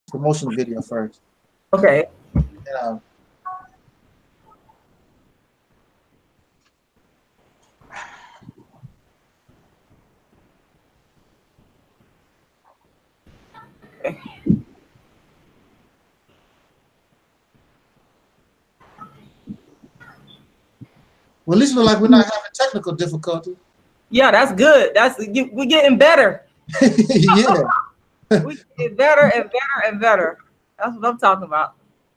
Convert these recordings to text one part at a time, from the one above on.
promotional video first. Okay. And, well, at least we're like we're not having technical difficulty. Yeah, that's good. We're getting better. Yeah. We get better and better and better. That's what I'm talking about.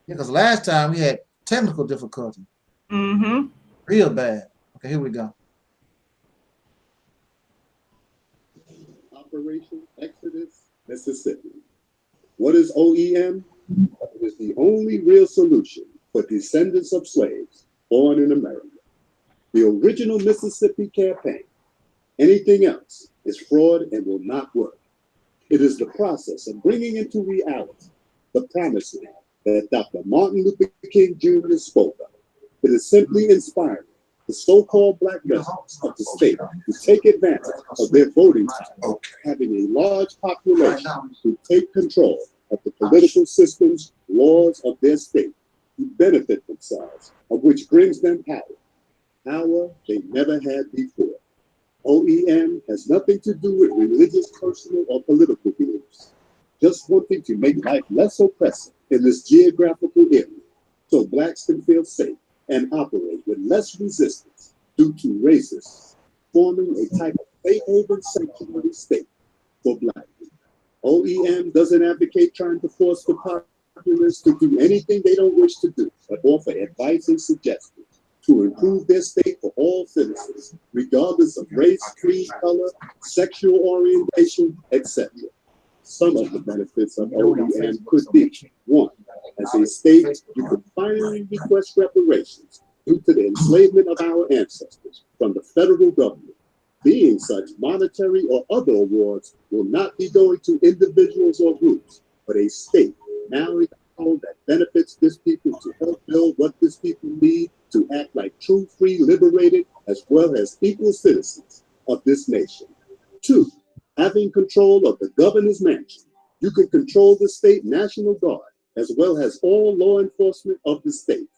Yeah, because last time we had technical difficulty. Mm-hmm. Real bad. Okay, here we go. Operation Exodus, Mississippi. What is OEM? It is the only real solution for descendants of slaves born in America. The original Mississippi campaign. Anything else is fraud and will not work. It is the process of bringing into reality the promise land that Dr. Martin Luther King Jr. spoke of. It is simply inspiring the so-called black residents of the state to take advantage of their voting time, having a large population to take control of the political systems, laws of their state, to benefit themselves, of which brings them power they never had before. OEM has nothing to do with religious, personal, or political beliefs. Just wanting to make life less oppressive in this geographical area so blacks can feel safe and operate with less resistance due to racists, forming a type of safe haven sanctuary state for black people. OEM doesn't advocate trying to force the populace to do anything they don't wish to do, but offer advice and suggestions to improve their state for all citizens, regardless of race, creed, color, sexual orientation, etc. Some of the benefits of OEM could be: 1. As a state, you could finally request reparations due to the enslavement of our ancestors from the federal government. Being such, monetary or other awards will not be going to individuals or groups, but a state now that benefits this people to help build what this people need to act like true, free, liberated, as well as equal citizens of this nation. 2, having control of the governor's mansion. You can control the state National Guard, as well as all law enforcement of the state.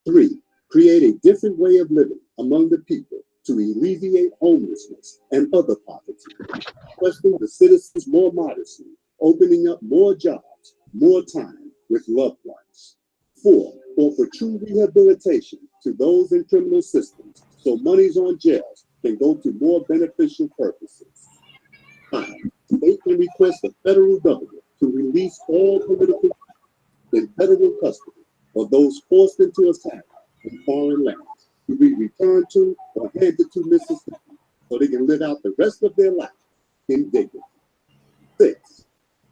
3, create a different way of living among the people to alleviate homelessness and other poverty. Requesting the citizens more modesty, opening up more jobs, more time with loved ones. 4, offer true rehabilitation to those in criminal systems so monies on jails can go to more beneficial purposes. 5, state can request the federal government to release all political in federal custody or those forced into assignment in foreign lands to be returned to or handed to Mississippi so they can live out the rest of their life in dignity. 6,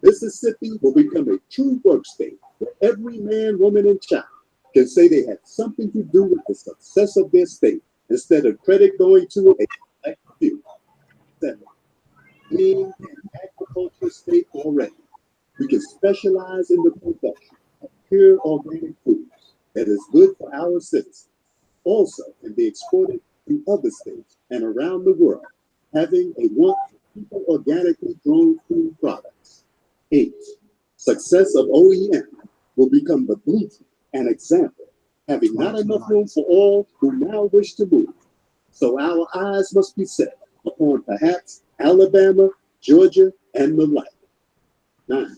Mississippi will become a true work state where every man, woman, and child can say they had something to do with the success of their state instead of credit going to a select few. 7, being an agricultural state already, we can specialize in the production of pure organic foods that is good for our citizens. Also can be exported to other states and around the world, having a want for people organically grown food products. 8, success of OEM will become the blueprint and example, having not enough room for all who now wish to move. So our eyes must be set upon perhaps Alabama, Georgia, and the like. 9,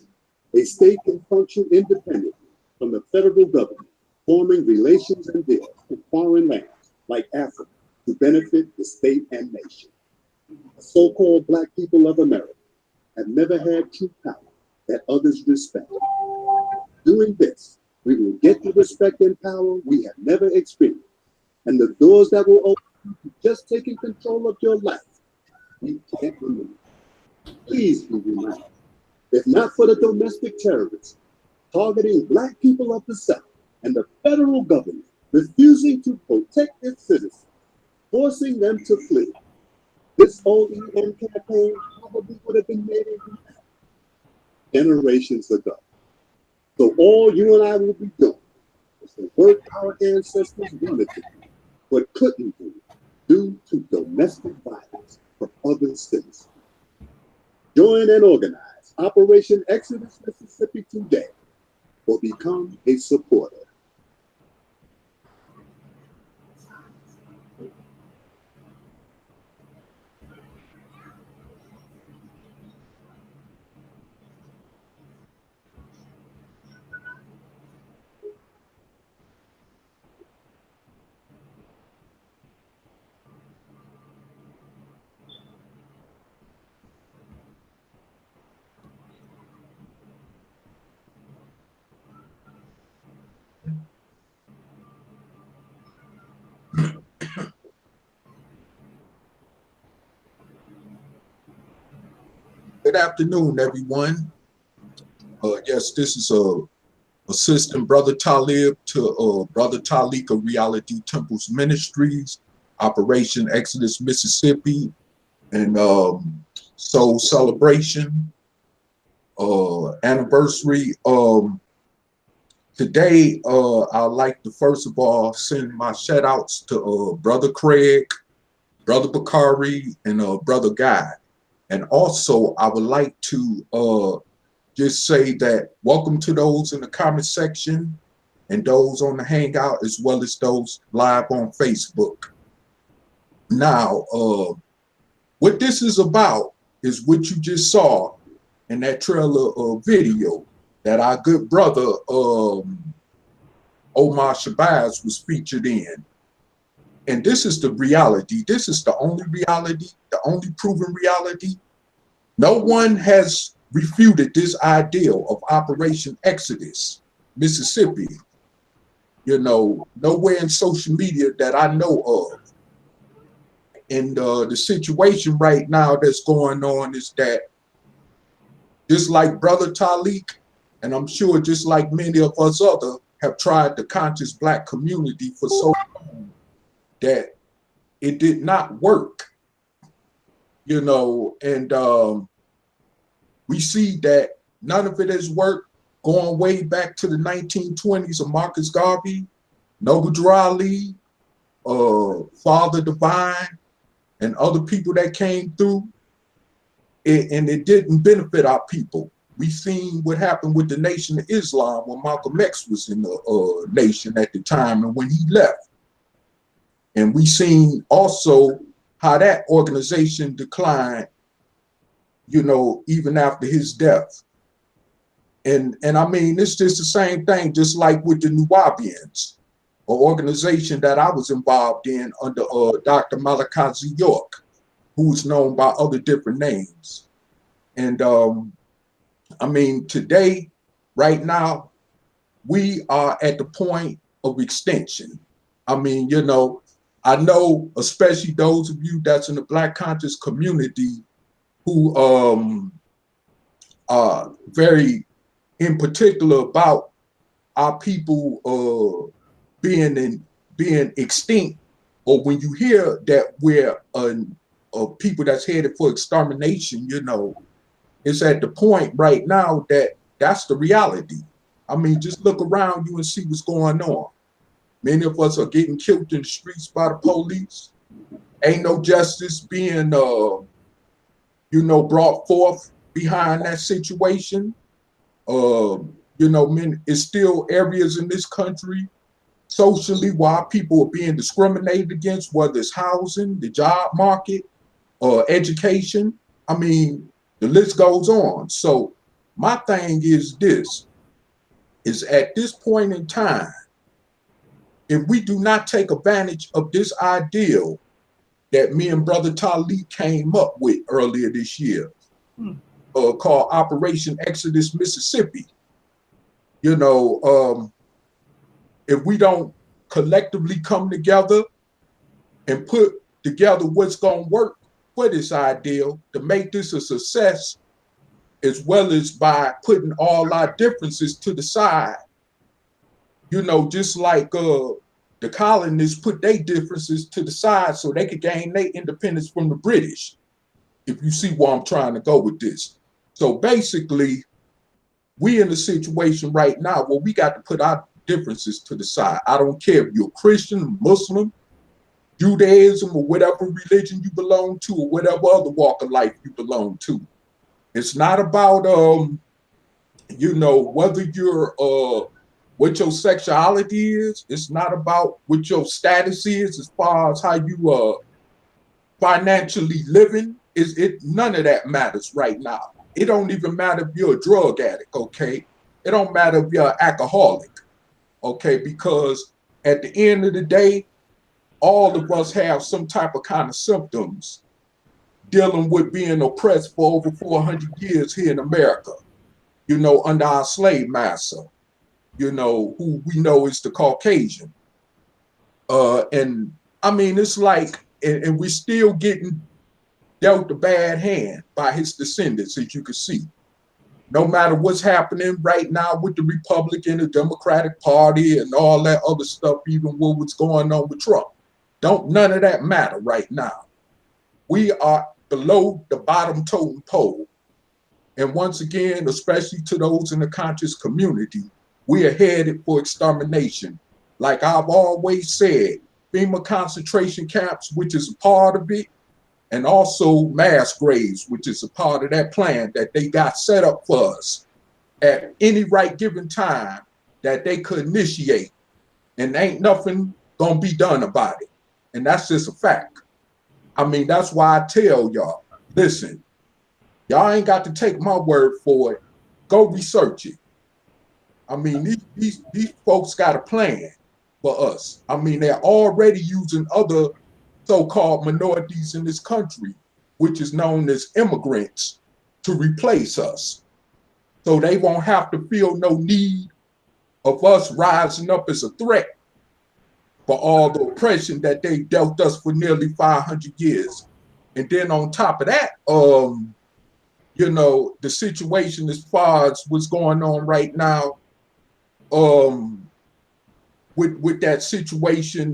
a state can function independently from the federal government, forming relations and deals in foreign lands like Africa to benefit the state and nation. The so-called black people of America have never had true power that others respect. Doing this, we will get the respect and power we have never experienced, and the doors that will open to just taking control of your life, you can't remove. Please be reminded, if not for the domestic terrorists targeting black people of the South and the federal government refusing to protect its citizens, forcing them to flee, this OEM campaign probably would have been made generations ago. So all you and I will be doing is the work our ancestors wanted to do, but couldn't do due to domestic violence from other citizens. Join and organize Operation Exodus, Mississippi today, or become a supporter. Good afternoon, everyone. Yes, this is Assistant Brother Taalik to Brother Taalik of Reality Temples Ministries, Operation Exodus, Mississippi, and Soul Celebration anniversary. Today, I'd like to first of all send my shout outs to Brother Craig, Brother Bakari, and Brother Guy. And also, I would like to just say that welcome to those in the comment section and those on the Hangout, as well as those live on Facebook. Now, what this is about is what you just saw in that trailer video that our good brother Omar Shabazz was featured in. And this is the reality. This is the only reality, the only proven reality. No one has refuted this ideal of Operation Exodus, Mississippi. You know, nowhere in social media that I know of. And the situation right now that's going on is that just like Brother Taalik, and I'm sure just like many of us other have tried the conscious Black community for so long that it did not work, you know, and we see that none of it has worked going way back to the 1920s of Marcus Garvey, Noble Drew, Father Divine, and other people that came through, and it didn't benefit our people. We've seen what happened with the Nation of Islam when Malcolm X was in the nation at the time and when he left. And we've seen also how that organization declined, you know, even after his death. And I mean, it's just the same thing, just like with the Nuwabians, an organization that I was involved in under Dr. Malachi Z. York, who was known by other different names. And I mean, today, right now, we are at the point of extinction. I mean, you know, I know, especially those of you that's in the Black conscious community who are very in particular about our people being extinct, or when you hear that we're people that's headed for extermination, you know, it's at the point right now that that's the reality. I mean, just look around you and see what's going on. Many of us are getting killed in the streets by the police. Ain't no justice being, you know, brought forth behind that situation. You know, it's still areas in this country socially why people are being discriminated against, whether it's housing, the job market, education. I mean, the list goes on. So my thing is this, is at this point in time, if we do not take advantage of this ideal that me and Brother Taalik came up with earlier this year, called Operation Exodus, Mississippi, you know, if we don't collectively come together and put together what's going to work for this ideal to make this a success, as well as by putting all our differences to the side, you know, just like the colonists put their differences to the side so they could gain their independence from the British, if you see where I'm trying to go with this. So basically, we in a situation right now where we got to put our differences to the side. I don't care if you're Christian, Muslim, Judaism, or whatever religion you belong to, or whatever other walk of life you belong to. It's not about you know, whether you're what your sexuality is. It's not about what your status is as far as how you financially living. None of that matters right now. It don't even matter if you're a drug addict, okay? It don't matter if you're an alcoholic, okay? Because at the end of the day, all of us have some type of kind of symptoms dealing with being oppressed for over 400 years here in America, you know, under our slave master, you know, who we know is the Caucasian. And I mean, it's like, and we're still getting dealt a bad hand by his descendants, as you can see. No matter what's happening right now with the Republican, the Democratic Party, and all that other stuff, even with what's going on with Trump. None of that matter right now. We are below the bottom totem pole. And once again, especially to those in the conscious community, we are headed for extermination. Like I've always said, FEMA concentration camps, which is a part of it, and also mass graves, which is a part of that plan that they got set up for us at any right given time that they could initiate. And ain't nothing gonna be done about it. And that's just a fact. I mean, that's why I tell y'all, listen, y'all ain't got to take my word for it. Go research it. I mean, these folks got a plan for us. I mean, they're already using other so-called minorities in this country, which is known as immigrants, to replace us. So they won't have to feel no need of us rising up as a threat for all the oppression that they dealt us for nearly 500 years. And then on top of that, you know, the situation as far as what's going on right now, with that situation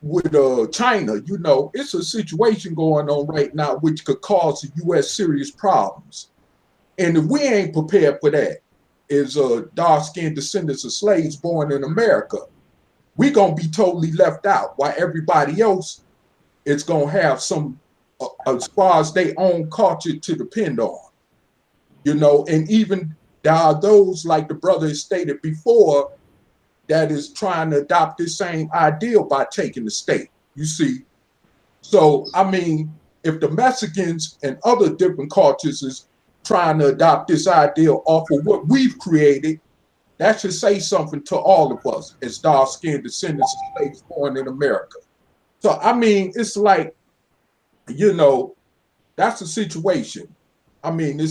with China, you know, it's a situation going on right now which could cause the U.S. serious problems. And if we ain't prepared for that, as dark-skinned descendants of slaves born in America, we gonna be totally left out while everybody else is gonna have some, as far as their own culture to depend on, you know. And even there are those, like the brother has stated before, that is trying to adopt this same ideal by taking the state, you see. So, I mean, if the Mexicans and other different cultures is trying to adopt this ideal off of what we've created, that should say something to all of us as dark-skinned descendants of slaves born in America. So, I mean, it's like, you know, that's the situation. I mean,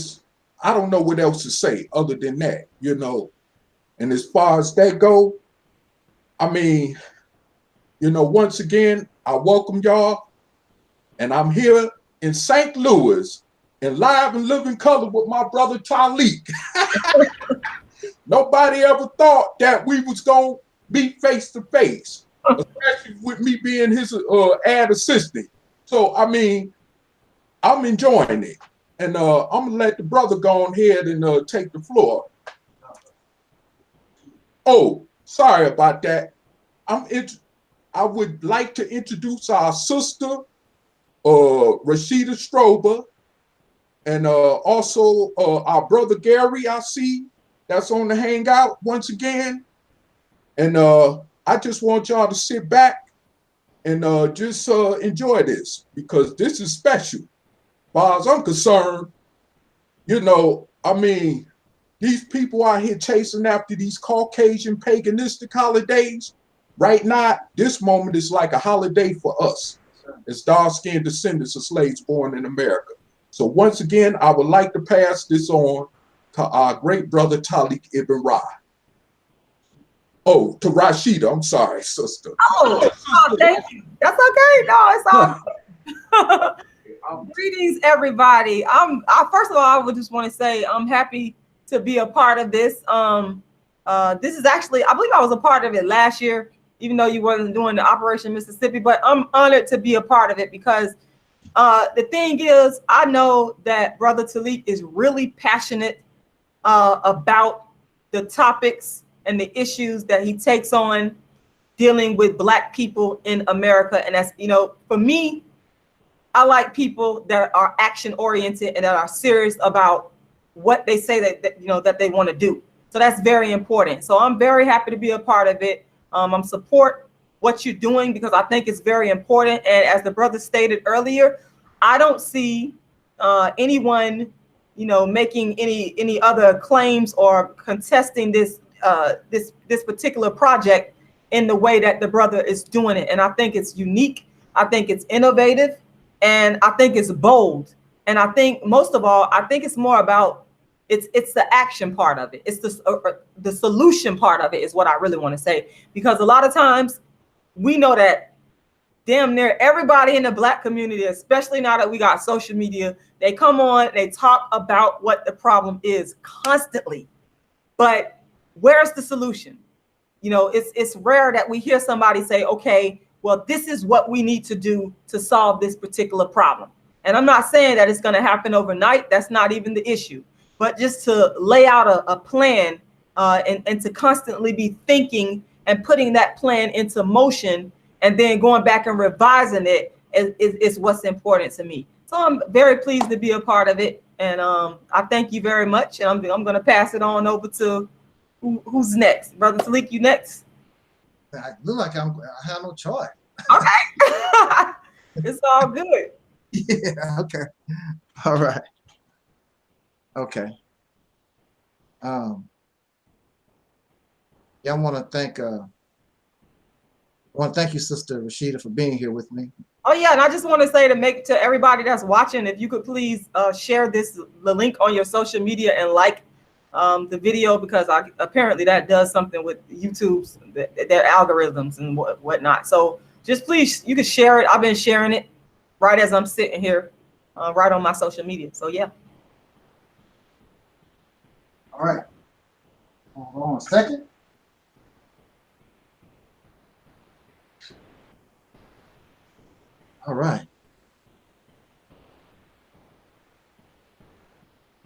I don't know what else to say other than that, you know. And as far as that go, I mean, you know, once again, I welcome y'all. And I'm here in St. Louis in live and living color with my brother Taalik. Nobody ever thought that we was going to be face to face, especially with me being his ad assistant. So, I mean, I'm enjoying it. And I'm going to let the brother go ahead and take the floor. Oh, sorry about that. I would like to introduce our sister, Rashida Strober, and also our brother Gary, I see, that's on the hangout once again. And I just want y'all to sit back and just enjoy this, because this is special. As far as I'm concerned, you know, I mean, these people out here chasing after these Caucasian paganistic holidays. Right now, this moment is like a holiday for us as dark-skinned descendants of slaves born in America. So once again, I would like to pass this on to our great brother Taalik Ibn'rad. Oh, to Rashida, I'm sorry, sister. Oh, thank you. That's okay. No, it's all. Greetings, everybody. First of all, I would just want to say I'm happy to be a part of this. This is actually, I believe I was a part of it last year, even though you wasn't doing the Operation Mississippi, but I'm honored to be a part of it because the thing is, I know that Brother Taalik is really passionate about the topics and the issues that he takes on dealing with Black people in America. And that's, you know, for me, I like people that are action oriented and that are serious about what they say that you know that they want to do. So that's very important. So I'm very happy to be a part of it. I'm support what you're doing because I think it's very important. And as the brother stated earlier, I don't see anyone, you know, making any other claims or contesting this this particular project in the way that the brother is doing it. And I think it's unique. I think it's innovative, and I think it's bold. And I think most of all, I think it's more about it's the action part of it. It's the solution part of it is what I really want to say, because a lot of times we know that damn near everybody in the Black community, especially now that we got social media, they come on, they talk about what the problem is constantly, but where's the solution? You know, it's rare that we hear somebody say, okay, well, this is what we need to do to solve this particular problem. And I'm not saying that it's going to happen overnight. That's not even the issue. But just to lay out a plan and to constantly be thinking and putting that plan into motion and then going back and revising it is what's important to me. So I'm very pleased to be a part of it. And I thank you very much. And I'm going to pass it on over to who's next. Brother Taalik, you next? I look like I have no choice. Okay. It's all good. Yeah, okay. All right. Okay. Yeah, I want to thank you, Sister Rashida, for being here with me. Oh yeah, and I just want to say to everybody that's watching, if you could please share the link on your social media and like the video, because apparently that does something with YouTube's their algorithms and whatnot. So just please, you can share it. I've been sharing it right as I'm sitting here, right on my social media. So yeah. All right. Hold on a second. All right.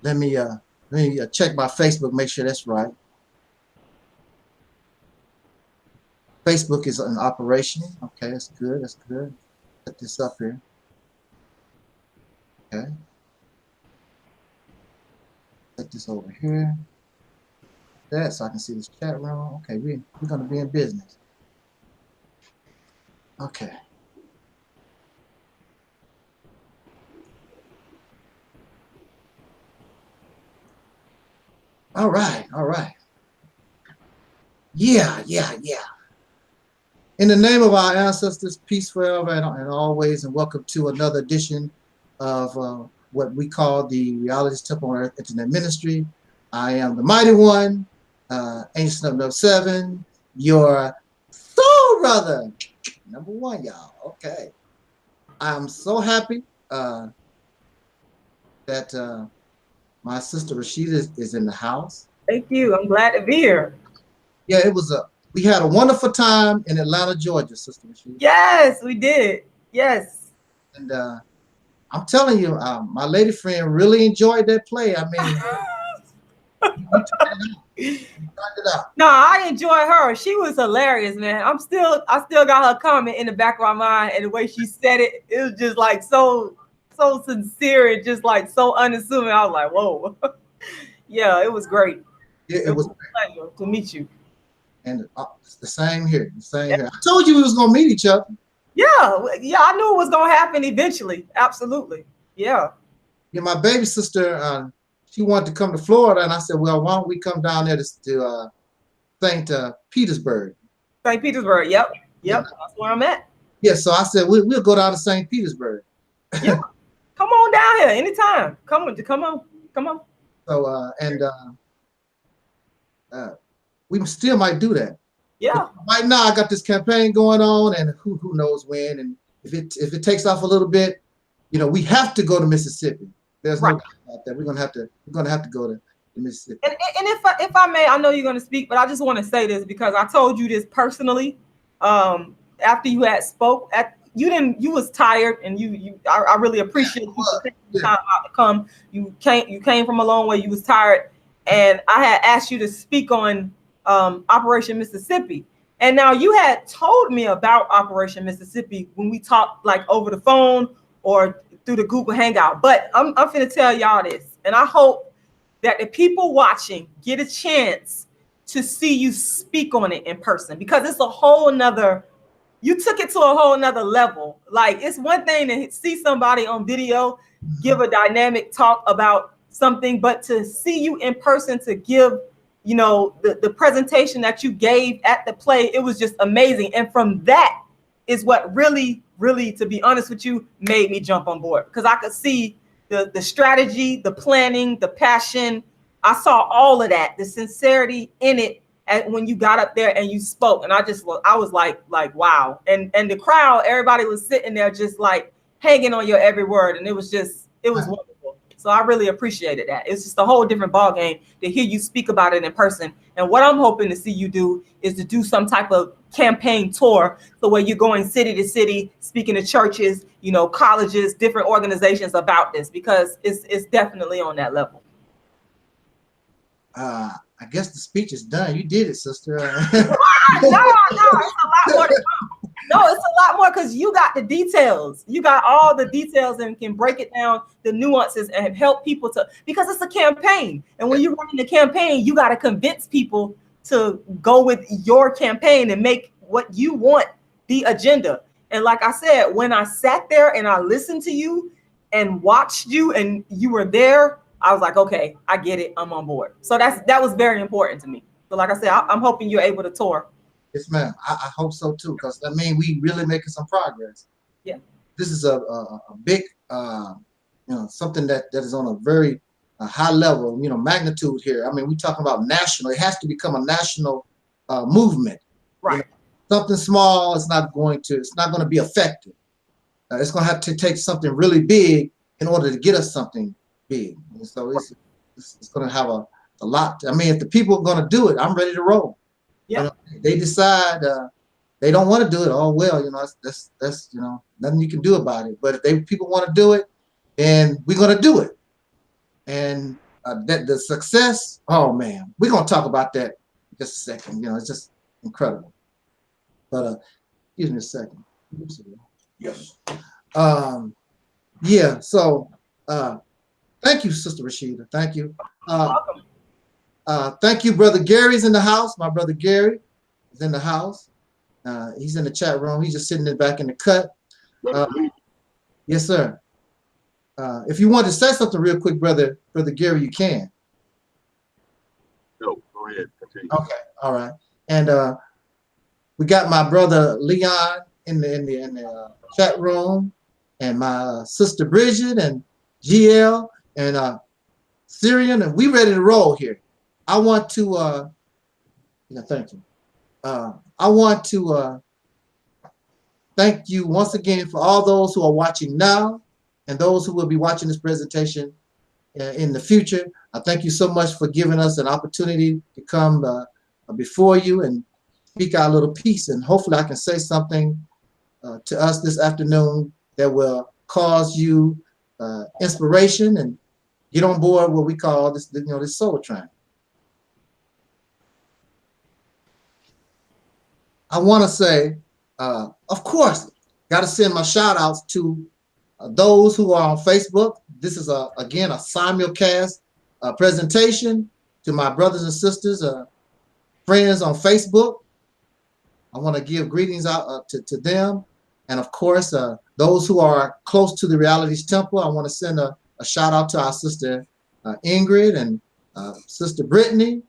Let me check my Facebook, make sure that's right. Facebook is in operation. Okay, that's good. That's good. Put this up here. Okay. Put this over here. That so I can see this chat room. Okay, we're gonna be in business. Okay. All right, all right. Yeah. In the name of our ancestors, peace forever and always, and welcome to another edition of what we call the Realist Temple on Earth Internet Ministry. I am the mighty one, Ancient 007, your soul brother, number one, y'all. Okay. I'm so happy that my sister Rashida is in the house. Thank you. I'm glad to be here. Yeah, we had a wonderful time in Atlanta, Georgia, Sister Rashida. Yes, we did. Yes. And I'm telling you, my lady friend really enjoyed that play. I mean, you turned it out. No, I enjoy her. She was hilarious, man. I still got her comment in the back of my mind, and the way she said it, it was just like so sincere and just like so unassuming. I was like, whoa. Yeah, it was great. Yeah, it was a pleasure to meet you. And it's the same here. The same here. I told you we was gonna meet each other. Yeah, I knew it was gonna happen eventually. Absolutely. Yeah. Yeah, my baby sister, she wanted to come to Florida, and I said, well, why don't we come down there to St. Petersburg? St. Petersburg. Yep. That's where I'm at. Yeah, so I said we'll go down to St. Petersburg. Yeah. Come on down here anytime. Come on. So we still might do that. Yeah. But right now, I got this campaign going on, and who knows when, and if it takes off a little bit, you know, we have to go to Mississippi. There's no doubt about that. We're gonna have to go to Mississippi. And if I may, I know you're gonna speak, but I just want to say this because I told you this personally. After you had spoke, you was tired, and I really appreciate you taking the time out to come. You came from a long way. You was tired, and I had asked you to speak on Operation Mississippi. And now you had told me about Operation Mississippi when we talked like over the phone or through the Google Hangout. But I'm finna tell y'all this, and I hope that the people watching get a chance to see you speak on it in person, because it's a whole nother, you took it to a whole nother level. Like, it's one thing to see somebody on video give a dynamic talk about something, but to see you in person, to give, you know, the presentation that you gave at the play, it was just amazing. And from that is what really, to be honest with you, made me jump on board, because I could see the strategy, the planning, the passion. I saw all of that, the sincerity in it, and when you got up there and you spoke, and I was like wow. And the crowd, everybody was sitting there just like hanging on your every word, and it was wonderful. So I really appreciated that. It's just a whole different ball game to hear you speak about it in person. And what I'm hoping to see you do is to do some type of campaign tour, so where you're going city to city, speaking to churches, you know, colleges, different organizations about this, because it's definitely on that level. I guess the speech is done. You did it, sister. No, it's a lot more to come. No, it's a lot more, because you got the details. You got all the details and can break it down, the nuances, and help people to, because it's a campaign. And when you're running a campaign, you got to convince people to go with your campaign and make what you want the agenda. And like I said, when I sat there and I listened to you and watched you and you were there, I was like, okay, I get it. I'm on board. So that was very important to me. So like I said, I'm hoping you're able to tour. Yes, ma'am. I hope so too, because I mean, we really making some progress. Yeah. This is a big, you know, something that is on a very high level, you know, magnitude here. I mean, we're talking about national. It has to become a national movement. Right. You know, something small is not going to be effective. It's going to have to take something really big in order to get us something big. And so it's going to have a lot. I mean, if the people are going to do it, I'm ready to roll. Yeah. You know, they decide they don't want to do it. Oh well, you know, that's you know, nothing you can do about it. But if people want to do it, then we're going to do it. And that the success, oh man, we're going to talk about that in just a second. You know, it's just incredible. But excuse me a second. Yes. Yeah. So thank you, Sister Rashida. Thank you. Thank you, Brother Gary's in the house. My brother Gary is in the house. He's in the chat room. He's just sitting there back in the cut. Yes, sir. If you want to say something real quick, brother Gary, you can. No, go ahead. Continue. Okay, all right. And we got my brother Leon in the chat room, and my sister Bridget and GL and Syrian, and we ready to roll here. I want to thank you. I want to thank you once again for all those who are watching now and those who will be watching this presentation in the future. I thank you so much for giving us an opportunity to come before you and speak our little piece, and hopefully I can say something to us this afternoon that will cause you inspiration and get on board what we call this, you know, this soul train. I want to say, of course, got to send my shout outs to those who are on Facebook. This is again a simulcast presentation to my brothers and sisters, friends on Facebook. I want to give greetings out to them. And of course, those who are close to the Realities Temple, I want to send a shout out to our sister Ingrid and sister Brittany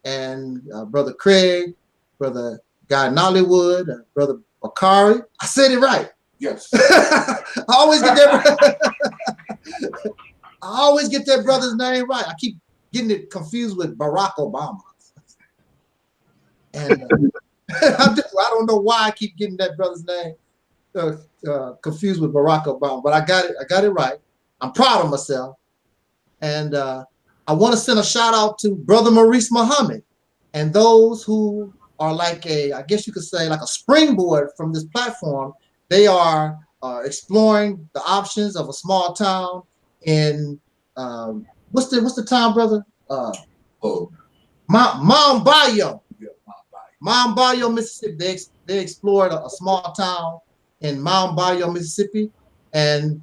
and brother Craig, brother Guy Nollywood, brother Bakari. I said it right. Yes. I always get that brother's name right. I keep getting it confused with Barack Obama. And I don't know why I keep getting that brother's name confused with Barack Obama, but I got it right. I'm proud of myself. And I want to send a shout out to Brother Maurice Muhammad and those who are like I guess you could say like a springboard from this platform. They are exploring the options of a small town in what's the town, brother? Mount Bayou. Mount Bayou, Mississippi. They explored a small town in Mount Bayou, Mississippi, And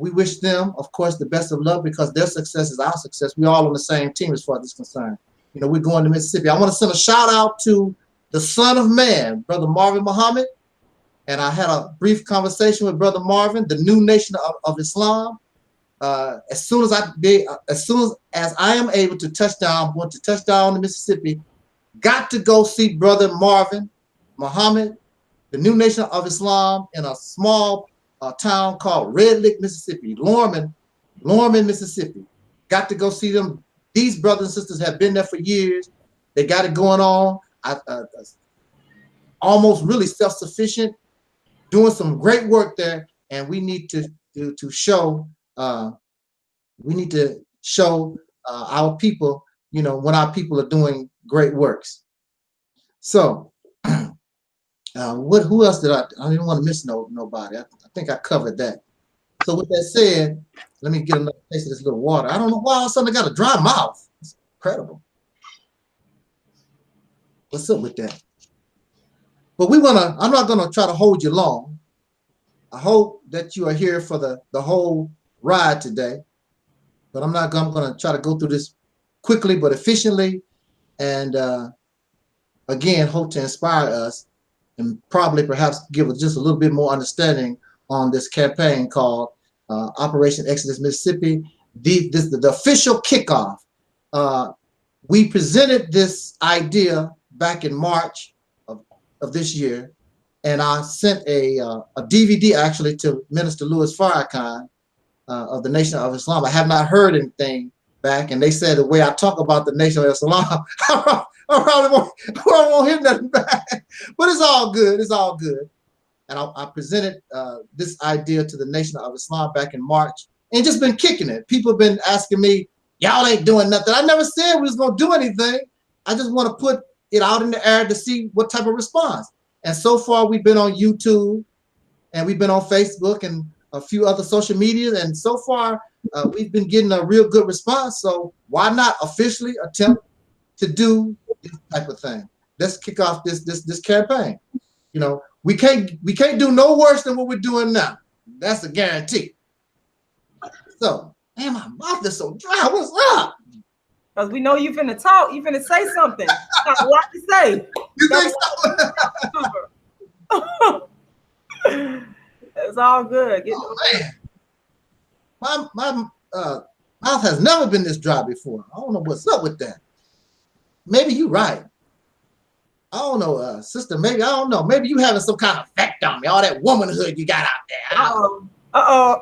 we wish them, of course, the best of luck because their success is our success. We're all on the same team as far as this is concerned. You know, we're going to Mississippi. I want to send a shout out to the son of man, Brother Marvin Muhammad. And I had a brief conversation with Brother Marvin, the new nation of Islam. As soon as I am able to touch down, I'm going to touch down in Mississippi. Got to go see Brother Marvin Muhammad, the new nation of Islam, in a small town called Red Lick, Mississippi, Lorman, Mississippi. Got to go see them. These brothers and sisters have been there for years. They got it going on. Almost really self-sufficient, doing some great work there, and we need to show. We need to show our people, you know, when our people are doing great works. So, who else did I didn't want to miss nobody. I think I covered that. So with that said, let me get another taste of this little water. I don't know why all of a sudden I got a dry mouth. It's incredible. What's up with that? But I'm not gonna try to hold you long. I hope that you are here for the whole ride today. But I'm gonna try to go through this quickly but efficiently, and again, hope to inspire us and probably perhaps give us just a little bit more understanding on this campaign called Operation Exodus Mississippi. The official kickoff. We presented this idea back in March of this year, and I sent a DVD actually to Minister Louis Farrakhan of the Nation of Islam. I have not heard anything back, and they said the way I talk about the Nation of Islam, I probably won't hear nothing back. But it's all good. It's all good. And I presented this idea to the Nation of Islam back in March, and just been kicking it. People have been asking me, y'all ain't doing nothing. I never said we was gonna do anything. I just want to put it out in the air to see what type of response. And so far, we've been on YouTube, and we've been on Facebook and a few other social media, and so far we've been getting a real good response. So why not officially attempt to do this type of thing? Let's kick off this campaign. You know, we can't do no worse than what we're doing now. That's a guarantee. So, man, my mouth is so dry. What's up? Because we know you finna talk, you finna say something. Got a lot to say. You think so? It's all good. Man. My mouth has never been this dry before. I don't know what's up with that. Maybe you're right. I don't know, sister. Maybe, I don't know. Maybe you having some kind of effect on me. All that womanhood you got out there. Uh-oh. Uh-oh.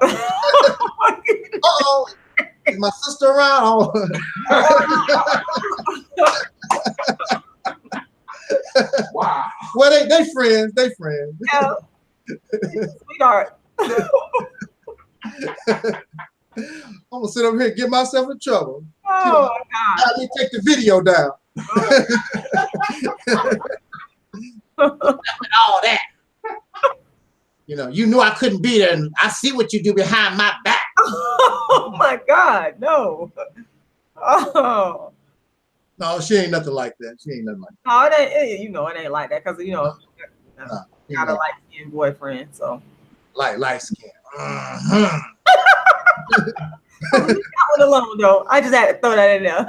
Is my sister around? Wow. Well, they friends. They friends. Yeah. Sweetheart. I'm gonna sit over here and get myself in trouble. Oh my God. Let me take the video down. All that. You know, you knew I couldn't be there, and I see what you do behind my back. Oh my God, no. Oh. No, she ain't nothing like that. She ain't nothing like that. Oh, it ain't like that because got a light-skinned boyfriend, so. Light skin. Leave that one alone, though. I just had to throw that in there.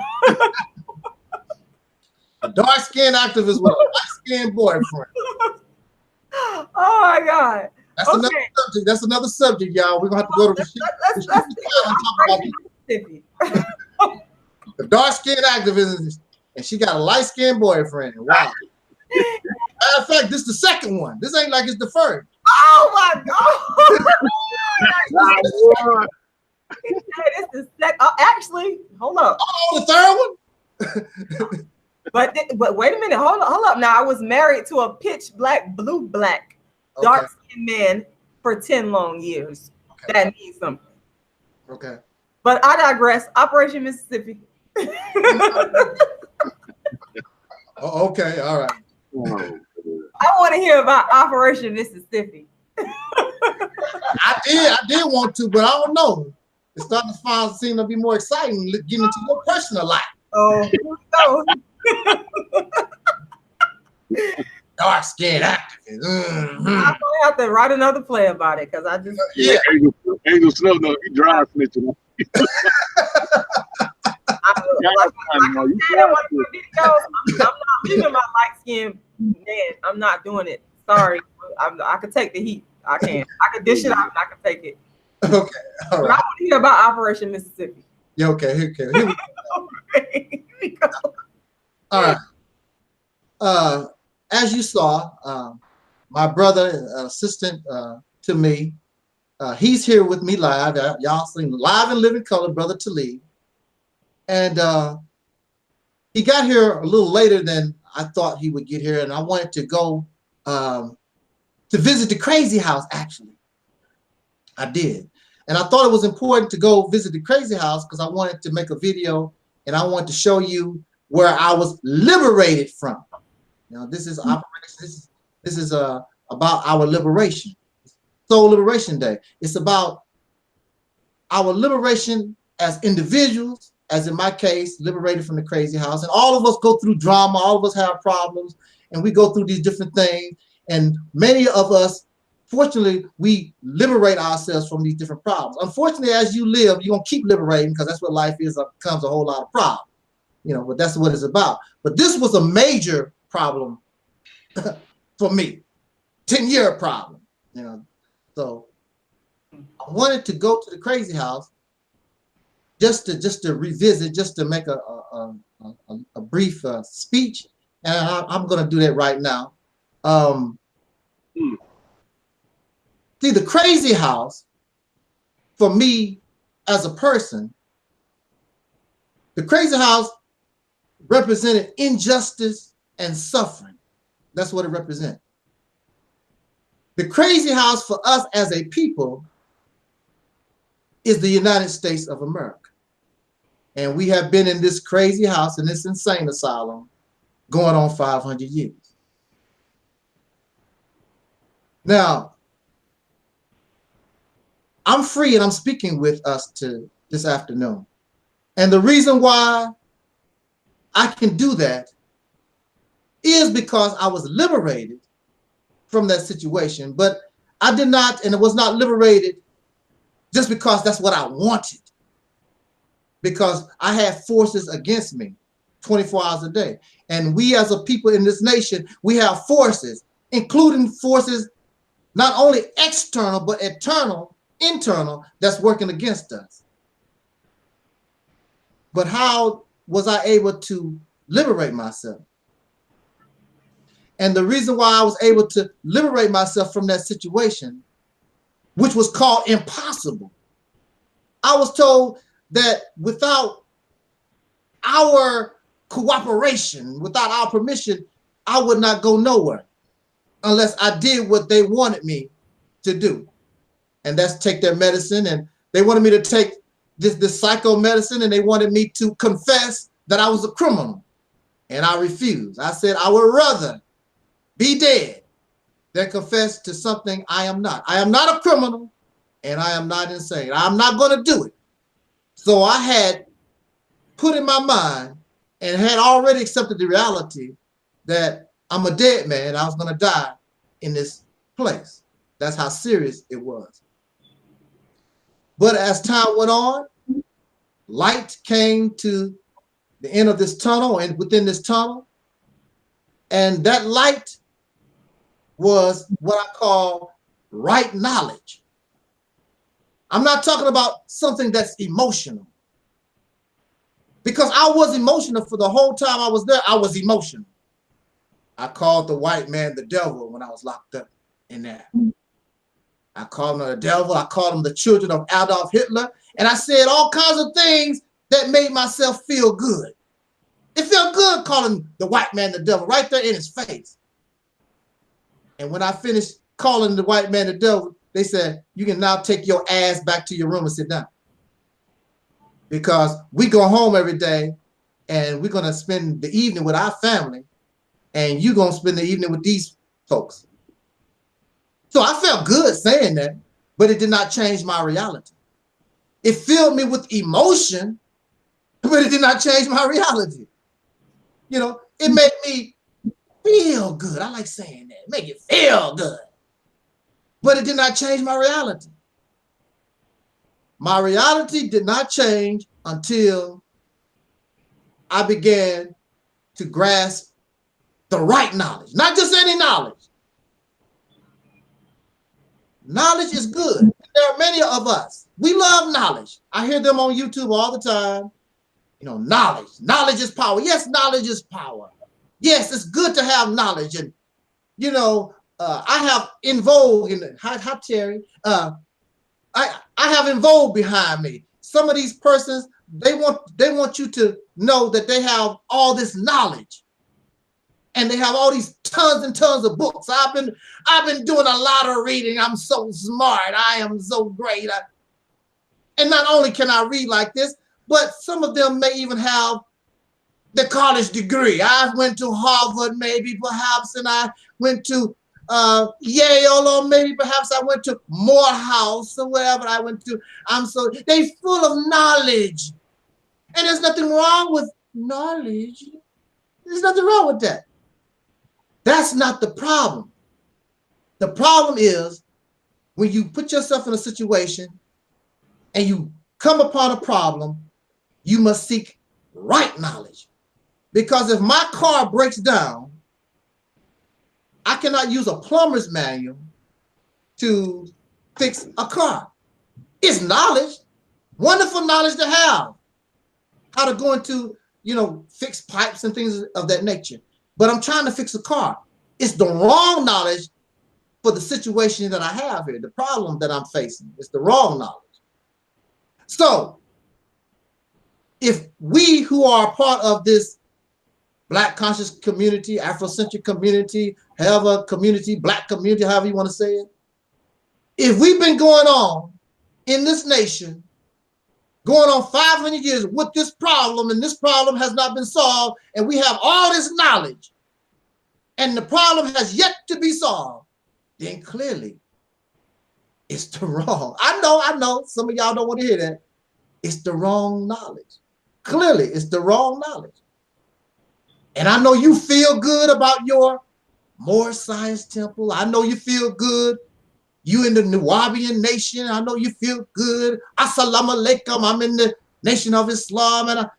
A dark-skinned activist with a light-skinned boyfriend. Oh my God. That's another subject. That's another subject, y'all. We're gonna have to go to let's the dark-skinned activist, and she got a light-skinned boyfriend. Wow. Matter of fact, this is the second one. This ain't like it's the first. Oh my God. It's the second. Actually, hold up. Oh, the third one. But wait a minute. Hold up. Now I was married to a pitch black, blue black, dark-skinned man for 10 long years. Okay. That means something. Okay. But I digress. Operation Mississippi. Oh, okay. All right. I want to hear about Operation Mississippi. I did want to, but I don't know. It's starting to seem to be more exciting getting into your personal life. Oh, here we go. dark-skinned activist. I'm gonna have to write another play about it because I just Yeah. Angel Snow, no, he dry snitching. I'm not leaving my light-skinned man. I'm not doing it. Sorry, I can take the heat. I can dish it out and I can take it. Okay, all But right. I want to hear about Operation Mississippi. Yeah, okay, here we go. All right. As you saw, my brother, assistant to me, he's here with me live. Y'all seen live and living color, brother Taalik. And he got here a little later than I thought he would get here, and I wanted to go to visit the crazy house, actually. I did. And I thought it was important to go visit the crazy house because I wanted to make a video and I wanted to show you where I was liberated from. You know, this is operation. This is about our liberation. Soul Liberation Day. It's about our liberation as individuals, as in my case, liberated from the crazy house. And all of us go through drama. All of us have problems, and we go through these different things. And many of us, fortunately, we liberate ourselves from these different problems. Unfortunately, as you live, you're gonna keep liberating because that's what life is. Becomes a whole lot of problems, you know. But that's what it's about. But this was a major problem for me, 10-year problem, you know. So I wanted to go to the crazy house just to revisit, just to make a brief speech, and I'm gonna do that right now. See, the crazy house, for me as a person, the crazy house represented injustice and suffering. That's what it represents. The crazy house for us as a people is the United States of America. And we have been in this crazy house, in this insane asylum, going on 500 years. Now, I'm free and I'm speaking with us this afternoon. And the reason why I can do that is because I was liberated from that situation. But I did not, and it was not liberated just because that's what I wanted. Because I had forces against me 24 hours a day. And we as a people in this nation, we have forces, including forces not only external, but internal, that's working against us. But how was I able to liberate myself? And the reason why I was able to liberate myself from that situation, which was called impossible, I was told that without our cooperation, without our permission, I would not go nowhere unless I did what they wanted me to do. And that's take their medicine. And they wanted me to take this psycho medicine, and they wanted me to confess that I was a criminal. And I refused. I said, I would rather be dead than confess to something I am not. I am not a criminal, and I am not insane. I'm not going to do it. So I had put in my mind and had already accepted the reality that I'm a dead man. I was going to die in this place. That's how serious it was. But as time went on, light came to the end of this tunnel and within this tunnel. And that light was what I call right knowledge. I'm not talking about something that's emotional. Because I was emotional for the whole time I was there. I was emotional. I called the white man the devil when I was locked up in there. I called him the devil. I called him the children of Adolf Hitler. And I said all kinds of things that made myself feel good. It felt good calling the white man the devil right there in his face. And when I finished calling the white man the devil, they said, you can now take your ass back to your room and sit down. Because we go home every day and we're going to spend the evening with our family, and you're going to spend the evening with these folks. So I felt good saying that, but it did not change my reality. It filled me with emotion, but it did not change my reality. You know, it made me feel good. I like saying that. Make it feel good. But it did not change my reality. My reality did not change until I began to grasp the right knowledge, not just any knowledge. Knowledge is good. There are many of us. We love knowledge. I hear them on YouTube all the time. You know, knowledge. Knowledge is power. Yes, knowledge is power. Yes, it's good to have knowledge. And, you know, I have in vogue in the, hi Terry. I have in vogue behind me. Some of these persons, they want you to know that they have all this knowledge. And they have all these tons and tons of books. I've been doing a lot of reading. I'm so smart. I am so great. And not only can I read like this, but some of them may even have the college degree. I went to Harvard, maybe perhaps, and I went to Yale, or maybe perhaps I went to Morehouse or wherever I went to. They full of knowledge. And there's nothing wrong with knowledge. There's nothing wrong with that. That's not the problem. The problem is when you put yourself in a situation and you come upon a problem, you must seek right knowledge. Because if my car breaks down, I cannot use a plumber's manual to fix a car. It's knowledge, wonderful knowledge to have, how to go into, you know, fix pipes and things of that nature. But I'm trying to fix a car. It's the wrong knowledge for the situation that I have here, the problem that I'm facing. It's the wrong knowledge. So if we who are a part of this Black conscious community, Afrocentric community, however community, Black community, however you want to say it, if we've been going on in this nation, going on 500 years with this problem, and this problem has not been solved, and we have all this knowledge, and the problem has yet to be solved, then clearly it's the wrong. I know, some of y'all don't want to hear that. It's the wrong knowledge. Clearly, it's the wrong knowledge. And I know you feel good about your More Science Temple. I know you feel good. You in the Nubian nation. I know you feel good. Assalamu alaikum. I'm in the Nation of Islam,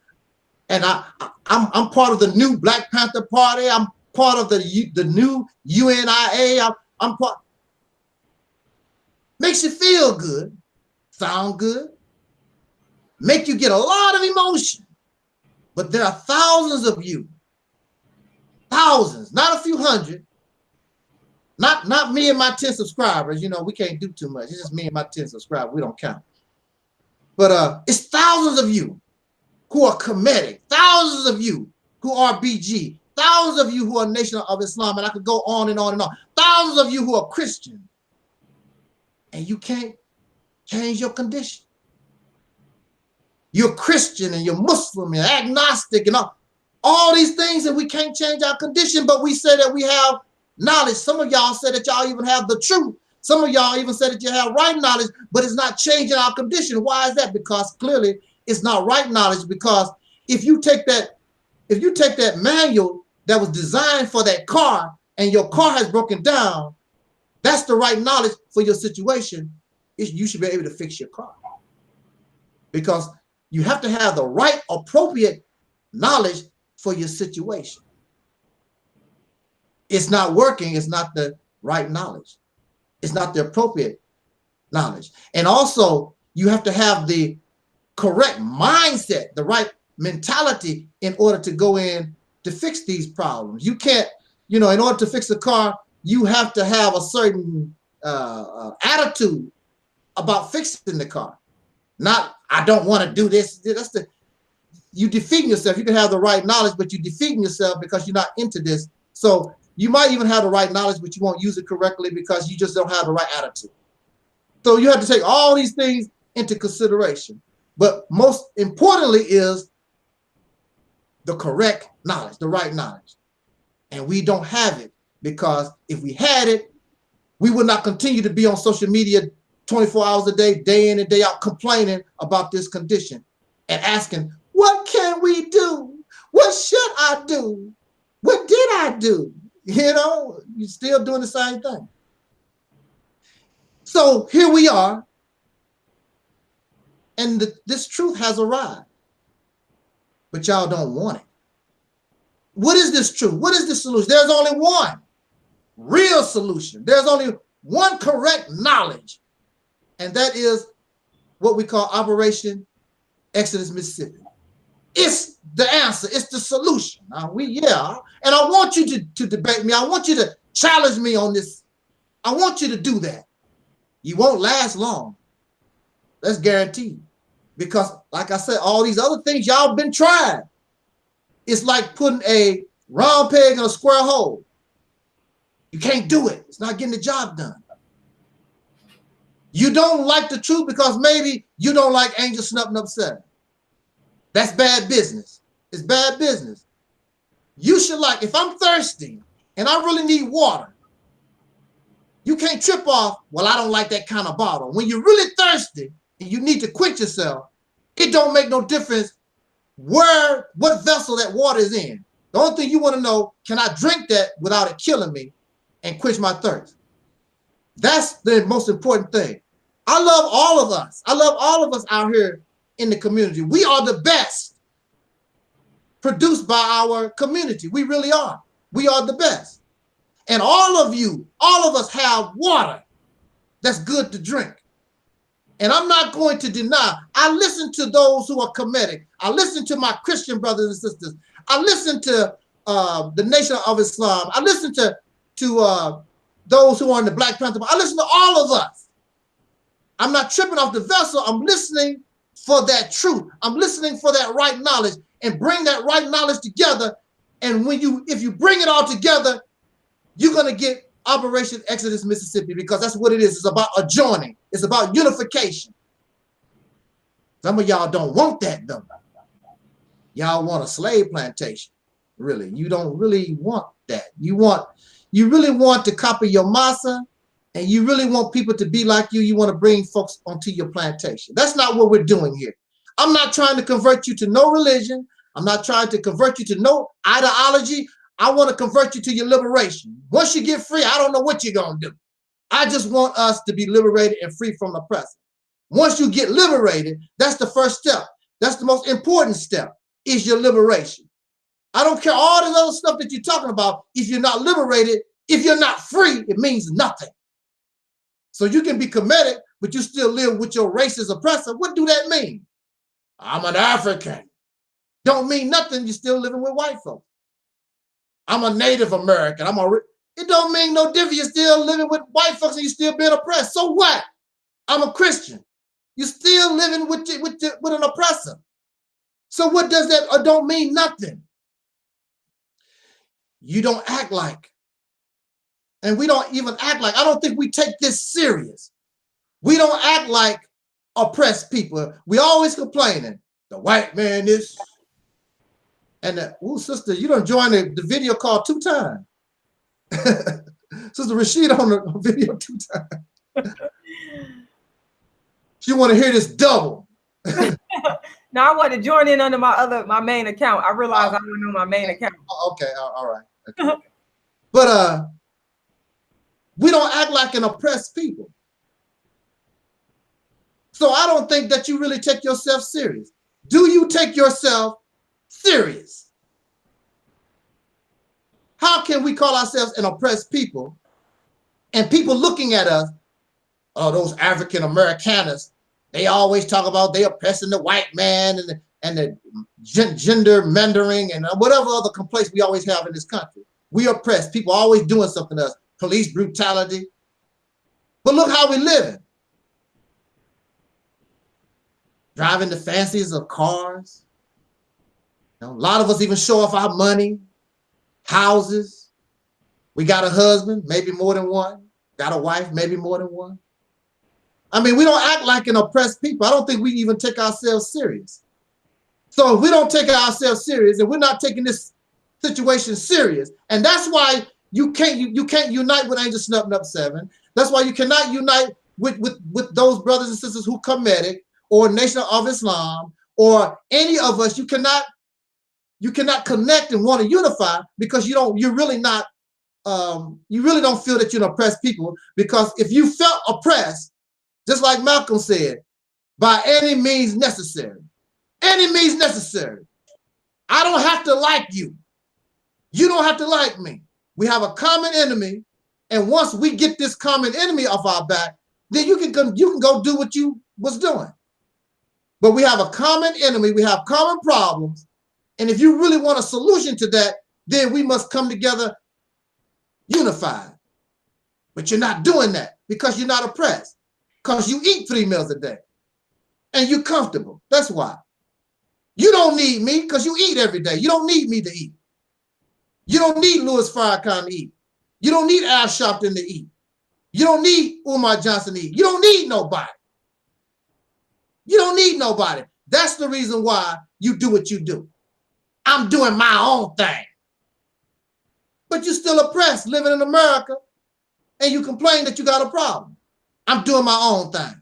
and I'm part of the new Black Panther Party. I'm part of the new UNIA. I'm part. Makes you feel good, sound good, make you get a lot of emotion. But there are thousands of you, thousands, not a few hundred, not me and my 10 subscribers. You know, we can't do too much. It's just me and my 10 subscribers. We don't count. But it's thousands of you who are Kemetic, thousands of you who are BG, thousands of you who are Nation of Islam, and I could go on and on and on. Thousands of you who are Christian, and you can't change your condition. You're Christian and you're Muslim and agnostic and all these things, and we can't change our condition, but we say that we have knowledge. Some of y'all said that y'all even have the truth. Some of y'all even said that you have right knowledge, but it's not changing our condition. Why is that? Because clearly it's not right knowledge. Because if you take that manual that was designed for that car and your car has broken down, that's the right knowledge for your situation. You should be able to fix your car. Because you have to have the right, appropriate knowledge for your situation. It's not working. It's not the right knowledge. It's not the appropriate knowledge. And also, you have to have the correct mindset, the right mentality in order to go in to fix these problems. You can't, you know, in order to fix a car, you have to have a certain attitude about fixing the car. Not, I don't want to do this. You defeating yourself. You can have the right knowledge, but you're defeating yourself because you're not into this. So you might even have the right knowledge, but you won't use it correctly because you just don't have the right attitude. So you have to take all these things into consideration. But most importantly is the correct knowledge, the right knowledge. And we don't have it, because if we had it, we would not continue to be on social media 24 hours a day, day in and day out, complaining about this condition and asking, what can we do? What should I do? What did I do? You know, you're still doing the same thing. So here we are, and this truth has arrived, but y'all don't want it. What is this truth? What is the solution? There's only one real solution. There's only one correct knowledge, and that is what we call Operation Exodus Mississippi. It's the answer. It's the solution. And I want you to debate me. I want you to challenge me on this. I want you to do that. You won't last long. That's guaranteed. Because, like I said, all these other things y'all been trying. It's like putting a round peg in a square hole. You can't do it. It's not getting the job done. You don't like the truth because maybe you don't like Angel Snuffing Up 7. That's bad business. It's bad business. You should like, if I'm thirsty and I really need water, you can't trip off, well, I don't like that kind of bottle. When you're really thirsty and you need to quench yourself, it don't make no difference what vessel that water is in. The only thing you want to know, can I drink that without it killing me and quench my thirst? That's the most important thing. I love all of us. I love all of us out here in the community. We are the best produced by our community. We really are. We are the best. And all of you, all of us have water that's good to drink. And I'm not going to deny. I listen to those who are Kemetic. I listen to my Christian brothers and sisters. I listen to the Nation of Islam. I listen to those who are in the Black Panther. I listen to all of us. I'm not tripping off the vessel. I'm listening for that truth. I'm listening for that right knowledge and bring that right knowledge together. And if you bring it all together, you're going to get Operation Exodus Mississippi, because that's what it is. It's about adjoining. It's about unification. Some of y'all don't want that though. Y'all want a slave plantation. Really, you don't really want that. You really want to copy your massa, and you really want people to be like you. You want to bring folks onto your plantation. That's not what we're doing here. I'm not trying to convert you to no religion. I'm not trying to convert you to no ideology. I want to convert you to your liberation. Once you get free, I don't know what you're going to do. I just want us to be liberated and free from the oppressor. Once you get liberated, that's the first step. That's the most important step, is your liberation. I don't care all this other stuff that you're talking about. If you're not liberated, if you're not free, it means nothing. So you can be Kemetic, but you still live with your racist oppressor. What do that mean? I'm an African. Don't mean nothing. You're still living with white folks. I'm a Native American. It don't mean no difference. You're still living with white folks and you're still being oppressed. So what? I'm a Christian. You're still living with an oppressor. So what does that? Or don't mean nothing. You don't act like, and we don't even act like, I don't think we take this serious. We don't act like oppressed people. We always complaining. The white man is. And sister, you done joined the video call 2 times. Sister Rashida on the video 2 times. She want to hear this double. Now I want to join in under my main account. I realized I went on my main account. Okay, all right. Okay. But we don't act like an oppressed people. So I don't think that you really take yourself serious. Do you take yourself serious? How can we call ourselves an oppressed people and people looking at us, oh, those African Americaners, they always talk about they oppressing the white man and the gender mendering and whatever other complaints we always have in this country. We oppressed. People always doing something to us. Police brutality. But look how we living. Driving the fanciest of cars. You know, a lot of us even show off our money, houses. We got a husband, maybe more than one. Got a wife, maybe more than one. I mean, we don't act like an oppressed people. I don't think we even take ourselves serious. So if we don't take ourselves serious and we're not taking this situation serious, and that's why you can't unite with Angel Snuffing Up 7. That's why you cannot unite with those brothers and sisters who Kemetic or Nation of Islam or any of us. You cannot connect and want to unify because you're really not you really don't feel that you're an oppressed people, because if you felt oppressed, just like Malcolm said, by any means necessary, any means necessary. I don't have to like you. You don't have to like me. We have a common enemy, and once we get this common enemy off our back, then you can go do what you was doing. But we have a common enemy, we have common problems, and if you really want a solution to that, then we must come together unified. But you're not doing that because you're not oppressed, because you eat 3 meals a day and you're comfortable. That's why. You don't need me because you eat every day. You don't need me to eat. You don't need Louis Farrakhan to eat. You don't need Al Sharpton to eat. You don't need Umar Johnson to eat. You don't need nobody. You don't need nobody. That's the reason why you do what you do. I'm doing my own thing. But you're still oppressed living in America, and you complain that you got a problem. I'm doing my own thing.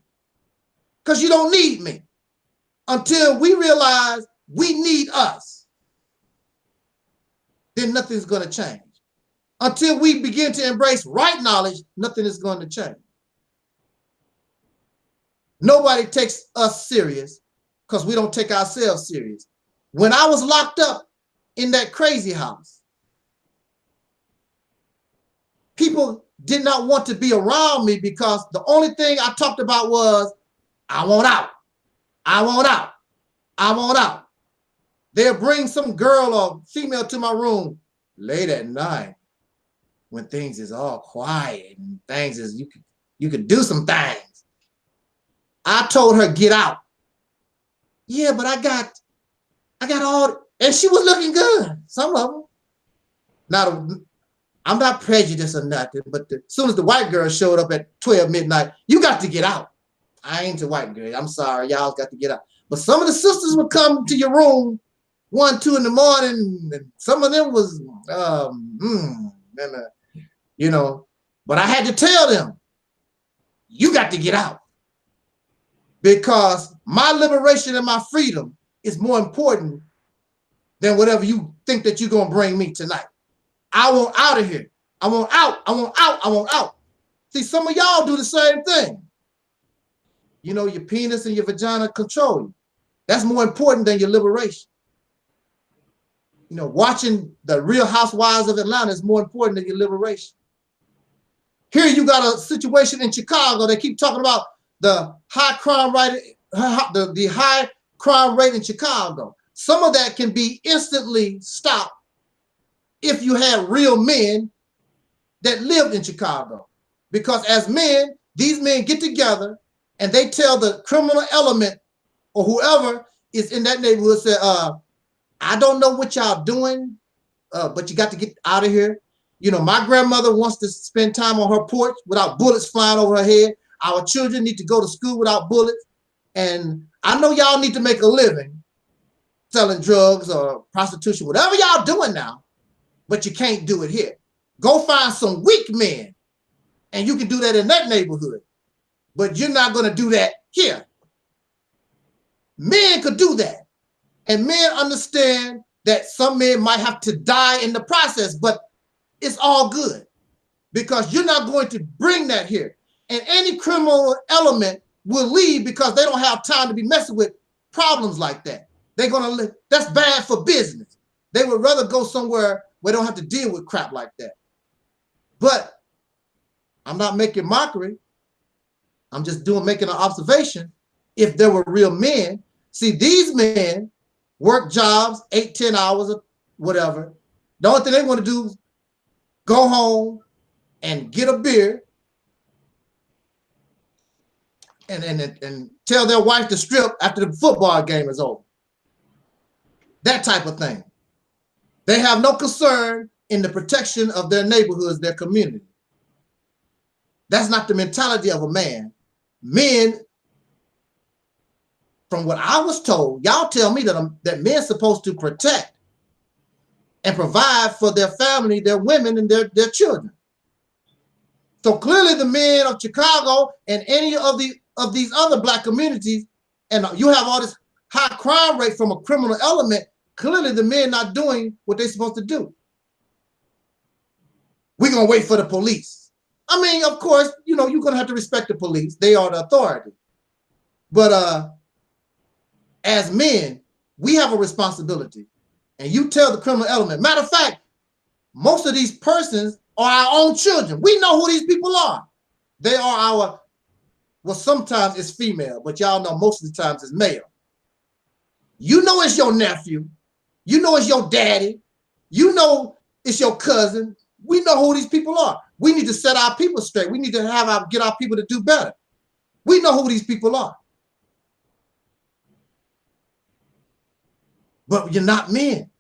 Because you don't need me. Until we realize we need us, then nothing's going to change. Until we begin to embrace right knowledge, nothing is going to change. Nobody takes us serious because we don't take ourselves serious. When I was locked up in that crazy house, people did not want to be around me because the only thing I talked about was, I want out. I want out. I want out. They'll bring some girl or female to my room late at night when things is all quiet and things is, you can do some things. I told her, get out. Yeah, but I got all, and she was looking good, some of them. Now, I'm not prejudiced or nothing, but as soon as the white girl showed up at 12 midnight, you got to get out. I ain't a white girl. I'm sorry. Y'all got to get out. But some of the sisters would come to your room 1, 2 in the morning, and some of them was, you know, but I had to tell them, you got to get out. Because my liberation and my freedom is more important than whatever you think that you're going to bring me tonight. I want out of here. I want out. I want out. I want out. See, some of y'all do the same thing. You know, your penis and your vagina control you. That's more important than your liberation. You know, watching the Real Housewives of Atlanta is more important than your liberation. Here you got a situation in Chicago. They keep talking about the high crime rate, the high crime rate in Chicago. Some of that can be instantly stopped if you had real men that lived in Chicago. Because as men, these men get together and they tell the criminal element or whoever is in that neighborhood, say, I don't know what y'all doing, but you got to get out of here. You know, my grandmother wants to spend time on her porch without bullets flying over her head. Our children need to go to school without bullets. And I know y'all need to make a living selling drugs or prostitution, whatever y'all doing now, but you can't do it here. Go find some weak men, and you can do that in that neighborhood. But you're not going to do that here. Men could do that. And men understand that some men might have to die in the process, but it's all good because you're not going to bring that here. And any criminal element will leave because they don't have time to be messing with problems like that. They're going to live. That's bad for business. They would rather go somewhere where they don't have to deal with crap like that. But I'm not making mockery. I'm just making an observation. If there were real men, see, these men work jobs, 8, 10 hours or whatever. The only thing they want to do is go home and get a beer and tell their wife to strip after the football game is over. That type of thing. They have no concern in the protection of their neighborhoods, their community. That's not the mentality of a man. Men, from what I was told, y'all tell me that men are supposed to protect and provide for their family, their women, and their children. So clearly the men of Chicago and any of these other black communities, and you have all this high crime rate from a criminal element, clearly the men not doing what they're supposed to do. we're going to wait for the police. I mean, of course, you know, you're going to have to respect the police. They are the authority. But as men, we have a responsibility. And you tell the criminal element. Matter of fact, most of these persons are our own children. We know who these people are. They are our, well, sometimes it's female, but y'all know most of the times it's male. You know it's your nephew. You know it's your daddy. You know it's your cousin. We know who these people are. We need to set our people straight. We need to get our people to do better. We know who these people are. But you're not men.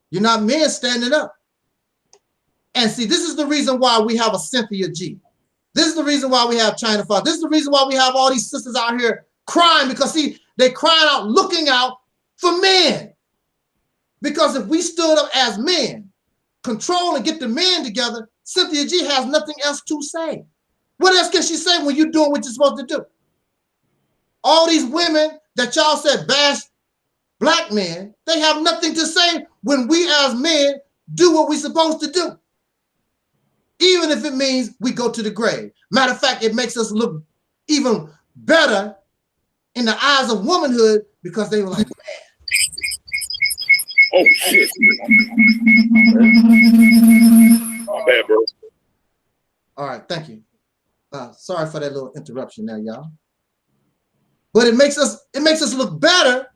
You're not men standing up. And see, this is the reason why we have a Cynthia G. This is the reason why we have China Fox. This is the reason why we have all these sisters out here crying, because see, they crying out, looking out for men. Because if we stood up as men, control and get the men together, Cynthia G has nothing else to say. What else can she say when you're doing what you're supposed to do? All these women that y'all said bash black men, they have nothing to say when we as men do what we're supposed to do. Even if it means we go to the grave. Matter of fact, it makes us look even better in the eyes of womanhood, because they were like, man. Oh, shit. My bad, bro. All right, thank you. Sorry for that little interruption there, y'all. But it makes us look better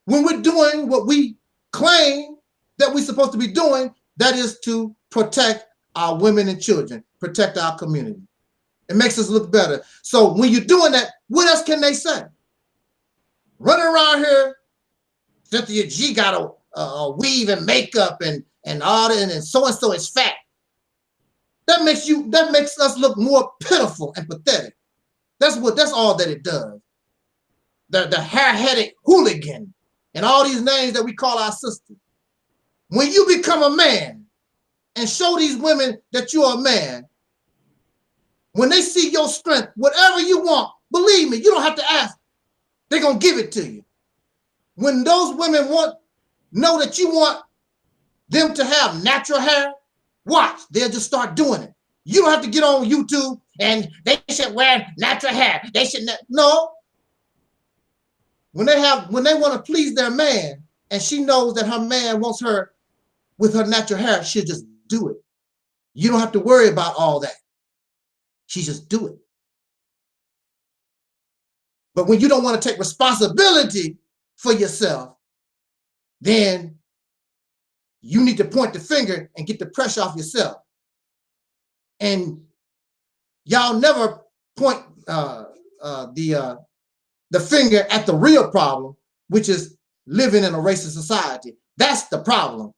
when we're doing what we claim that we're supposed to be doing, that is to protect our women and children, protect our community. It makes us look better. So when you're doing that, what else can they say? Running around here, Cynthia G got a weave and makeup and all that, and so-and-so is fat. That makes us look more pitiful and pathetic. That's all that it does. The hair-headed hooligan and all these names that we call our sisters. When you become a man and show these women that you're a man, when they see your strength, whatever you want, believe me, you don't have to ask. They're going to give it to you. When those women know that you want them to have natural hair, watch, they'll just start doing it. You don't have to get on YouTube and they should wear natural hair. They should no. When they want to please their man and she knows that her man wants her with her natural hair, she'll just do it. You don't have to worry about all that. She just do it. But when you don't want to take responsibility for yourself, then you need to point the finger and get the pressure off yourself. And y'all never point the finger at the real problem, which is living in a racist society. That's the problem.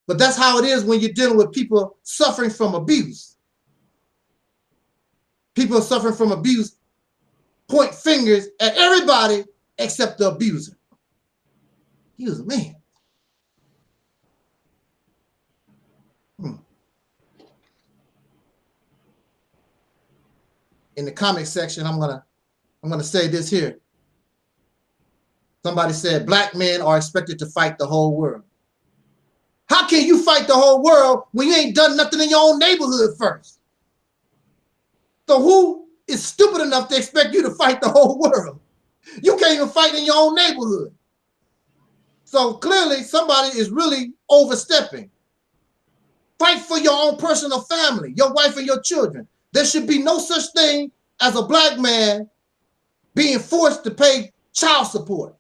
But that's how it is when you're dealing with people suffering from abuse. People suffering from abuse point fingers at everybody except the abuser. He was a man. In the comment section, I'm gonna say this here. Somebody said black men are expected to fight the whole world. How can you fight the whole world when you ain't done nothing in your own neighborhood first? So who is stupid enough to expect you to fight the whole world? You can't even fight in your own neighborhood. So clearly somebody is really overstepping. Fight for your own personal family, your wife and your children. There should be no such thing as a black man being forced to pay child support.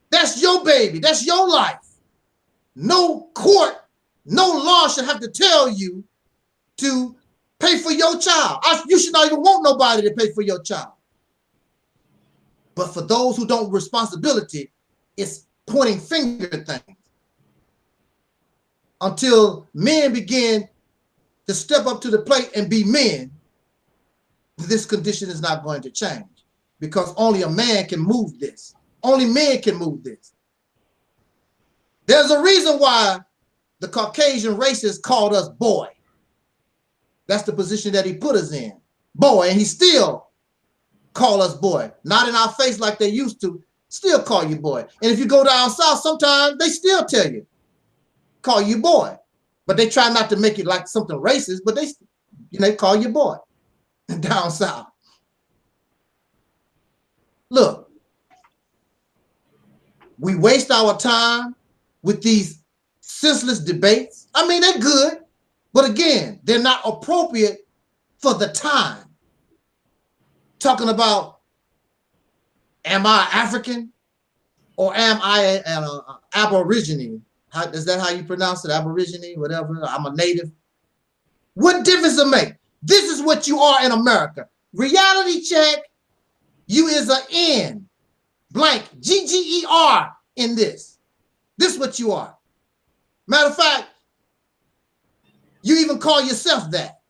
That's your baby. That's your life. No court, no law should have to tell you to pay for your child. You should not even want nobody to pay for your child. But for those who don't responsibility, it's pointing finger things. Until men begin to step up to the plate and be men, this condition is not going to change, because only a man can move this. Only men can move this. There's a reason why the Caucasian racists called us boy. That's the position that he put us in, boy, and he still call us boy. Not in our face like they used to, still call you boy. And if you go down south, sometimes they still tell you, call you boy. but they try not to make it like something racist, but they call you boy down south. Look, we waste our time with these senseless debates. I mean, they're good, but again, they're not appropriate for the time. Talking about, am I African or am I an Aborigine? Is that how you pronounce it? Aborigine, whatever. I'm a native. What difference does it make? This is what you are in America. Reality check. You is an N blank GGER in this. This is what you are. Matter of fact, you even call yourself that.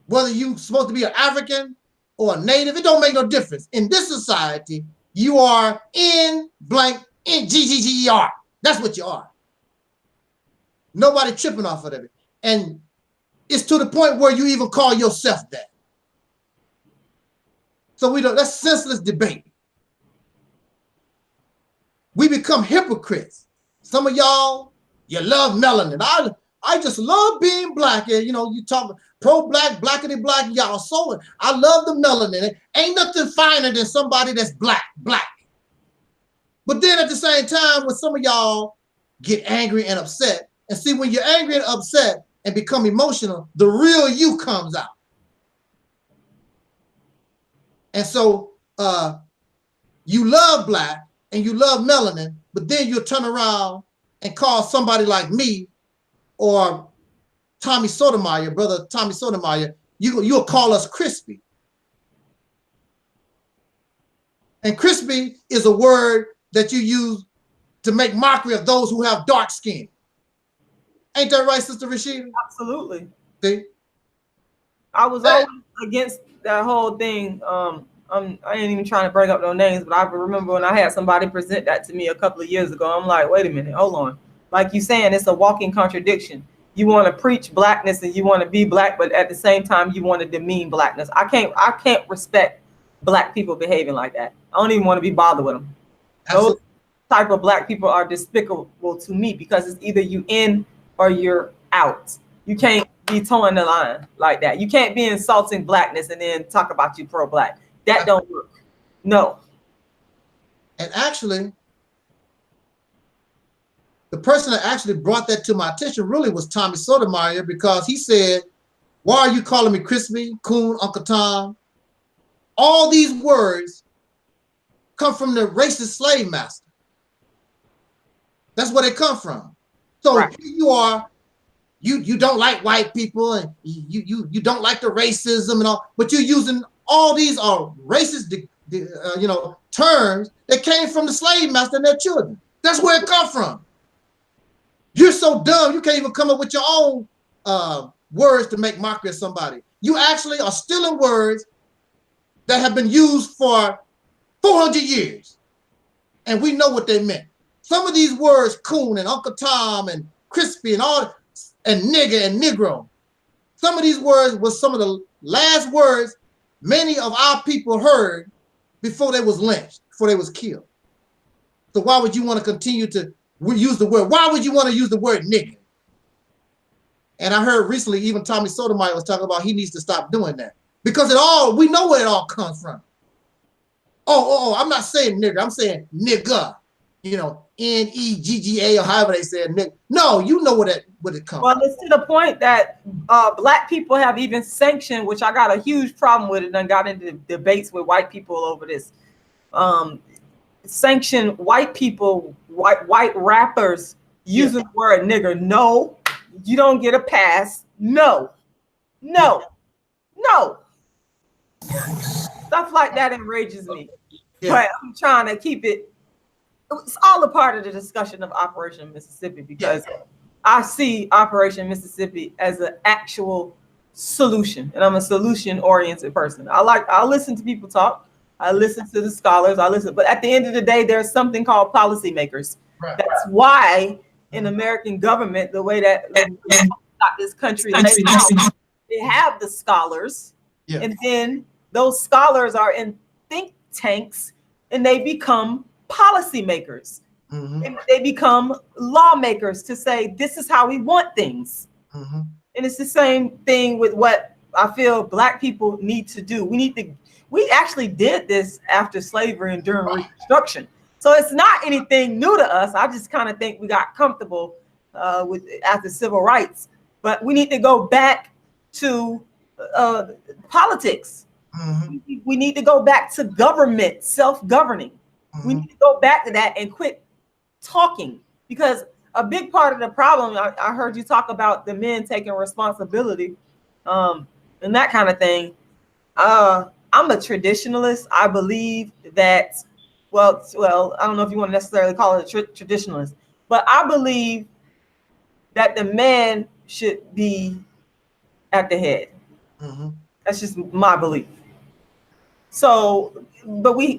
Whether you're supposed to be an African or a native, it don't make no difference. In this society, you are N blank N GGGER. That's what you are. Nobody tripping off of it. And it's to the point where you even call yourself that. So that's senseless debate. We become hypocrites. Some of y'all, you love melanin. I just love being black. And you talk pro-black, blackity black, y'all. So I love the melanin. Ain't nothing finer than somebody that's black. But then at the same time, when some of y'all get angry and upset, and see, when you're angry and upset and become emotional, the real you comes out. And so you love black and you love melanin, but then you'll turn around and call somebody like me or Tommy Sotomayor, brother Tommy Sotomayor, you'll call us crispy. And crispy is a word that you use to make mockery of those who have dark skin. Ain't that right, Sister Rashida? Absolutely. See? I was always against that whole thing. I ain't even trying to bring up no names, but I remember when I had somebody present that to me a couple of years ago. I'm like, wait a minute, hold on. Like you saying, it's a walking contradiction. You want to preach blackness and you want to be black, but at the same time, you want to demean blackness. I can't respect black people behaving like that. I don't even want to be bothered with them. Those type of black people are despicable to me because it's either you in or you're out. You can't be towing the line like that. You can't be insulting blackness and then talk about you pro-black. That don't work. No. And actually, the person that actually brought that to my attention really was Tommy Sotomayor, because he said, why are you calling me crispy, coon, Uncle Tom? All these words come from the racist slave master. That's where they come from. So right. Here you are, you don't like white people and you don't like the racism and all, but you're using all these are racist, terms that came from the slave master and their children. That's where it come from. You're so dumb, you can't even come up with your own words to make mockery of somebody. You actually are stealing words that have been used for 400 years. And we know what they meant. Some of these words, coon and Uncle Tom and crispy and all, and nigger and negro. Some of these words was some of the last words many of our people heard before they was lynched, before they was killed. So why would you want to continue to use the word? Why would you want to use the word nigger? And I heard recently, even Tommy Sotomayor was talking about he needs to stop doing that. Because we know where it all comes from. I'm not saying nigger, I'm saying nigga. N-E-G-G-A or however they say it, nigga. No, you know what it comes from. Well, it's to the point that black people have even sanctioned, which I got a huge problem with it and got into debates with white people over this. Sanction white people, white rappers using the word nigger. No, you don't get a pass. No. Stuff like that enrages me. Yeah. But I'm trying to keep it. It's all a part of the discussion of Operation Mississippi, because I see Operation Mississippi as an actual solution, and I'm a solution-oriented person. I listen to people talk. I listen to the scholars. But at the end of the day, there's something called policymakers. Right. That's why in American government, the way that this country, they have the scholars, and then those scholars are in think tanks, and they become policymakers. And they become lawmakers to say, this is how we want things. And it's the same thing with what I feel Black people need to do. We actually did this after slavery and during Reconstruction. So it's not anything new to us. I just kind of think we got comfortable after civil rights. But we need to go back to politics. We need to go back to government, self-governing. We need to go back to that and quit talking, because a big part of the problem, I heard you talk about the men taking responsibility and that kind of thing. I'm a traditionalist. I believe that, well, I don't know if you want to necessarily call it a traditionalist, but I believe that the man should be at the head. That's just my belief. So, but we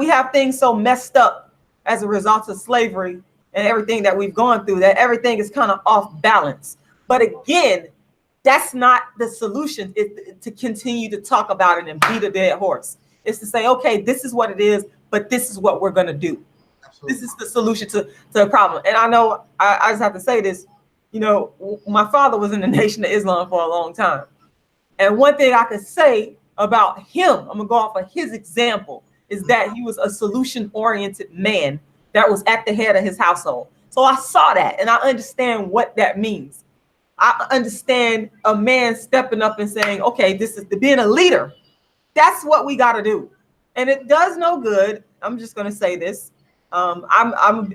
have things so messed up as a result of slavery and everything that we've gone through, that everything is kind of off balance. But again, that's not the solution, is to continue to talk about it and beat a dead horse. It's to say, okay, this is what it is, but this is what we're going to do. Absolutely. This is the solution to the problem. And I know I just have to say this, you know, my father was in the Nation of Islam for a long time. And one thing I could say about him, I'm going to go off of his example, is that he was a solution-oriented man that was at the head of his household. So I saw that, and I understand what that means. I understand a man stepping up and saying, okay, this is being a leader. That's what we got to do. And it does no good. I'm just going to say this. I'm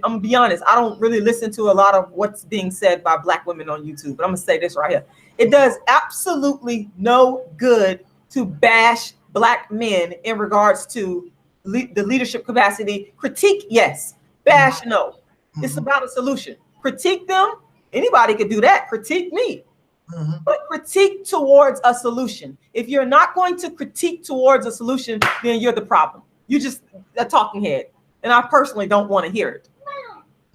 gonna be honest. I don't really listen to a lot of what's being said by Black women on YouTube, but I'm gonna say this right here. It does absolutely no good to bash Black men in regards to the leadership capacity. Critique, yes. Bash, no. It's about a solution. Critique them. Anybody could do that. Critique me. But critique towards a solution. If you're not going to critique towards a solution, then you're the problem. You're just a talking head. And I personally don't want to hear it.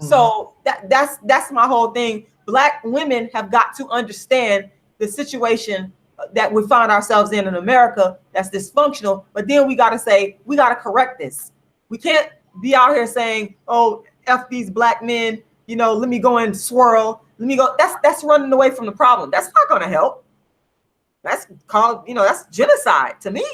So that's my whole thing. Black women have got to understand the situation that we find ourselves in America that's dysfunctional. But then we got to say, we got to correct this. We can't be out here saying, oh, F these Black men, you know, let me go and swirl. Let me go. That's running away from the problem. That's not going to help. That's called, you know, that's genocide to me.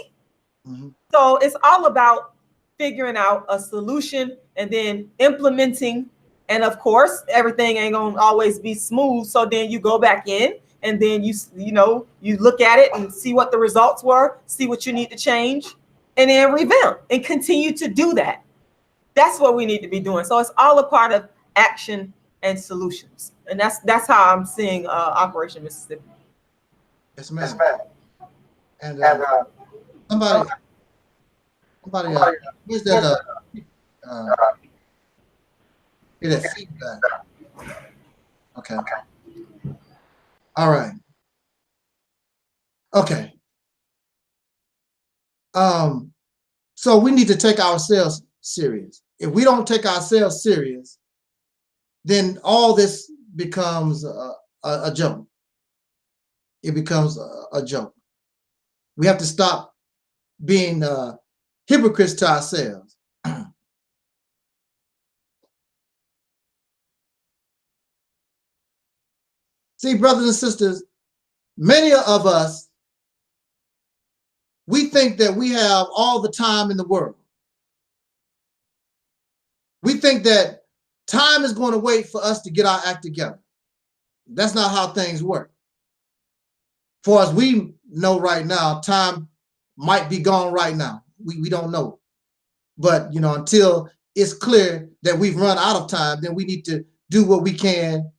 So it's all about figuring out a solution and then implementing. And of course, everything ain't gonna always be smooth. So then you go back in and then you look at it and see what the results were, see what you need to change, and then revamp and continue to do that. That's what we need to be doing. So it's all a part of action and solutions. And that's how I'm seeing Operation Mississippi. Yes, ma'am. And somebody, where's that? Get that feedback. Okay. All right. Okay. So we need to take ourselves serious. If we don't take ourselves serious, then all this becomes a joke. It becomes a joke. We have to stop being hypocrites to ourselves. See, brothers and sisters, many of us, we think that we have all the time in the world. We think that time is going to wait for us to get our act together. That's not how things work. For as we know right now, time might be gone right now. We don't know. But, you know, until it's clear that we've run out of time, then we need to do what we can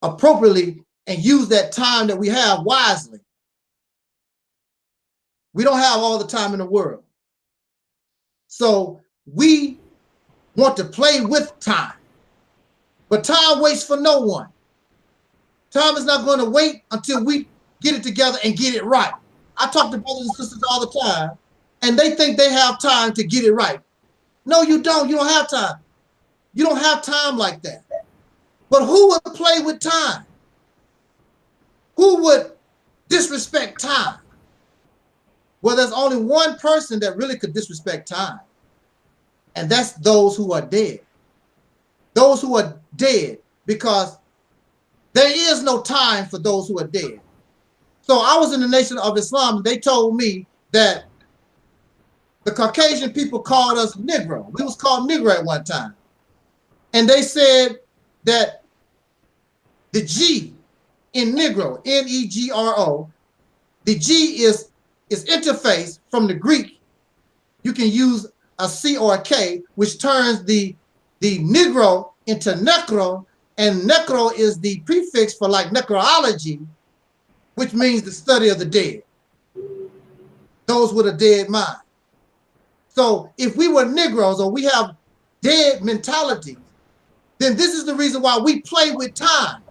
appropriately and use that time that we have wisely. We don't have all the time in the world. So we want to play with time. But time waits for no one. Time is not going to wait until we get it together and get it right. I talk to brothers and sisters all the time, and they think they have time to get it right. No, you don't. You don't have time. You don't have time like that. But who would play with time? Who would disrespect time? Well, there's only one person that really could disrespect time, and that's those who are dead. those who are dead, because there is no time for those who are dead. So I was in the Nation of Islam, and they told me that the Caucasian people called us Negro. We was called Negro at one time. And they said that the G in Negro, N-E-G-R-O, the G is interface from the Greek. You can use a C or a K, which turns the Negro into necro, and necro is the prefix for like necrology, which means the study of the dead. Those with a dead mind. So if we were Negroes or we have dead mentality, then this is the reason why we play with time.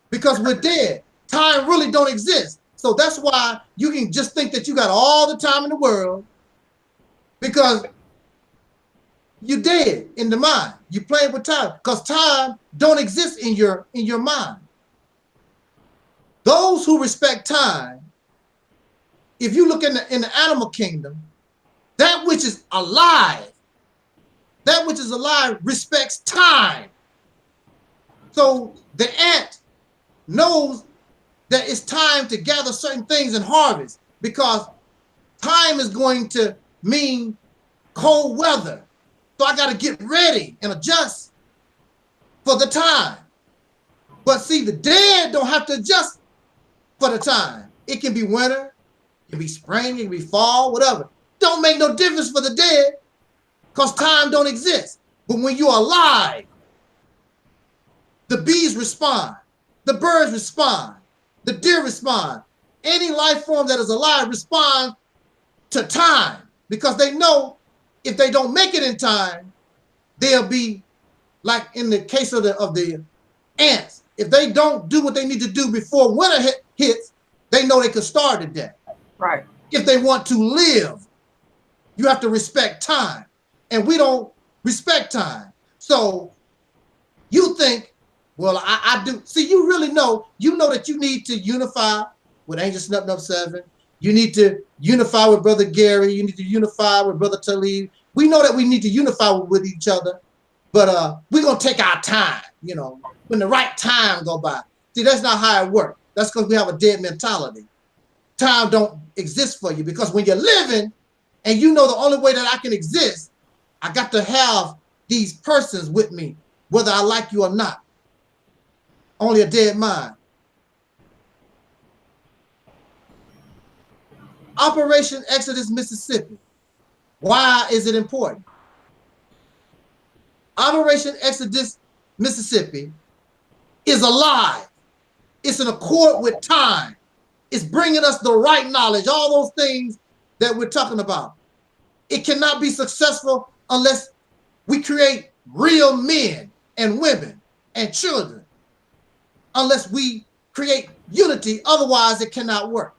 Because we're dead. Time really don't exist. So that's why you can just think that you got all the time in the world, because you're dead in the mind. You play with time because time don't exist in your mind. Those who respect time, if you look in the animal kingdom, that which is alive respects time. So the ant knows that it's time to gather certain things and harvest, because time is going to mean cold weather. So I got to get ready and adjust for the time. But see, the dead don't have to adjust for the time. It can be winter, it can be spring, it can be fall, whatever. Don't make no difference for the dead, because time don't exist. But when you're alive, the bees respond, the birds respond, the deer respond. Any life form that is alive responds to time, because they know if they don't make it in time, they'll be like in the case of the ants. If they don't do what they need to do before winter hits, they know they could starve to death. Right. If they want to live, you have to respect time. And we don't respect time. So you think, well, I do. See, you really know, that you need to unify with Angel Snuffing Up 7. You need to unify with Brother Gary. You need to unify with Brother Taalik. We know that we need to unify with each other, but we're going to take our time, when the right time go by. See, that's not how it works. That's because we have a dead mentality. Time don't exist for you, because when you're living and you know the only way that I can exist, I got to have these persons with me, whether I like you or not. Only a dead mind. Operation Exodus, Mississippi. Why is it important? Operation Exodus, Mississippi is alive. It's in accord with time. It's bringing us the right knowledge, all those things that we're talking about. It cannot be successful unless we create real men and women and children. Unless we create unity, otherwise it cannot work.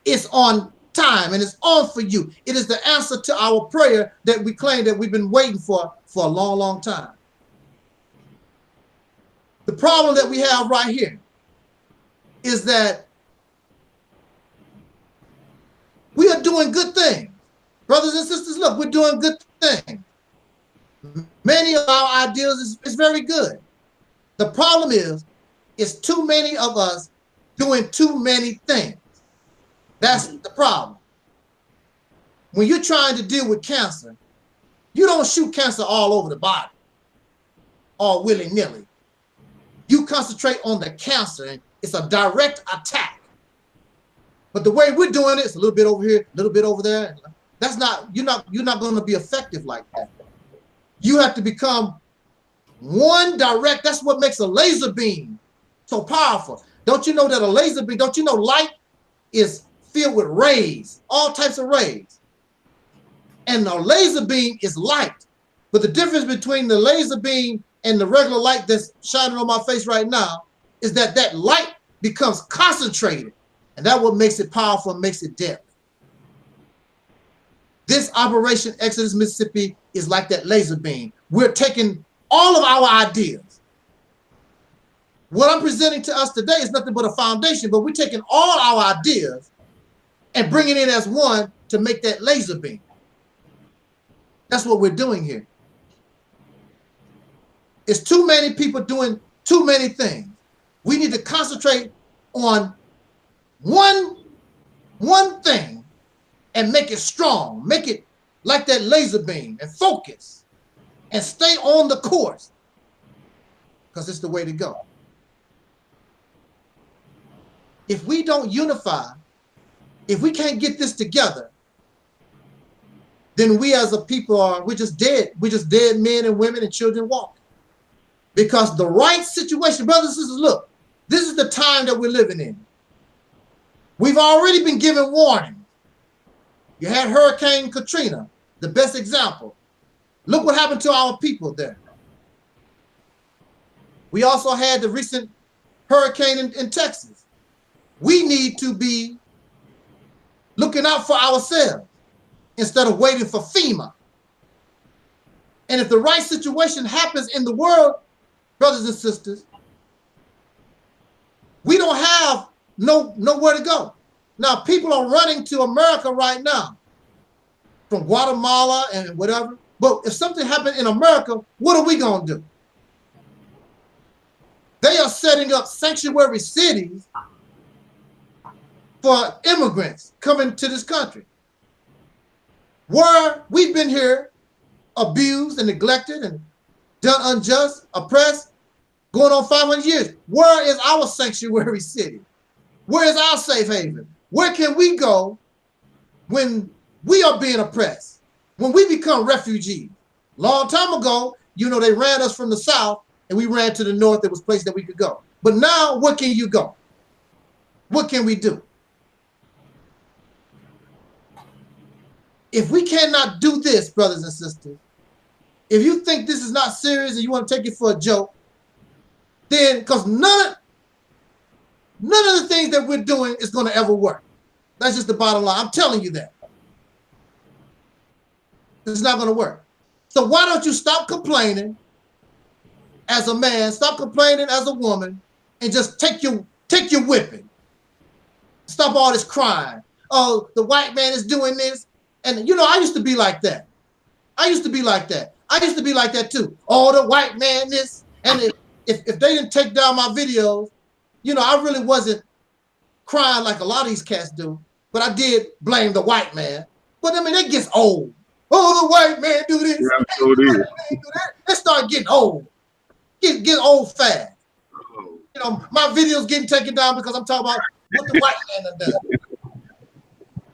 It's on time and it's on for you. It is the answer to our prayer that we claim that we've been waiting for a long, long time. The problem that we have right here is that we are doing good things. Brothers and sisters, look, we're doing good things. Many of our ideas is very good. The problem is, it's too many of us doing too many things. That's the problem. When you're trying to deal with cancer, you don't shoot cancer all over the body, all willy-nilly. You concentrate on the cancer, and it's a direct attack. But the way we're doing it, it's a little bit over here, a little bit over there. That's not, you're not going to be effective like that. You have to become one direct. That's what makes a laser beam so powerful. Don't you know that a laser beam, don't you know light is filled with rays, all types of rays. And a laser beam is light. But the difference between the laser beam and the regular light that's shining on my face right now is that that light becomes concentrated. And that's what makes it powerful and makes it deadly. This Operation Exodus, Mississippi is like that laser beam. We're taking all of our ideas. What I'm presenting to us today is nothing but a foundation, but we're taking all our ideas and bringing it as one to make that laser beam. That's what we're doing here. It's too many people doing too many things. We need to concentrate on one thing and make it strong. Make it like that laser beam and focus and stay on the course, because it's the way to go. If we don't unify, if we can't get this together, then we as a people we're just dead. We're just dead men and women and children walking. Because the right situation, brothers and sisters, look, this is the time that we're living in. We've already been given warning. You had Hurricane Katrina, the best example. Look what happened to our people there. We also had the recent hurricane in Texas. We need to be looking out for ourselves instead of waiting for FEMA. And if the right situation happens in the world, brothers and sisters, we don't have nowhere to go. Now, people are running to America right now from Guatemala and whatever. But if something happened in America, what are we going to do? They are setting up sanctuary cities for immigrants coming to this country, where we've been here abused and neglected and done unjust, oppressed, going on 500 years. Where is our sanctuary city? Where is our safe haven? Where can we go when we are being oppressed, when we become refugees? Long time ago, you know, they ran us from the south and we ran to the north. There was a place that we could go. But now, where can you go? What can we do? If we cannot do this, brothers and sisters, if you think this is not serious and you want to take it for a joke, then, because none of the things that we're doing is going to ever work. That's just the bottom line. I'm telling you that. It's not going to work. So why don't you stop complaining as a man, stop complaining as a woman, and just take your whipping. Stop all this crying. Oh, the white man is doing this. And, you know, I used to be like that. I used to be like that. I used to be like that too. Oh, the white man this. And if they didn't take down my videos, you know, I really wasn't crying like a lot of these cats do. But I did blame the white man. But, I mean, it gets old. Oh, the white man do this. Yeah, so it is. It started getting old. Get old fast. You know, my videos getting taken down because I'm talking about what the white man has done.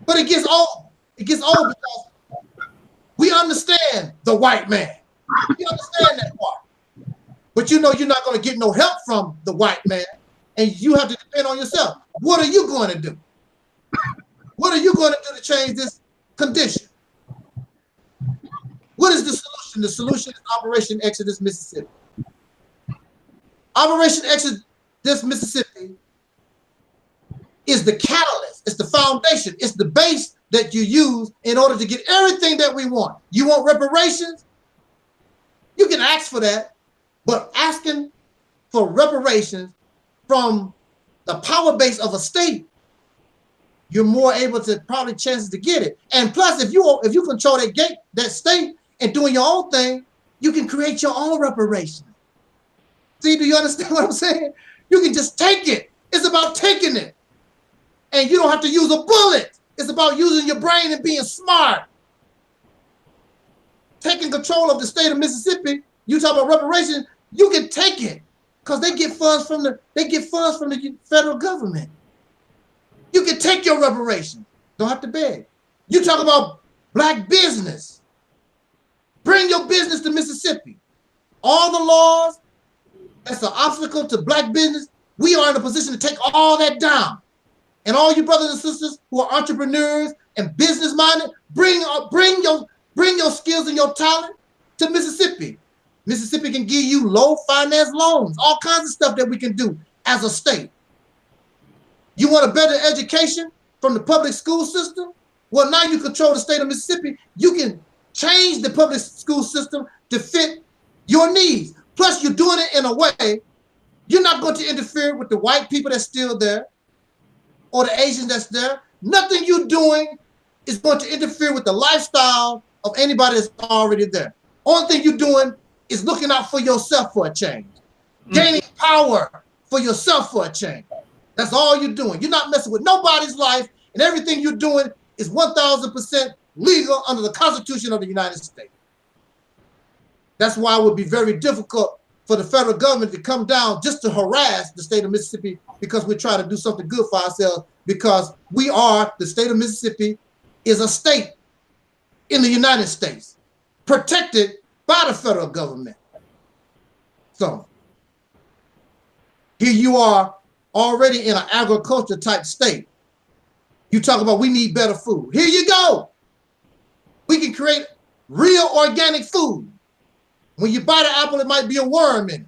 But it gets old. It gets old because we understand the white man. We understand that part. But you know you're not going to get no help from the white man, and you have to depend on yourself. What are you going to do? What are you going to do to change this condition? What is the solution? The solution is Operation Exodus Mississippi. Operation Exodus Mississippi is the catalyst. It's the foundation. It's the base that you use in order to get everything that we want. You want reparations? You can ask for that, but asking for reparations from the power base of a state, you're more able to probably chances to get it. And plus, if you control that state and doing your own thing, you can create your own reparations. See, do you understand what I'm saying? You can just take it. It's about taking it. And you don't have to use a bullet. It's about using your brain and being smart. Taking control of the state of Mississippi, you talk about reparations, you can take it because they get funds from the federal government. You can take your reparations. Don't have to beg. You talk about black business. Bring your business to Mississippi. All the laws that's an obstacle to black business, we are in a position to take all that down. And all you brothers and sisters who are entrepreneurs and business minded, bring your skills and your talent to Mississippi. Mississippi can give you low finance loans, all kinds of stuff that we can do as a state. You want a better education from the public school system? Well, now you control the state of Mississippi. You can change the public school system to fit your needs. Plus, you're doing it in a way, you're not going to interfere with the white people that's still there or the Asians that's there. Nothing you're doing is going to interfere with the lifestyle of anybody that's already there. Only thing you're doing is looking out for yourself for a change. Gaining power for yourself for a change. That's all you're doing. You're not messing with nobody's life, and everything you're doing is 1,000% legal under the Constitution of the United States. That's why it would be very difficult for the federal government to come down just to harass the state of Mississippi, because we're trying to do something good for ourselves, because we are, the state of Mississippi is a state in the United States, protected by the federal government. So here you are already in an agriculture type state. You talk about we need better food. Here you go. We can create real organic food. When you buy the apple, it might be a worm in it.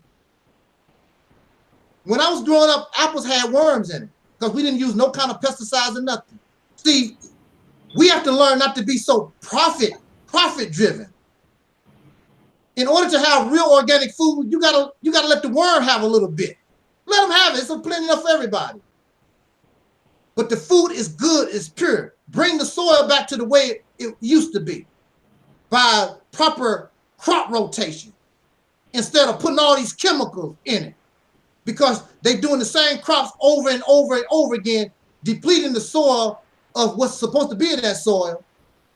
When I was growing up, apples had worms in it because we didn't use no kind of pesticides or nothing. See, we have to learn not to be so profit driven. In order to have real organic food, you gotta let the worm have a little bit. Let them have it. It's plenty enough for everybody. But the food is good, it's pure. Bring the soil back to the way it used to be by proper crop rotation instead of putting all these chemicals in it, because they're doing the same crops over and over and over again, depleting the soil of what's supposed to be in that soil,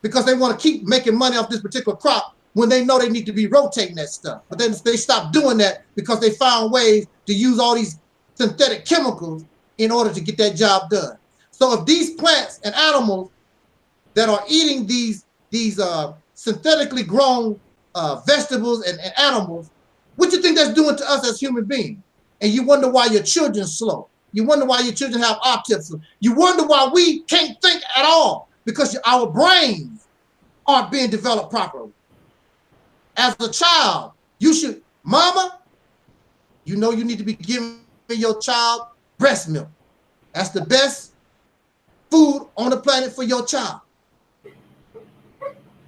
because they want to keep making money off this particular crop when they know they need to be rotating that stuff. But then they stopped doing that because they found ways to use all these synthetic chemicals in order to get that job done. So if these plants and animals that are eating these synthetically grown vegetables and animals, what you think that's doing to us as human beings? And you wonder why your children are slow. You wonder why your children have autism. You wonder why we can't think at all, because our brains aren't being developed properly. As a child, you should, mama, you know you need to be giving your child breast milk. That's the best food on the planet for your child.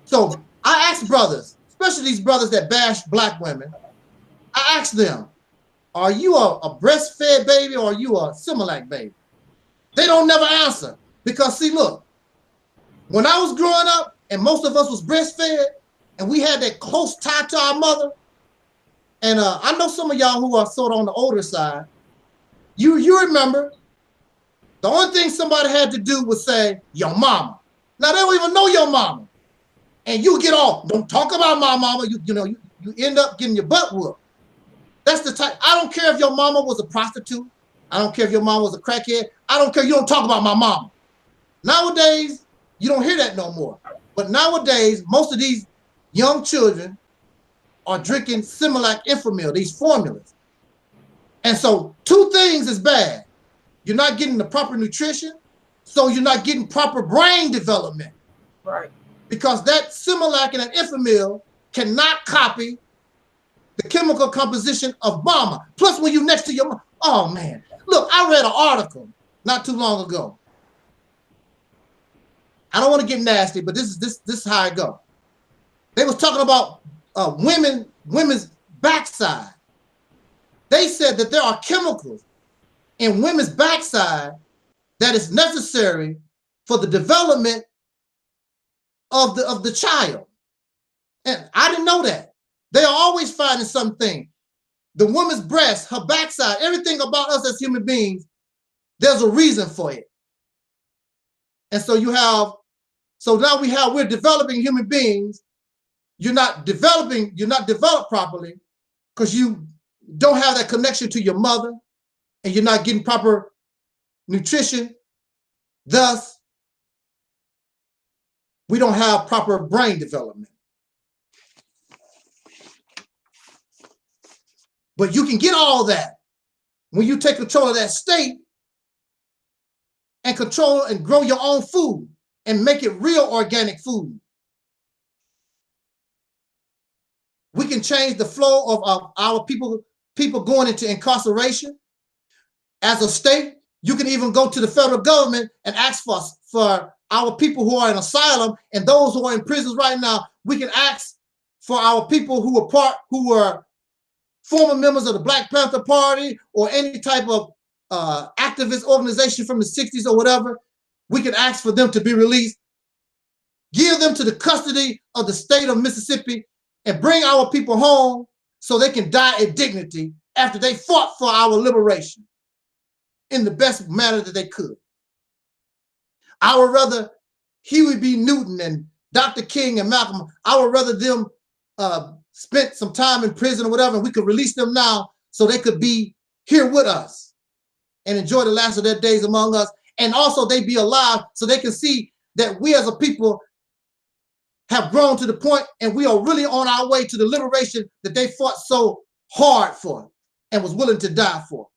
So I ask brothers, especially these brothers that bash black women, I ask them, are you a breastfed baby or are you a Similac baby? They don't never answer, because see, look, when I was growing up and most of us was breastfed and we had that close tie to our mother, and I know some of y'all who are sort of on the older side, you remember, the only thing somebody had to do was say, your mama. Now they don't even know your mama. And you get off, don't talk about my mama, you end up getting your butt whooped. That's the type. I don't care if your mama was a prostitute. I don't care if your mama was a crackhead. I don't care. You don't talk about my mama. Nowadays, you don't hear that no more. But nowadays, most of these young children are drinking Similac Infamil, these formulas. And so 2 things is bad. You're not getting the proper nutrition, so you're not getting proper brain development. Right. Because that Similac and that Infamil cannot copy the chemical composition of mama. Plus, when you next to your mama, oh man. Look, I read an article not too long ago. I don't want to get nasty, but this is how it go. They was talking about women's backside. They said that there are chemicals in women's backside that is necessary for the development of the child. And I didn't know that. They are always finding something. The woman's breast, her backside, everything about us as human beings, there's a reason for it. And so now we're developing human beings. You're not developed properly because you don't have that connection to your mother and you're not getting proper nutrition. Thus, we don't have proper brain development. But you can get all that when you take control of that state and control and grow your own food and make it real organic food. We can change the flow of our people going into incarceration. As a state, you can even go to the federal government and ask for our people who are in asylum and those who are in prisons right now. We can ask for our people who were former members of the Black Panther Party or any type of activist organization from the 60s or whatever. We can ask for them to be released, give them to the custody of the state of Mississippi, and bring our people home so they can die in dignity after they fought for our liberation in the best manner that they could. I would rather Huey B. Newton and Dr. King and Malcolm, I would rather them spent some time in prison or whatever, and we could release them now so they could be here with us and enjoy the last of their days among us. And also they be alive so they can see that we as a people have grown to the point and we are really on our way to the liberation that they fought so hard for and was willing to die for.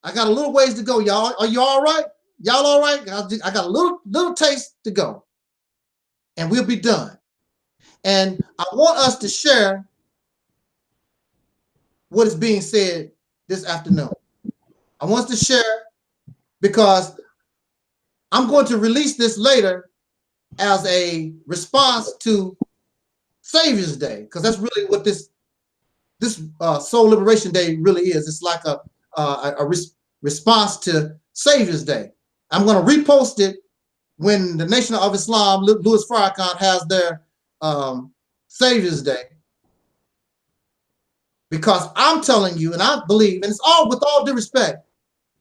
I got a little ways to go, y'all. Are you all right? Y'all all right? I got a little taste to go and we'll be done. And I want us to share what is being said this afternoon. I want us to share because I'm going to release this later as a response to Savior's Day, because that's really what this Soul Liberation Day really is. It's like a response to Savior's Day. I'm going to repost it when the Nation of Islam, Louis Farrakhan, has their Savior's Day, because I'm telling you, and I believe, and it's all with all due respect,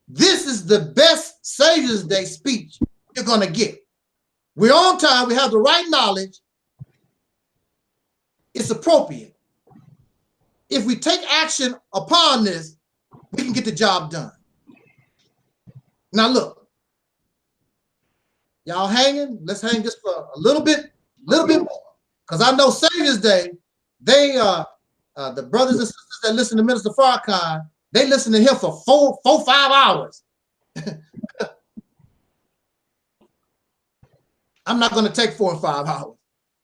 this is the best Savior's Day speech you're going to get. We're on time. We have the right knowledge. It's appropriate. If we take action upon this, we can get the job done. Now look, y'all hanging? Let's hang just for a little bit more, because I know Savior's Day, they the brothers and sisters that listen to Minister Farrakhan, they listen to him for 4-5 hours. I'm not going to take 4 or 5 hours.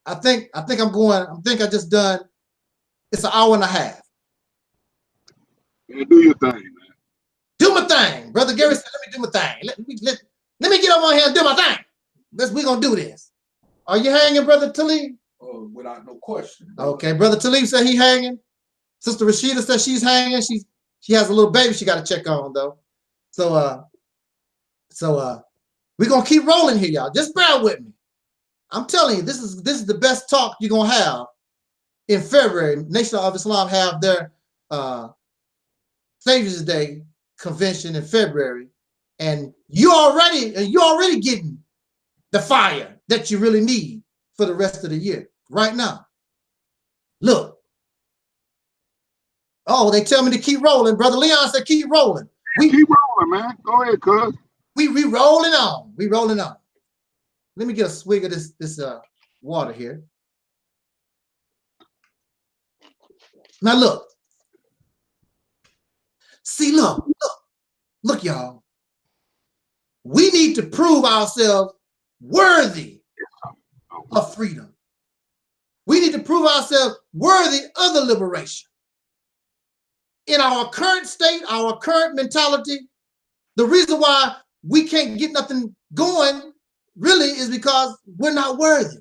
I think I just done. It's an hour and a half. Yeah, do your thing, man. Do my thing, Brother Gary said. Let me do my thing. Let me get up on here and do my thing. We're gonna do this. Are you hanging, Brother Taalik? Oh, without no question. Okay, Brother Taalik said he hanging. Sister Rashida said she's hanging. She has a little baby she got to check on though. So we're gonna keep rolling here, y'all. Just bear with me. I'm telling you, this is the best talk you're gonna have in February. Nation of Islam have their Savior's Day convention in February, and you're already getting the fire that you really need for the rest of the year right now. Look. Oh, they tell me to keep rolling. Brother Leon said keep rolling. Keep rolling, man. Go ahead, cuz. We rolling on. We rolling on. Let me get a swig of this water here. Now look. See, look, y'all. We need to prove ourselves worthy of freedom. We need to prove ourselves worthy of the liberation. In our current state, our current mentality, the reason why we can't get nothing going really is because we're not worthy.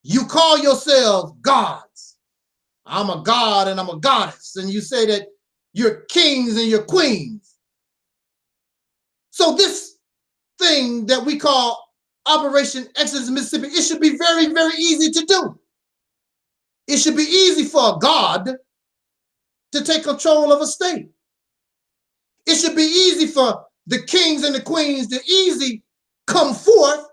You call yourselves gods. I'm a god and I'm a goddess. And you say that you're kings and you're queens. So this thing that we call Operation Exodus Mississippi, it should be very, very easy to do. It should be easy for a god to take control of a state. It should be easy for the kings and the queens to easily come forth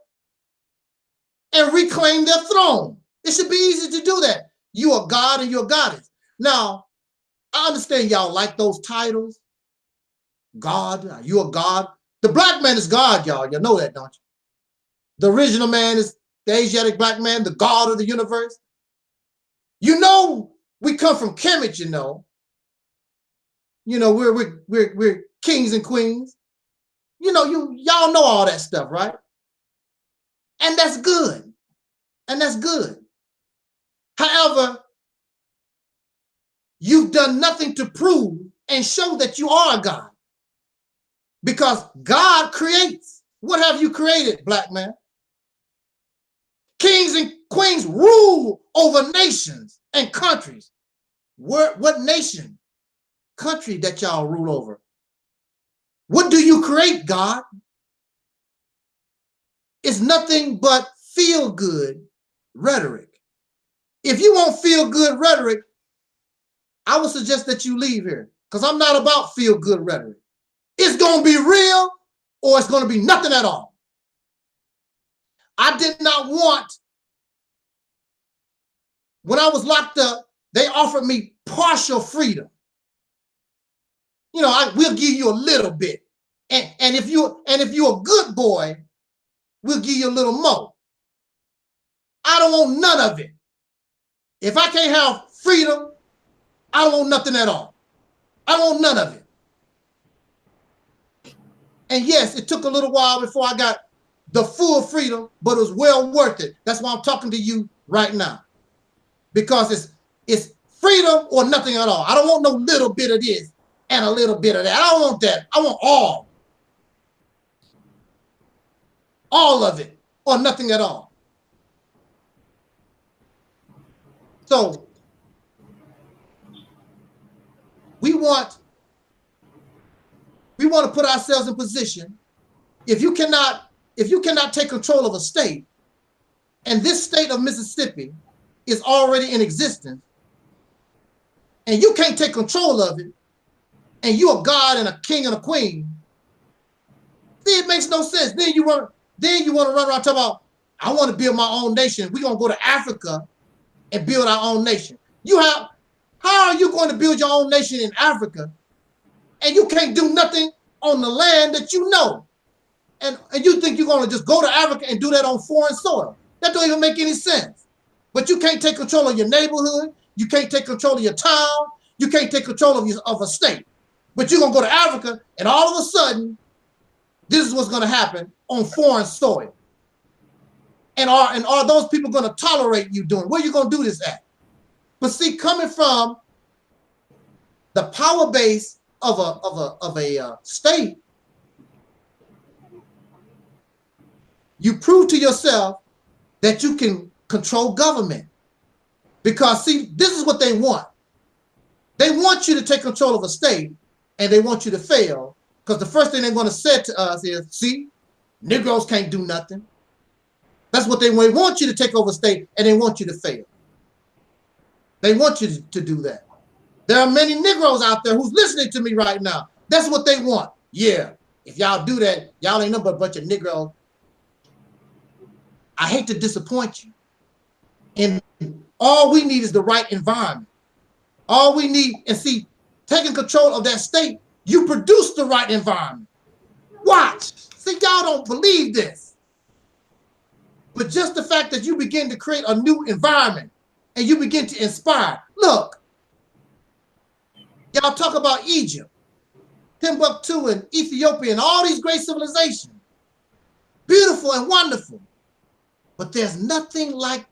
and reclaim their throne. It should be easy to do that. You are God and you're a goddess. Now, I understand y'all like those titles. God, you a God. The black man is God, y'all. You know that, don't you? The original man is the Asiatic black man, the God of the universe. You know, we come from Kemet, you know. You know, we're kings and queens. You know, y'all know all that stuff, right? And that's good. And that's good. However, you've done nothing to prove and show that you are a God. Because God creates. What have you created, black man? Kings and queens rule over nations and countries. What nation? Country that y'all rule over. What do you create, God? It's nothing but feel-good rhetoric. if you want feel-good rhetoric, I would suggest that you leave here, because I'm not about feel-good rhetoric. It's going to be real or it's going to be nothing at all. I did not want, when I was locked up, they offered me partial freedom. You know, we'll give you a little bit. And if you're a good boy, we'll give you a little more. I don't want none of it. If I can't have freedom, I don't want nothing at all. I don't want none of it. And yes, it took a little while before I got the full freedom, but it was well worth it. That's why I'm talking to you right now. Because it's freedom or nothing at all. I don't want no little bit of this and a little bit of that. I don't want that. I want all. All of it or nothing at all. So we want to put ourselves in position. If you cannot take control of a state, and this state of Mississippi is already in existence, and you can't take control of it, and you're a god and a king and a queen, see, it makes no sense. Then you want to run around talking about, I want to build my own nation. We're gonna go to Africa and build our own nation. How are you going to build your own nation in Africa and you can't do nothing on the land that you know? And you think you're going to just go to Africa and do that on foreign soil? That don't even make any sense. But you can't take control of your neighborhood. You can't take control of your town. You can't take control of a state. But you're going to go to Africa and all of a sudden, this is what's going to happen on foreign soil. And are those people going to tolerate you doing? Where are you going to do this at? But see, coming from the power base of a state, you prove to yourself that you can control government. Because see, this is what they want. They want you to take control of a state and they want you to fail, because the first thing they're going to say to us is, see, Negroes can't do nothing. That's what they want you to take over a state, and they want you to fail. They want you to do that. There are many Negroes out there who's listening to me right now. That's what they want. Yeah, if y'all do that, y'all ain't nothing but a bunch of Negroes. I hate to disappoint you. And all we need is the right environment. All we need, and see, taking control of that state, you produce the right environment. Watch. See, y'all don't believe this. But just the fact that you begin to create a new environment and you begin to inspire. Look, y'all talk about Egypt, Timbuktu and Ethiopia and all these great civilizations. Beautiful and wonderful. But there's nothing like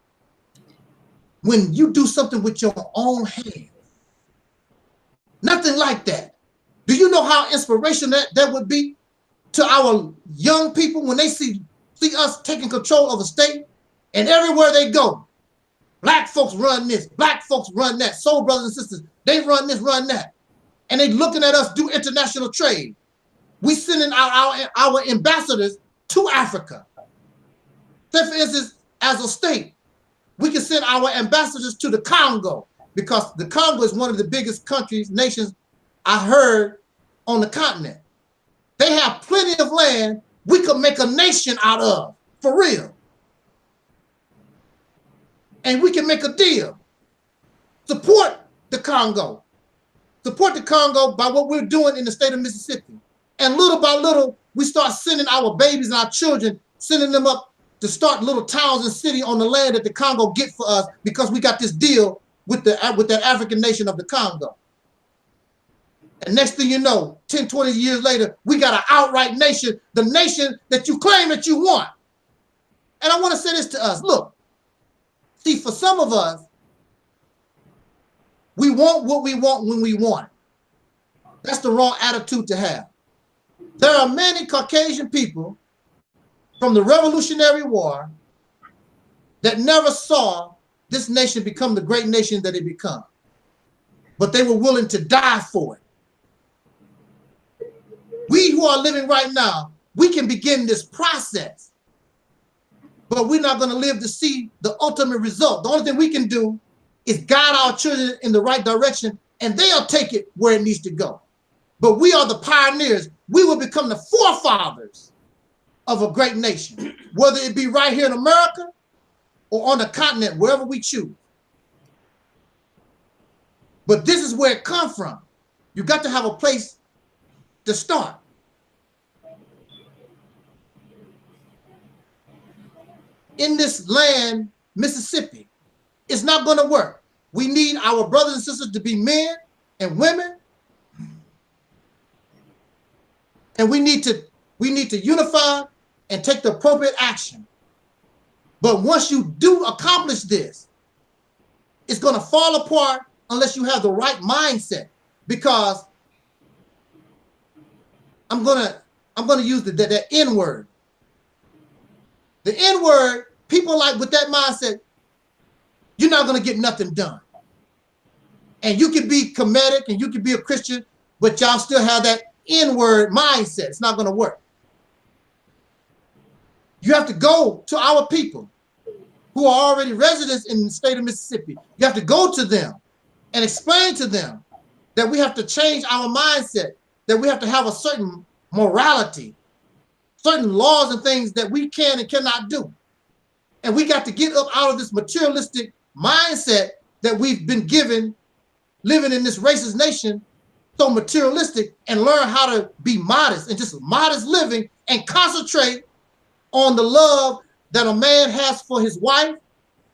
when you do something with your own hands. Nothing like that. Do you know how inspirational that would be to our young people when they see us taking control of a state, and everywhere they go, black folks run this, black folks run that, soul brothers and sisters, they run this, run that. And they looking at us do international trade. We sending our ambassadors to Africa. Say, for instance, as a state, we can send our ambassadors to the Congo, because the Congo is one of the biggest nations I heard on the continent. They have plenty of land we could make a nation out of, for real. And we can make a deal. Support the Congo. Support the Congo by what we're doing in the state of Mississippi. And little by little, we start sending our babies and our children, sending them up to start little towns and cities on the land that the Congo get for us, because we got this deal with that African nation of the Congo. And next thing you know, 10, 20 years later, we got an outright nation, the nation that you claim that you want. And I want to say this to us. Look, see, for some of us, we want what we want when we want it. That's the wrong attitude to have. There are many Caucasian people from the Revolutionary War that never saw this nation become the great nation that it became. But they were willing to die for it. We who are living right now, we can begin this process, but we're not going to live to see the ultimate result. The only thing we can do is guide our children in the right direction, and they'll take it where it needs to go. But we are the pioneers. We will become the forefathers of a great nation, whether it be right here in America or on the continent, wherever we choose. But this is where it comes from. You got to have a place to start. In this land, Mississippi, it's not going to work. We need our brothers and sisters to be men and women. And we need to unify and take the appropriate action. But once you do accomplish this, it's going to fall apart unless you have the right mindset. Because I'm gonna use that N word. The N word, people like with that mindset, you're not gonna get nothing done. And you can be comedic and you can be a Christian, but y'all still have that N word mindset. It's not gonna work. You have to go to our people who are already residents in the state of Mississippi. You have to go to them and explain to them that we have to change our mindset, that we have to have a certain morality, certain laws and things that we can and cannot do. And we got to get up out of this materialistic mindset that we've been given living in this racist nation, so materialistic, and learn how to be modest and just modest living and concentrate on the love that a man has for his wife,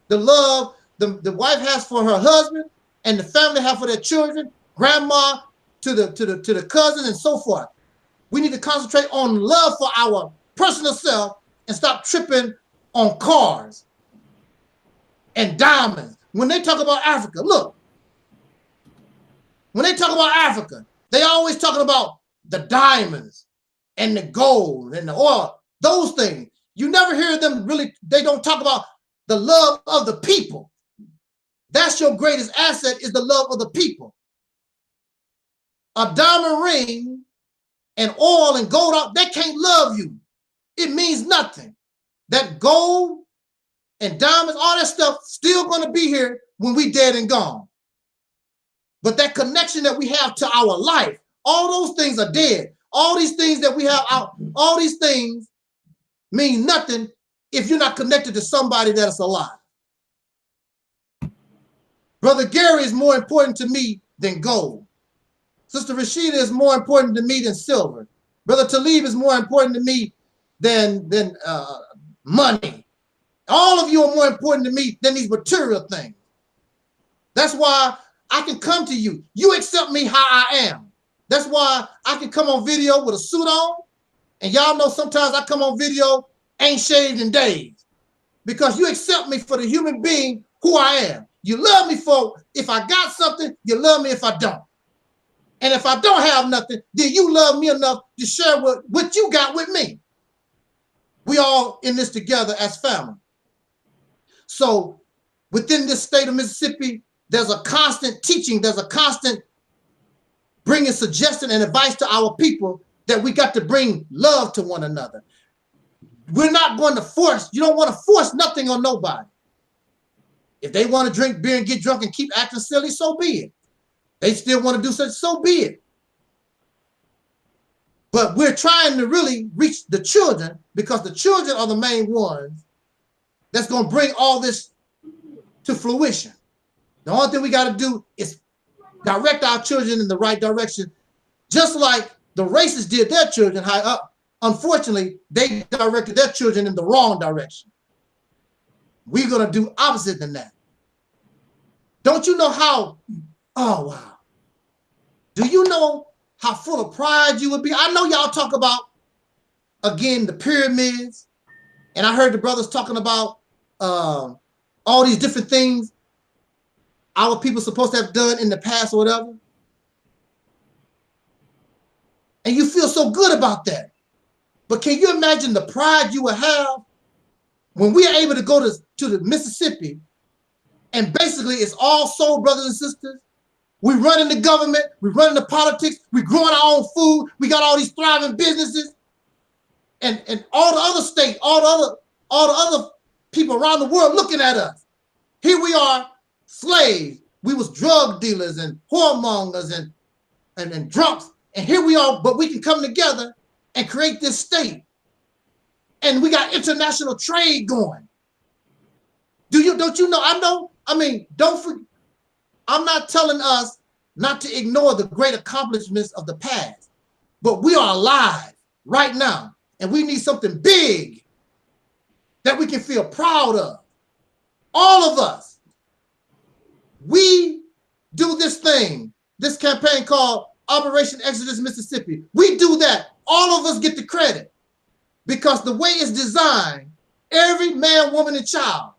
the love the wife has for her husband, and the family have for their children, grandma to the cousin and so forth. We need to concentrate on love for our personal self and stop tripping on cars and diamonds. When they talk about Africa, look, when they talk about Africa, they always talking about the diamonds and the gold and the oil, those things. You never hear them really, they don't talk about the love of the people. That's your greatest asset, is the love of the people. A diamond ring and oil and gold, they can't love you. It means nothing. That gold and diamonds, all that stuff still going to be here when we dead and gone. But that connection that we have to our life, all those things are dead. All these things that we have out, all these things mean nothing if you're not connected to somebody that's alive. Brother Gary is more important to me than gold. Sister Rashida is more important to me than silver. Brother Talib is more important to me than money. All of you are more important to me than these material things. That's why I can come to you. You accept me how I am. That's why I can come on video with a suit on. And y'all know sometimes I come on video ain't shaved in days. Because you accept me for the human being who I am. You love me for if I got something, you love me if I don't. And if I don't have nothing, then you love me enough to share what you got with me. We all in this together as family. So within this state of Mississippi, there's a constant teaching, there's a constant bringing suggestion and advice to our people that we got to bring love to one another. We're not going to force, you don't want to force nothing on nobody. If they want to drink beer and get drunk and keep acting silly, so be it. They still want to do such, so be it. But we're trying to really reach the children, because the children are the main ones that's going to bring all this to fruition. The only thing we got to do is direct our children in the right direction, just like the racists did their children high up. Unfortunately, they directed their children in the wrong direction. We're going to do opposite than that. Don't you know how, oh, wow. Do you know how full of pride you would be? I know y'all talk about, again, the pyramids, and I heard the brothers talking about all these different things our people supposed to have done in the past or whatever. And you feel so good about that. But can you imagine the pride you would have when we are able to go to the Mississippi, and basically it's all soul brothers and sisters. We running the government, we running the politics, we growing our own food, we got all these thriving businesses, and all the other states, all the other people around the world looking at us. Here we are slaves. We was drug dealers and whoremongers and drunks. And here we are, but we can come together and create this state. And we got international trade going. Don't you know? I'm not telling us not to ignore the great accomplishments of the past, but we are alive right now. And we need something big that we can feel proud of. All of us. We do this thing, this campaign called Operation Exodus Mississippi. We do that. All of us get the credit because the way it's designed, every man, woman, and child,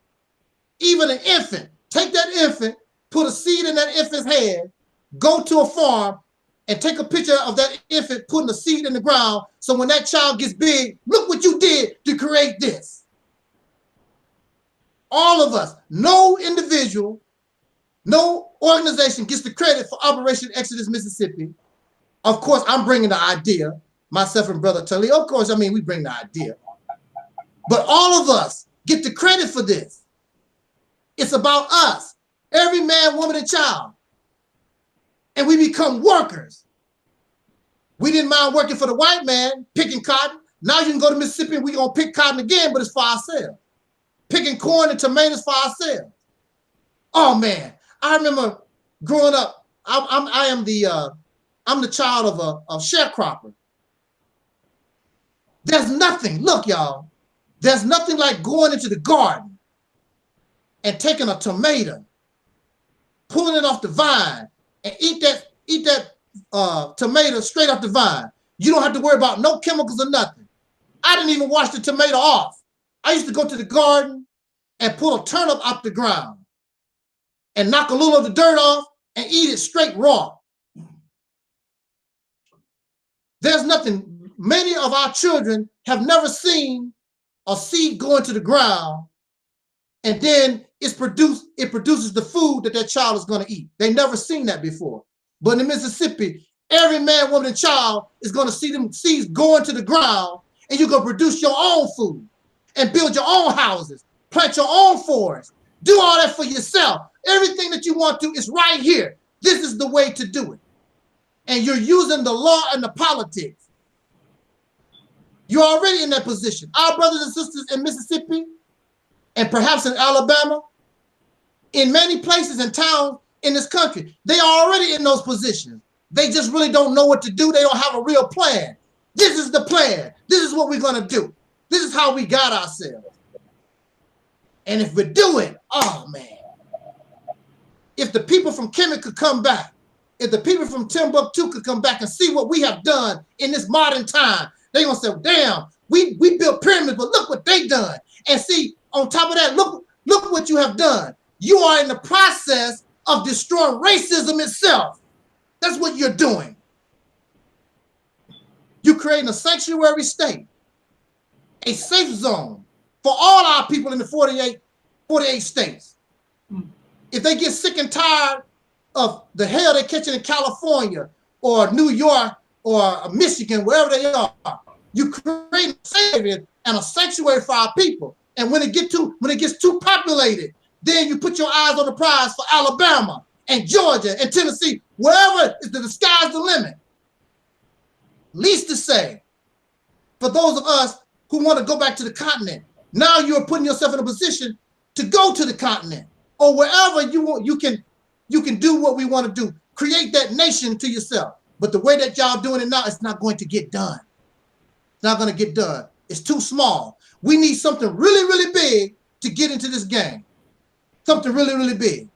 even an infant, take that infant, put a seed in that infant's head, go to a farm and take a picture of that infant putting a seed in the ground. So when that child gets big, look what you did to create this. All of us, no individual, no organization gets the credit for Operation Exodus Mississippi. Of course, I'm bringing the idea, myself and Brother Taalik. Of course, we bring the idea. But all of us get the credit for this. It's about us, every man, woman, and child. And we become workers. We didn't mind working for the white man, picking cotton. Now you can go to Mississippi and we're going to pick cotton again, but it's for ourselves. Picking corn and tomatoes for ourselves. Oh, man. I remember growing up, I'm the child of a sharecropper. There's nothing, look, y'all, there's nothing like going into the garden and taking a tomato, pulling it off the vine, and eat that tomato straight off the vine. You don't have to worry about no chemicals or nothing. I didn't even wash the tomato off. I used to go to the garden and pull a turnip off the ground and knock a little of the dirt off and eat it straight raw. There's nothing, many of our children have never seen a seed go into the ground and then it produces the food that child is going to eat. They've never seen that before. But in Mississippi, every man, woman, and child is going to see them seeds go into the ground and you're going to produce your own food and build your own houses, plant your own forests, do all that for yourself. Everything that you want to is right here. This is the way to do it. And you're using the law and the politics. You're already in that position. Our brothers and sisters in Mississippi and perhaps in Alabama, in many places and towns in this country, they are already in those positions. They just really don't know what to do. They don't have a real plan. This is the plan. This is what we're going to do. This is how we got ourselves. And if we do it, oh man, if the people from Kemet could come back, if the people from Timbuktu could come back and see what we have done in this modern time, they're going to say, damn, we built pyramids, but look what they done. And see, on top of that, look what you have done. You are in the process of destroying racism itself. That's what you're doing. You're creating a sanctuary state, a safe zone for all our people in the 48 states. If they get sick and tired of the hell they're catching in California or New York or Michigan, wherever they are, you create a sanctuary and a sanctuary for our people. And when it gets too populated, then you put your eyes on the prize for Alabama and Georgia and Tennessee, wherever the sky's the limit. Least to say, for those of us who want to go back to the continent, now you're putting yourself in a position to go to the continent or wherever you want. You can do what we want to do. Create that nation to yourself. But the way that y'all doing it now, it's not going to get done. It's not going to get done. It's too small. We need something really, really big to get into this game. Something really, really big.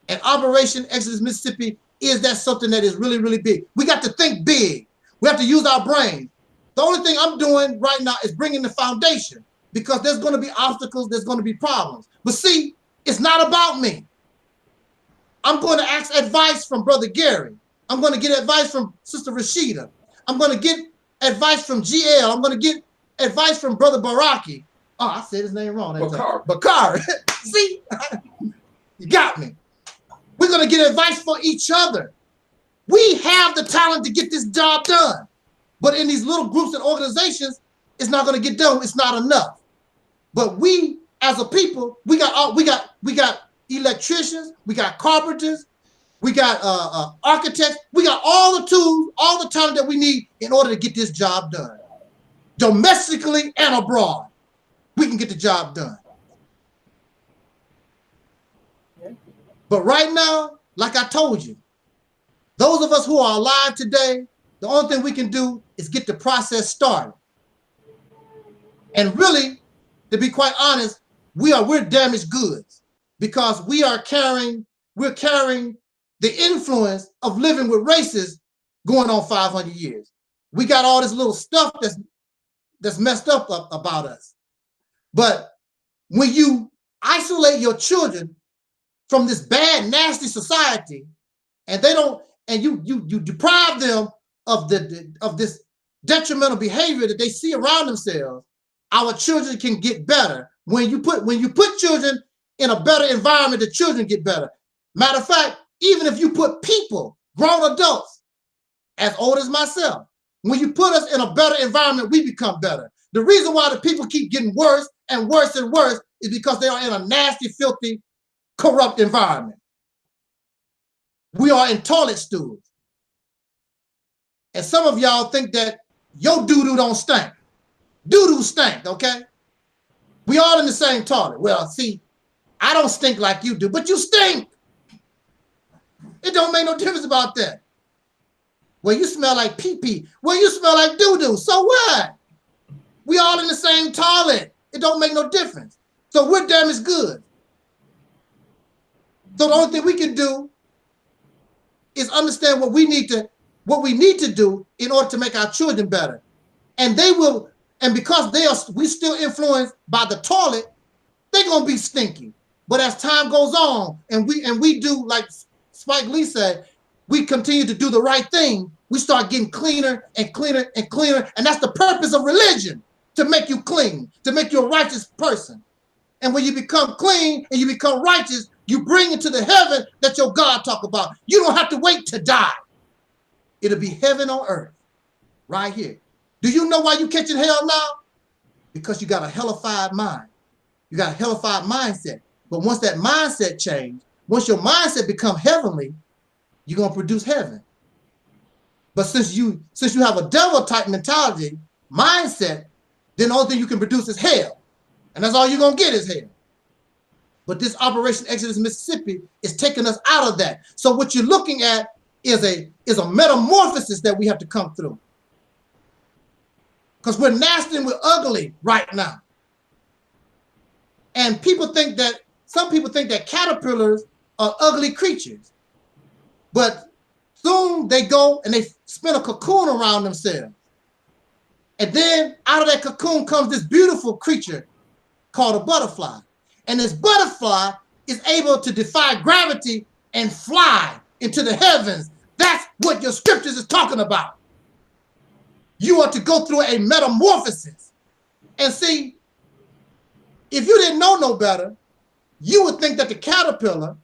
And Operation Exodus Mississippi is that something that is really, really big. We got to think big. We have to use our brains. The only thing I'm doing right now is bringing the foundation because there's going to be obstacles, there's going to be problems. But see, it's not about me. I'm going to ask advice from Brother Gary. I'm going to get advice from Sister Rashida. I'm going to get advice from GL. I'm going to get advice from Brother Baraki. Oh, I said his name wrong. Bakar. See? You got me. We're going to get advice for each other. We have the talent to get this job done. But in these little groups and organizations, it's not going to get done. It's not enough. But we, as a people, we got electricians, we got carpenters, we got architects, we got all the tools, all the talent that we need in order to get this job done. Domestically and abroad, we can get the job done. But right now, like I told you, those of us who are alive today, the only thing we can do is get the process started. And really, to be quite honest, we're damaged goods because we're carrying the influence of living with races going on 500 years. We got all this little stuff that's messed up about us. But when you isolate your children from this bad, nasty society, and they don't, and you deprive them of this detrimental behavior that they see around themselves, our children can get better. When you put children in a better environment, the children get better. Matter of fact, even if you put people, grown adults, as old as myself, when you put us in a better environment, we become better. The reason why the people keep getting worse and worse and worse is because they are in a nasty, filthy, corrupt environment. We are in toilet stools. And some of y'all think that your doo-doo don't stink. Doo-doo stink, okay? We all in the same toilet. Well, see, I don't stink like you do, but you stink. It don't make no difference about that. Well, you smell like pee-pee. Well, you smell like doo-doo. So what? We all in the same toilet. It don't make no difference. So we're damaged goods. So the only thing we can do is understand what we need to do in order to make our children better. And they will, and because we still influenced by the toilet, they're gonna be stinky. But as time goes on, and we do, like Spike Lee said, we continue to do the right thing, we start getting cleaner and cleaner and cleaner. And that's the purpose of religion, to make you clean, to make you a righteous person. And when you become clean and you become righteous, you bring it to the heaven that your God talk about. You don't have to wait to die. It'll be heaven on earth right here. Do you know why you catching hell now? Because you got a hellified mind. You got a hellified mindset. But once that mindset change, once your mindset become heavenly, you're going to produce heaven. But since you have a devil type mentality, mindset, then the only thing you can produce is hell. And that's all you're going to get is hell. But this Operation Exodus Mississippi is taking us out of that. So what you're looking at is a metamorphosis that we have to come through. Because we're nasty and we're ugly right now. And some people think that caterpillars are ugly creatures. But soon they go and they spin a cocoon around themselves. And then out of that cocoon comes this beautiful creature called a butterfly. And this butterfly is able to defy gravity and fly into the heavens. That's what your scriptures is talking about. You are to go through a metamorphosis. And see, if you didn't know no better, you would think that the caterpillar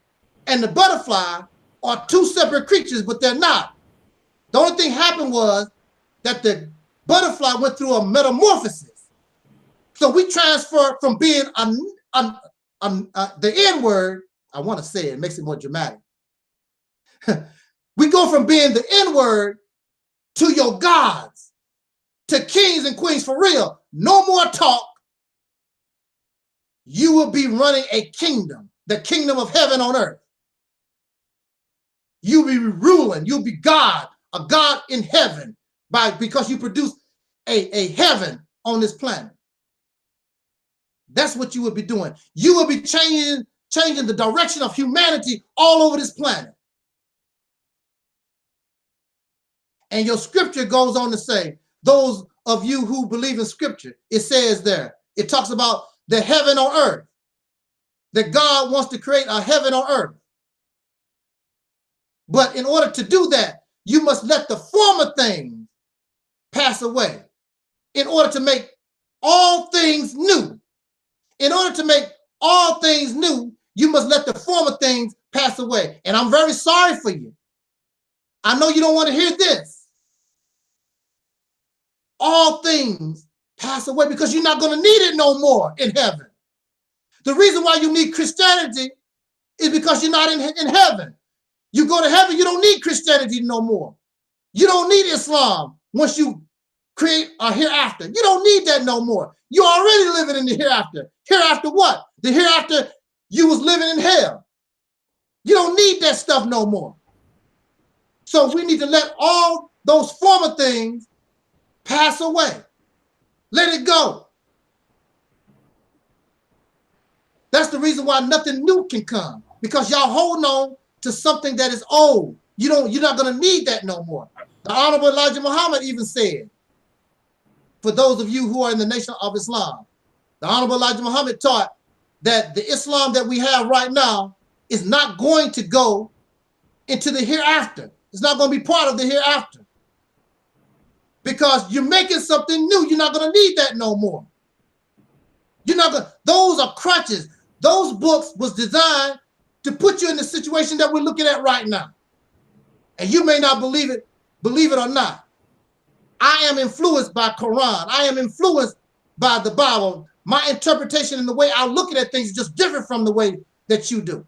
and the butterfly are two separate creatures, but they're not. The only thing happened was that the butterfly went through a metamorphosis. So we transfer from being the N word, I want to say it makes it more dramatic. We go from being the N word to your gods, to kings and queens for real. No more talk. You will be running a kingdom, the kingdom of heaven on earth. You'll be ruling, you'll be God, a God in heaven, because you produce a heaven on this planet. That's what you will be doing. You will be changing the direction of humanity all over this planet. And your scripture goes on to say, those of you who believe in scripture, it says there, it talks about the heaven on earth, that God wants to create a heaven on earth. But in order to do that, you must let the former things pass away in order to make all things new. In order to make all things new, you must let the former things pass away. And I'm very sorry for you. I know you don't want to hear this. All things pass away because you're not going to need it no more in heaven. The reason why you need Christianity is because you're not in heaven. You go to heaven, you don't need Christianity no more. You don't need Islam once you create a hereafter. You don't need that no more. You're already living in the hereafter. Hereafter what? The hereafter you was living in hell. You don't need that stuff no more. So we need to let all those former things pass away. Let it go. That's the reason why nothing new can come, because y'all hold on to something that is old. You're not going to need that no more. The Honorable Elijah Muhammad even said, for those of you who are in the Nation of Islam, the Honorable Elijah Muhammad taught that the Islam that we have right now is not going to go into the hereafter. It's not going to be part of the hereafter. Because you're making something new. You're not going to need that no more. You're not going to, those are crutches. Those books was designed to put you in the situation that we're looking at right now. And you may not believe it or not. I am influenced by Quran. I am influenced by the Bible. My interpretation and the way I look at things is just different from the way that you do.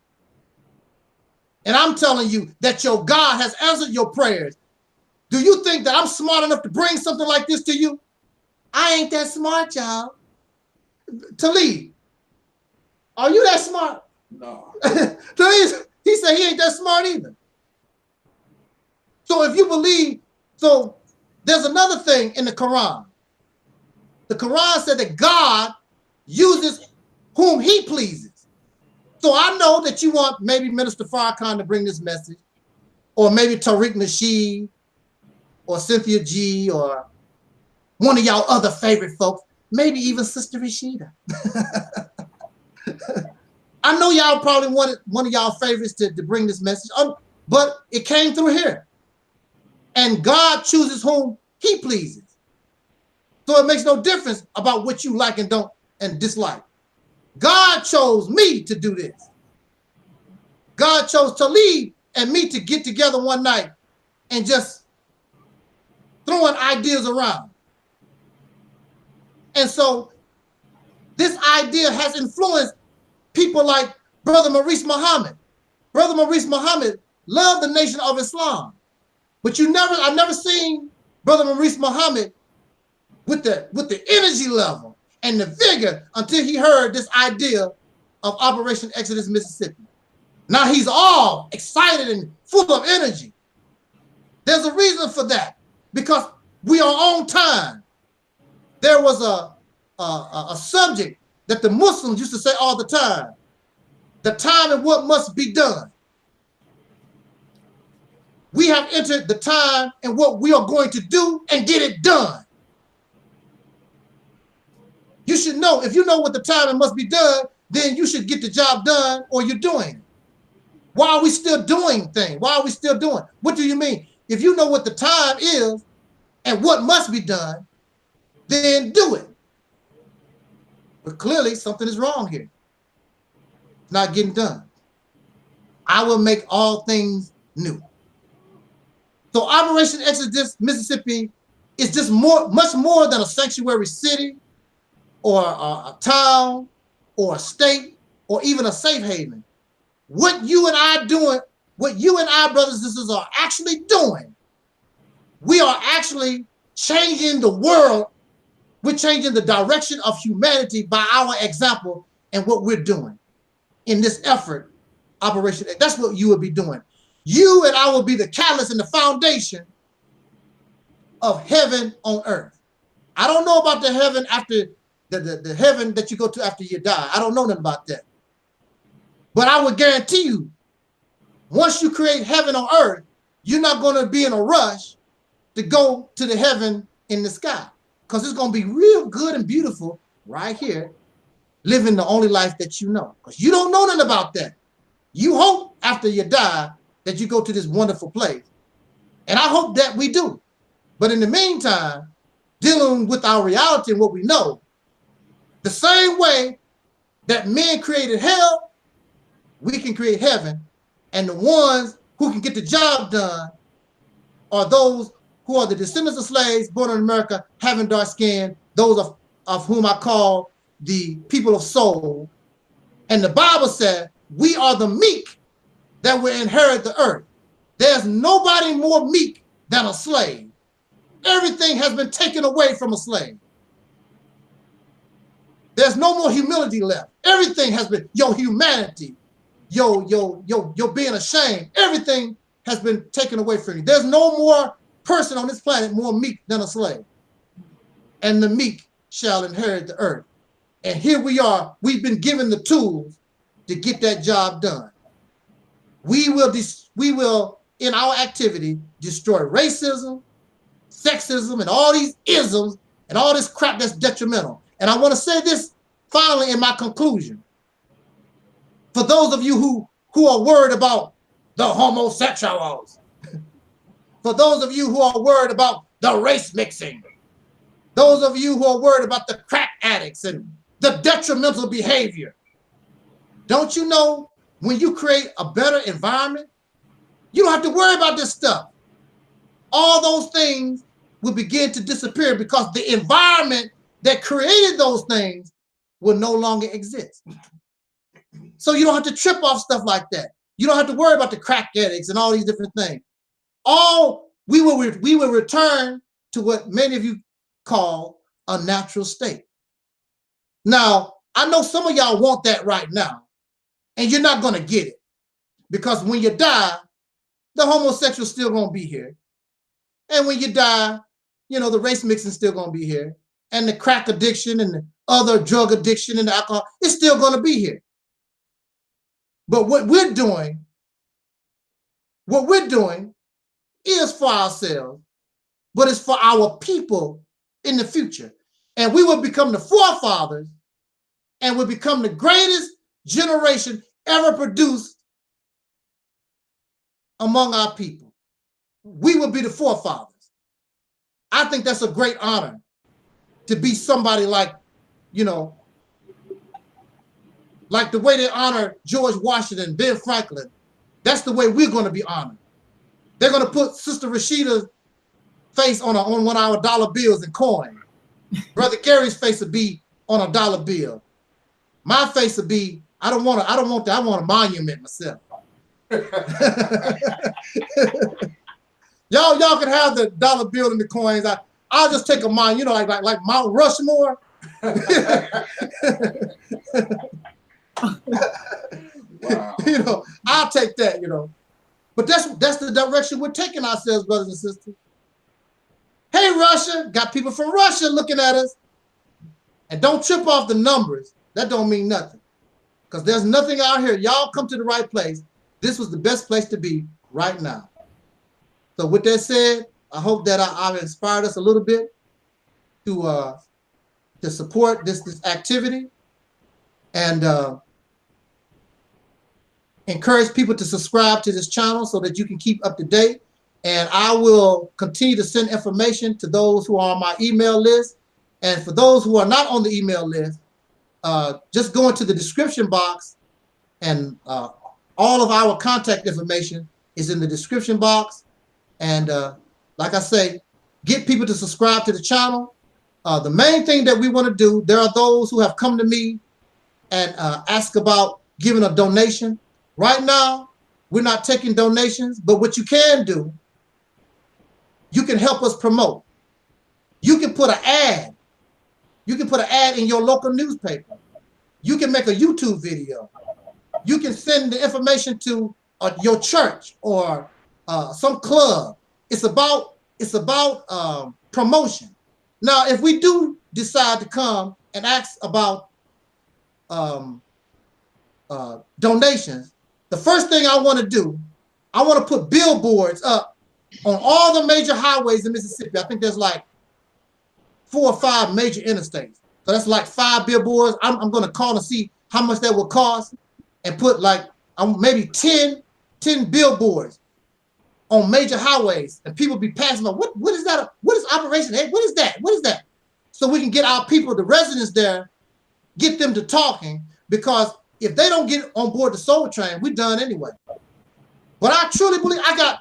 And I'm telling you that your God has answered your prayers. Do you think that I'm smart enough to bring something like this to you? I ain't that smart, y'all. Taalik, are you that smart? No. Taalik, he said he ain't that smart either. So if you believe, so there's another thing in the Quran. The Quran said that God uses whom he pleases. So I know that you want maybe Minister Farrakhan to bring this message, or maybe Tariq Nasheed, or Cynthia G, or one of y'all other favorite folks, maybe even Sister Rashida. I know y'all probably wanted one of y'all favorites to bring this message, but it came through here. And God chooses whom he pleases. So it makes no difference about what you like and don't and dislike. God chose me to do this. God chose Taalik and me to get together one night and just throwing ideas around. And so this idea has influenced people like Brother Maurice Muhammad. Brother Maurice Muhammad loved the Nation of Islam. But I've never seen Brother Maurice Muhammad with the energy level and the vigor until he heard this idea of Operation Exodus Mississippi. Now he's all excited and full of energy. There's a reason for that, because we are on time. There was a subject that the Muslims used to say all the time: the time and what must be done. We have entered the time and what we are going to do and get it done. You should know, if you know what the time and must be done, then you should get the job done, or you're doing it. Why are we still doing things? Why are we still doing? What do you mean? If you know what the time is and what must be done, then do it. But clearly something is wrong here. It's not getting done. I will make all things new. So Operation Exodus Mississippi is just much more than a sanctuary city or a town or a state or even a safe haven. What you and I doing, what you and I, brothers and sisters, are actually doing, we are actually changing the world. We're changing the direction of humanity by our example and what we're doing in this effort, Operation. That's what you will be doing. You and I will be the catalyst and the foundation of heaven on earth. I don't know about the heaven after the heaven that you go to after you die. I don't know nothing about that. But I would guarantee you, once you create heaven on earth, you're not going to be in a rush to go to the heaven in the sky, because it's going to be real good and beautiful right here, living the only life that you know, because you don't know nothing about that. You hope after you die that you go to this wonderful place. And I hope that we do. But in the meantime, dealing with our reality and what we know, the same way that men created hell, we can create heaven. And the ones who can get the job done are those who are the descendants of slaves born in America, having dark skin, those of whom I call the people of soul. And the Bible said we are the meek that will inherit the earth. There's nobody more meek than a slave. Everything has been taken away from a slave. There's no more humility left. Everything has been, your humanity, your being ashamed, everything has been taken away from you. There's no more person on this planet more meek than a slave. And the meek shall inherit the earth. And here we are, we've been given the tools to get that job done. We will, in our activity, destroy racism, sexism, and all these isms, and all this crap that's detrimental. And I want to say this finally in my conclusion. For those of you who are worried about the homosexuals, for those of you who are worried about the race mixing, those of you who are worried about the crack addicts and the detrimental behavior, don't you know when you create a better environment, you don't have to worry about this stuff. All those things will begin to disappear because the environment that created those things will no longer exist. So you don't have to trip off stuff like that. You don't have to worry about the crack addicts and all these different things. We will return to what many of you call a natural state. Now, I know some of y'all want that right now, and you're not going to get it because when you die, the homosexual still going to be here. And when you die, you know, the race mixing still going to be here. And the crack addiction and the other drug addiction and the alcohol, it's still going to be here. But what we're doing is for ourselves, but it's for our people in the future. And we will become the forefathers and will become the greatest generation ever produced among our people. We will be the forefathers. I think that's a great honor to be somebody like, you know, like the way they honor George Washington, Ben Franklin. That's the way we're going to be honored. They're going to put Sister Rashida's face on one of our dollar bills and coin. Brother Gary's face would be on a dollar bill. My face would be, I don't want that. I want a monument myself. Y'all can have the dollar bill and the coins. I'll just take a monument, you know, like Mount Rushmore. Wow. You know, I'll take that, you know. But that's the direction we're taking ourselves, brothers and sisters. Hey, Russia, got people from Russia looking at us. And don't trip off the numbers. That don't mean nothing. Because there's nothing out here. Y'all come to the right place. This was the best place to be right now. So with that said, I hope that I've inspired us a little bit to support this activity and encourage people to subscribe to this channel so that you can keep up to date. And I will continue to send information to those who are on my email list. And for those who are not on the email list, just go into the description box and all of our contact information is in the description box. And like I say, get people to subscribe to the channel. The main thing that we want to do, there are those who have come to me and ask about giving a donation. Right now, we're not taking donations, but what you can do, you can help us promote. You can put an ad. You can put an ad in your local newspaper. You can make a YouTube video. You can send the information to your church or some club. It's about promotion. Now, if we do decide to come and ask about donations, the first thing I want to do, I want to put billboards up on all the major highways in Mississippi. I think there's like 4 or 5 major interstates. So that's like 5 billboards. I'm going to call and see how much that will cost and put like maybe 10 billboards on major highways, and people be passing by. What is that? What is Operation A? What is that? What is that? So we can get our people, the residents there, get them to talking, because if they don't get on board the soul train, we're done anyway. But I truly believe I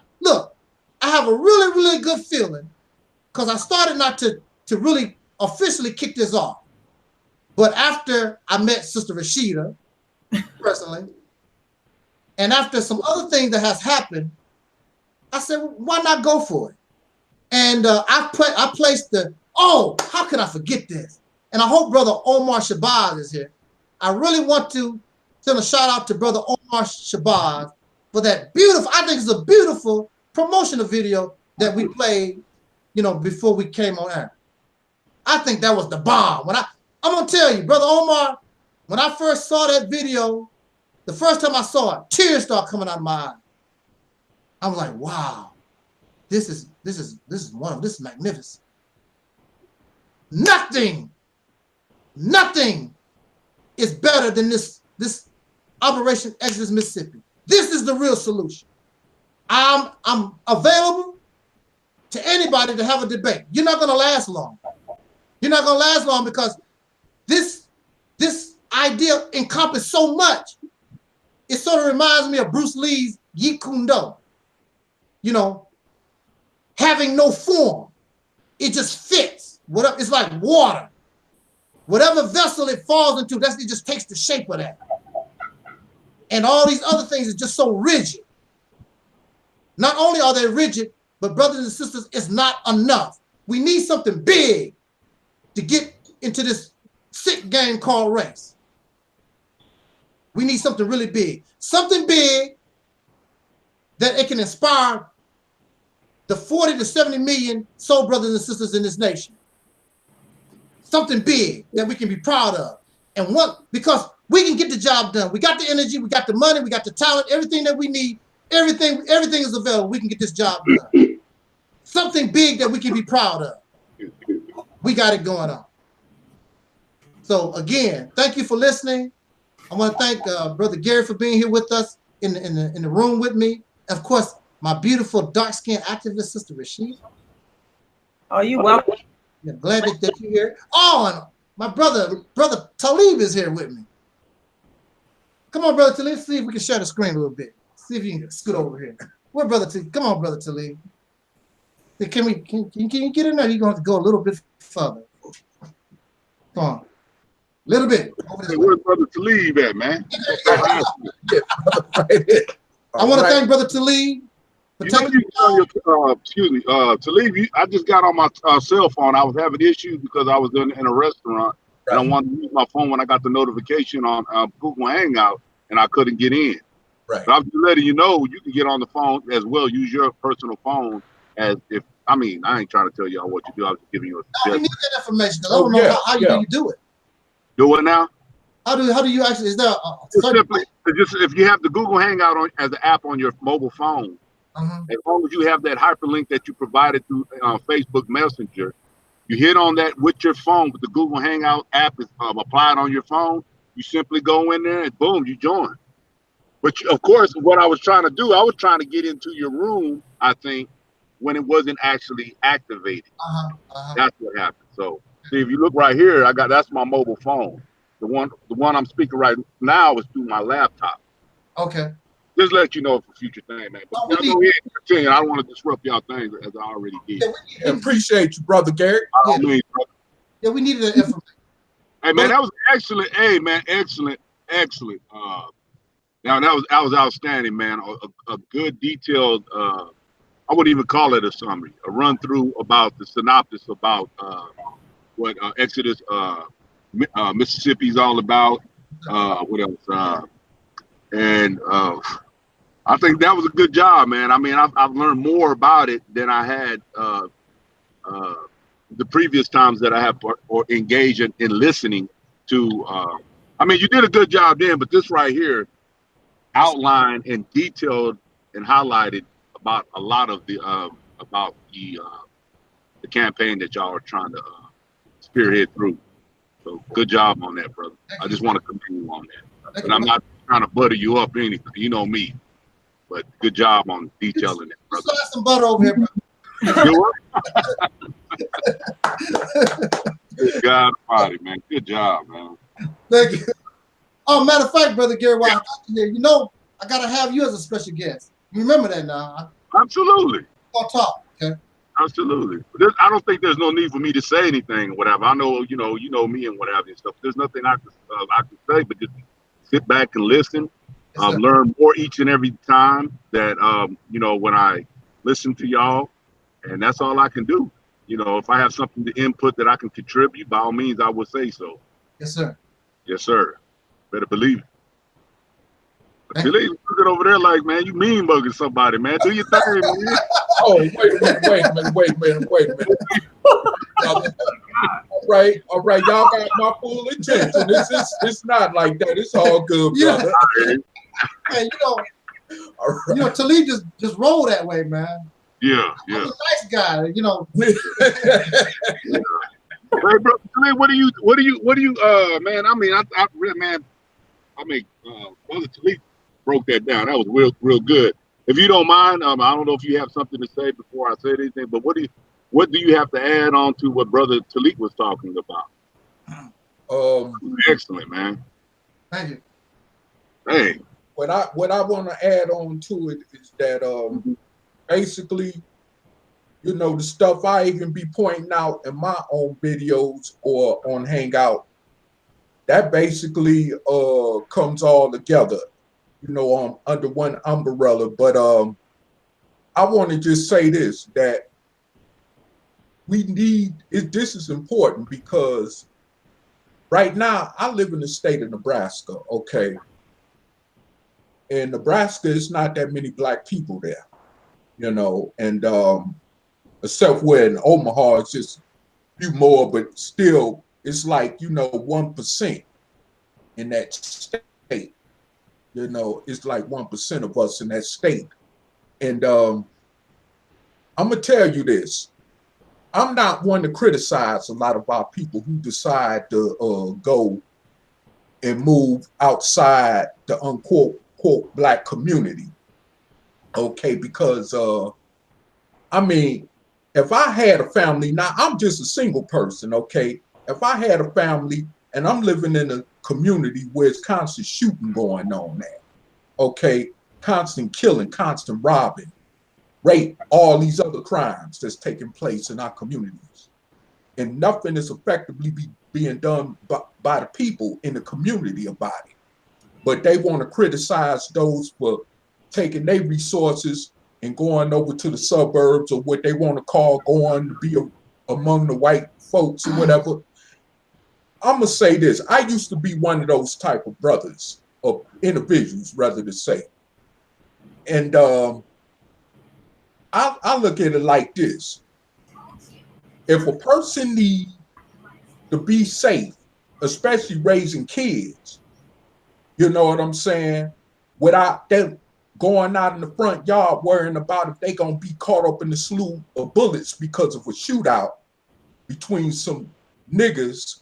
have a really, really good feeling, because I started not to really officially kick this off. But after I met Sister Rashida personally, And after some other things that has happened, I said, well, why not go for it? And I placed the, oh, how could I forget this? And I hope Brother Omar Shabazz is here. I really want to send a shout out to Brother Omar Shabazz for that beautiful, I think it's a beautiful promotional video that we played, you know, before we came on air. I think that was the bomb. I'm gonna tell you, Brother Omar, when I first saw that video, the first time I saw it, tears started coming out of my eyes. I was like, wow, this is magnificent. Nothing is better than this Operation Exodus Mississippi. This is the real solution. I'm available to anybody to have a debate. You're not gonna last long. You're not gonna last long because this idea encompasses so much. It sort of reminds me of Bruce Lee's Yeet Kune Do. You know, having no form. It just fits. Whatever, it's like water. Whatever vessel it falls into, it just takes the shape of that. And all these other things are just so rigid. Not only are they rigid, but brothers and sisters, it's not enough. We need something big to get into this sick game called race. We need something really big. Something big that it can inspire the 40 to 70 million soul brothers and sisters in this nation. Something big that we can be proud of. And because we can get the job done. We got the energy, we got the money, we got the talent, everything that we need, everything is available. We can get this job done. Something big that we can be proud of. We got it going on. So again, thank you for listening. I want to thank Brother Gary for being here with us in the room with me. Of course, my beautiful dark-skinned activist sister Rashid. Oh, you welcome. I'm glad that you're here. Oh, and my brother Taalik is here with me. Come on, Brother Taalik. See if we can share the screen a little bit. See if you can scoot over here. Where Brother Taalik? Come on, Brother Taalik. Can you get in there? You're going to have to go a little bit further. Come on. A little bit. Where's Brother Taalik at, man? I want to thank Brother Taalik for taking Taalik, I just got on my cell phone. I was having issues because I was in a restaurant, and I wanted to use my phone when I got the notification on Google Hangout, and I couldn't get in. Right. So I'm just letting you know you can get on the phone as well. Use your personal phone as if. I mean, I ain't trying to tell y'all what you do. I was just giving you a suggestion. No, we need that information because I don't know how you do it. Do what now? How do you actually? Is there just if you have the Google Hangout as an app on your mobile phone, as long as you have that hyperlink that you provided through Facebook Messenger, you hit on that with your phone. With the Google Hangout app is applied on your phone. You simply go in there and boom, you join. But of course, what I was trying to do, I was trying to get into your room. I think when it wasn't actually activated. That's what happened. So. See, if you look right here, that's my mobile phone. The one I'm speaking right now is through my laptop. Okay. Just let you know for future thing, man. But go ahead and continue. I don't want to disrupt y'all things as I already did. Yeah, appreciate you, Brother Gary. Yeah, we needed that information. Hey man, that was excellent. Hey man, excellent. Now that was outstanding, man. A good detailed I wouldn't even call it a summary, a run through about the synopsis about what Exodus Mississippi is all about. What else? And I think that was a good job, man. I mean, I've learned more about it than I had the previous times that I have or engaged in listening to. I mean, you did a good job then, but this right here outlined and detailed and highlighted about a lot of the campaign that y'all are trying to spearhead through. So good job on that, brother. I just want to continue on that. And I'm not trying to butter you up or anything. You know me. But good job on detailing it, brother. Slide some butter over here, brother. Good God Almighty, man. Good job, man. Thank you. Oh, matter of fact, Brother Gary, while I got you here, you know, I got to have you as a special guest. You remember that now? Absolutely. I'll talk, okay? Absolutely. I don't think there's no need for me to say anything or whatever. I know, you know me and whatever and stuff. There's nothing I can say, but just sit back and listen Learn more each and every time that you know, when I listen to y'all, and that's all I can do. You know, if I have something to input that I can contribute, by all means, I would say so. Yes, sir. Yes, sir. Better believe it. But looking over there like, man, you mean bugging somebody, man. Do your thing, man. Oh, wait a minute. All right. Y'all got my full attention. It's not like that. It's all good, brother. Hey, you know, Taalik just roll that way, man. Yeah. I'm a nice guy, you know. Hey, bro, what do you man, I mean, Brother Taalik broke that down. That was real good. If you don't mind, I don't know if you have something to say before I say anything, but what do you have to add on to what Brother Taalik was talking about? Excellent, man. Thank you. Hey. What I want to add on to it is that basically, you know, the stuff I even be pointing out in my own videos or on Hangout, that basically comes all together, you know, under one umbrella. But I want to just say this, that this is important because right now I live in the state of Nebraska, okay? In Nebraska, it's not that many black people there, you know, and except where in Omaha, it's just a few more, but still, it's like, you know, 1% in that state. You know, it's like 1% of us in that state. And I'm gonna tell you this. I'm not one to criticize a lot of our people who decide to go and move outside the unquote quote black community, okay? Because I mean, if I had a family, now I'm just a single person, okay? If I had a family and I'm living in a community where it's constant shooting going on there, okay? Constant killing, constant robbing, rape, all these other crimes that's taking place in our communities. And nothing is effectively being done by the people in the community about it. But they want to criticize those for taking their resources and going over to the suburbs, or what they want to call going to be among the white folks or whatever. I'm going to say this. I used to be one of those type of brothers, or individuals, rather to say. And I look at it like this. If a person needs to be safe, especially raising kids, you know what I'm saying, without them going out in the front yard worrying about if they gonna be caught up in the slew of bullets because of a shootout between some niggas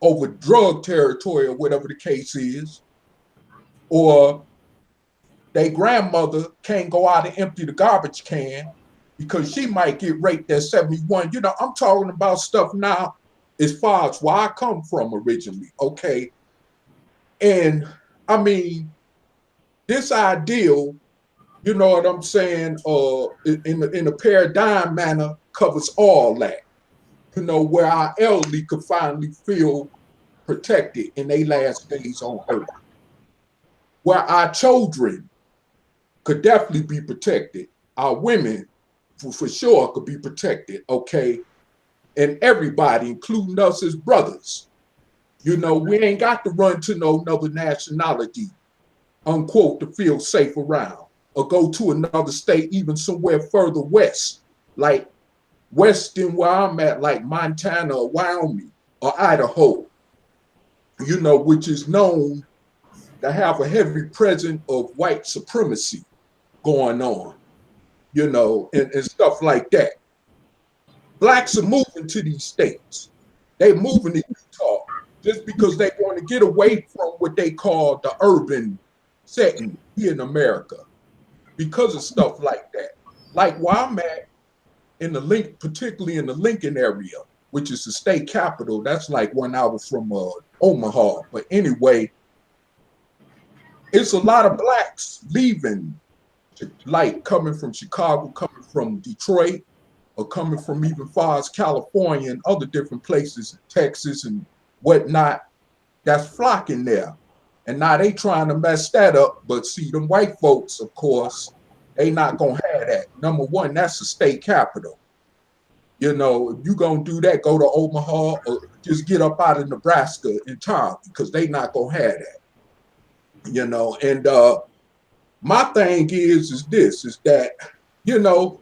over drug territory or whatever the case is, or their grandmother can't go out and empty the garbage can because she might get raped at 71. You know, I'm talking about stuff now as far as where I come from originally, okay? And I mean, this ideal, you know what I'm saying, in a paradigm manner covers all that, you know, where our elderly could finally feel protected in their last days on earth, where our children could definitely be protected, our women for sure could be protected, okay, and everybody, including us as brothers. You know, we ain't got to run to no another nationality, unquote, to feel safe around, or go to another state, even somewhere further west, like western where I'm at, like Montana or Wyoming or Idaho, you know, which is known to have a heavy presence of white supremacy going on, you know, and stuff like that. Blacks are moving to these states. They're moving to Utah just because they want to get away from what they call the urban setting here in America because of stuff like that. Like where I'm at in the particularly in the Lincoln area, which is the state capital, that's like 1 hour from Omaha. But anyway, it's a lot of blacks leaving, like coming from Chicago, coming from Detroit, or coming from even far as California and other different places, Texas and whatnot, that's flocking there. And now they trying to mess that up. But see, them white folks, of course, they not going to have that. Number one, that's the state capital. You know, if you going to do that, go to Omaha or just get up out of Nebraska entirely, because they not going to have that. You know, and my thing is this, is that, you know,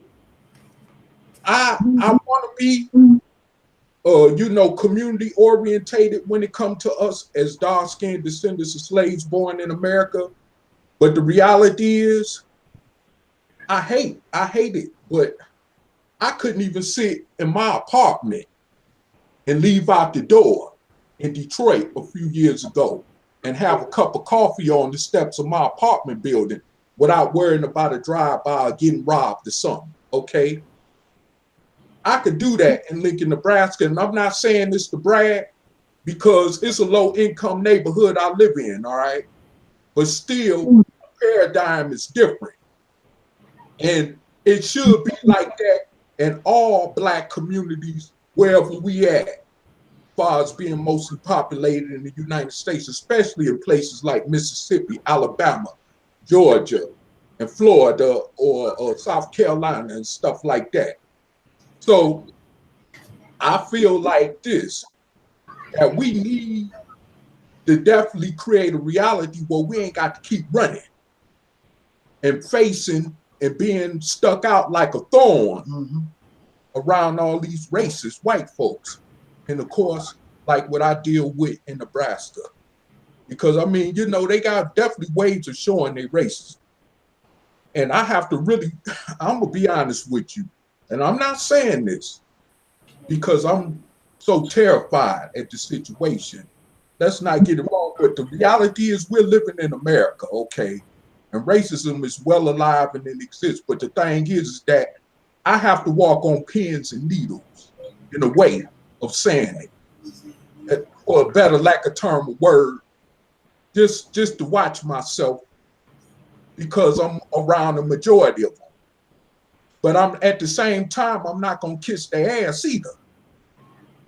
I want to be, you know, community orientated when it comes to us as dark-skinned descendants of slaves born in America. But the reality is, I hate it, but I couldn't even sit in my apartment and leave out the door in Detroit a few years ago and have a cup of coffee on the steps of my apartment building without worrying about a drive-by or getting robbed or something, okay? I could do that in Lincoln, Nebraska, and I'm not saying this to brag, because it's a low-income neighborhood I live in, all right? But still, the paradigm is different. And it should be like that in all Black communities, wherever we at, as far as being mostly populated in the United States, especially in places like Mississippi, Alabama, Georgia, and Florida, or South Carolina and stuff like that. So I feel like this, that we need to definitely create a reality where we ain't got to keep running and facing and being stuck out like a thorn around all these racist white folks. And of course, like what I deal with in Nebraska. Because I mean, you know, they got definitely ways of showing their racism. And I have to really, I'm gonna be honest with you. And I'm not saying this because I'm so terrified at the situation. Let's not get it wrong, but the reality is we're living in America, okay? And racism is well alive and it exists. But the thing is that I have to walk on pins and needles in a way of saying it, or a better lack of term of word, just to watch myself, because I'm around the majority of them. But I'm at the same time, I'm not gonna kiss their ass either.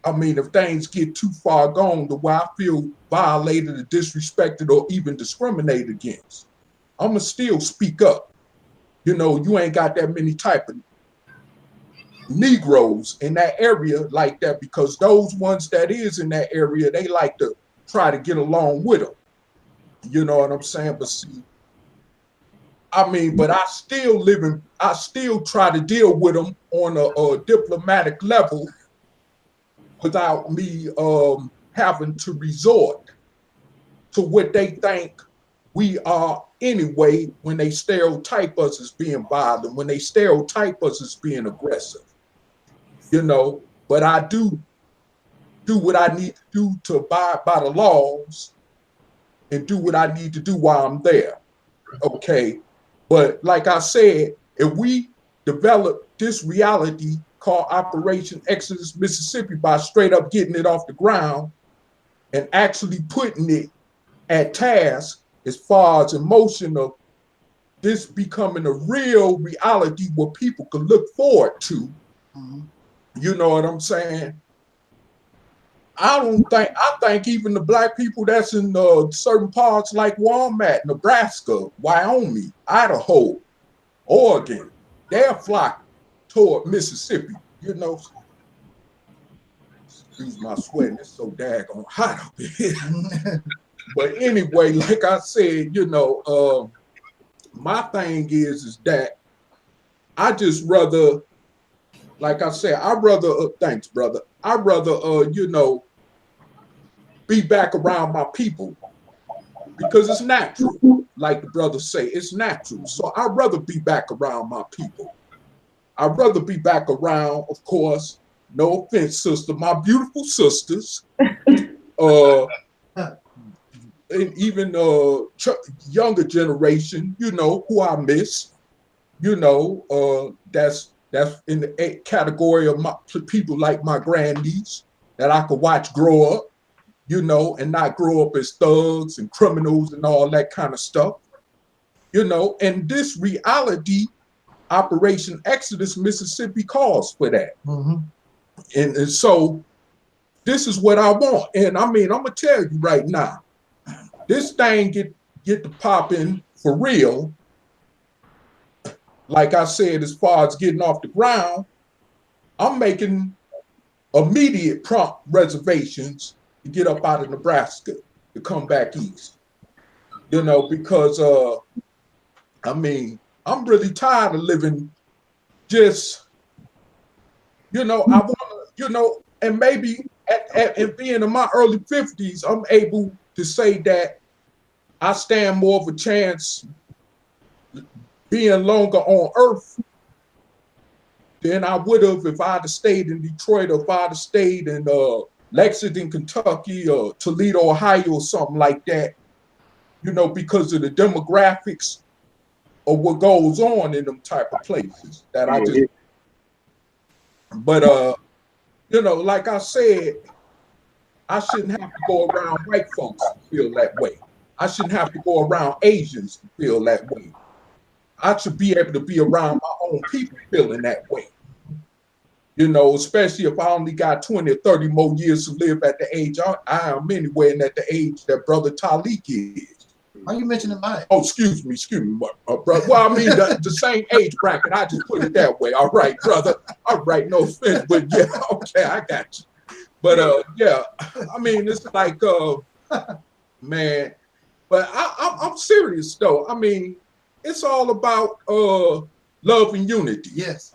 I mean, if things get too far gone to where I feel violated or disrespected or even discriminated against, I'm gonna still speak up. You know, you ain't got that many type of Negroes in that area like that, because those ones that is in that area, they like to try to get along with them. You know what I'm saying? But see, I mean, but I still try to deal with them on a diplomatic level without me having to resort to what they think we are anyway when they stereotype us as being violent, when they stereotype us as being aggressive, you know. But I do what I need to do to abide by the laws and do what I need to do while I'm there, okay? But like I said, if we develop this reality called Operation Exodus Mississippi by straight up getting it off the ground and actually putting it at task as far as emotion of this becoming a real reality where people can look forward to, you know what I'm saying? I think even the Black people that's in certain parts like Walmart, Nebraska, Wyoming, Idaho, Oregon, they'll flock toward Mississippi, you know. Excuse my sweating, it's so daggone hot up here. But anyway, like I said, you know, my thing is that I just rather, like I said, thanks, brother. I'd rather, you know, be back around my people because it's natural. Like the brothers say, it's natural. So I'd rather be back around my people. I'd rather be back around, of course, no offense, sister, my beautiful sisters, and even younger generation, you know, who I miss, you know, that's in the category of my people like my grandies that I could watch grow up, you know, and not grow up as thugs and criminals and all that kind of stuff, you know. And this reality, Operation Exodus Mississippi, calls for that. And so this is what I want. And I mean, I'm gonna tell you right now, this thing get to popping for real, like I said, as far as getting off the ground, I'm making immediate prompt reservations to get up out of Nebraska to come back east. You know, because I mean, I'm really tired of living just, you know, I want to, you know, and maybe at being in my early 50s, I'm able to say that I stand more of a chance being longer on Earth than I would have if I'd have stayed in Detroit, or if I'd have stayed in Lexington, Kentucky, or Toledo, Ohio, or something like that, you know, because of the demographics of what goes on in them type of places that I just, but, you know, like I said, I shouldn't have to go around white folks to feel that way. I shouldn't have to go around Asians to feel that way. I should be able to be around my own people feeling that way. You know, especially if I only got 20 or 30 more years to live at the age I am anyway, and at the age that Brother Taalik is. Why are you mentioning mine? Oh, excuse me, brother. Well, I mean, the same age bracket. I just put it that way. All right, brother. All right, no offense, but yeah, okay, I got you. But yeah, I mean, it's like, man, but I'm serious though. I mean, it's all about love and unity. Yes.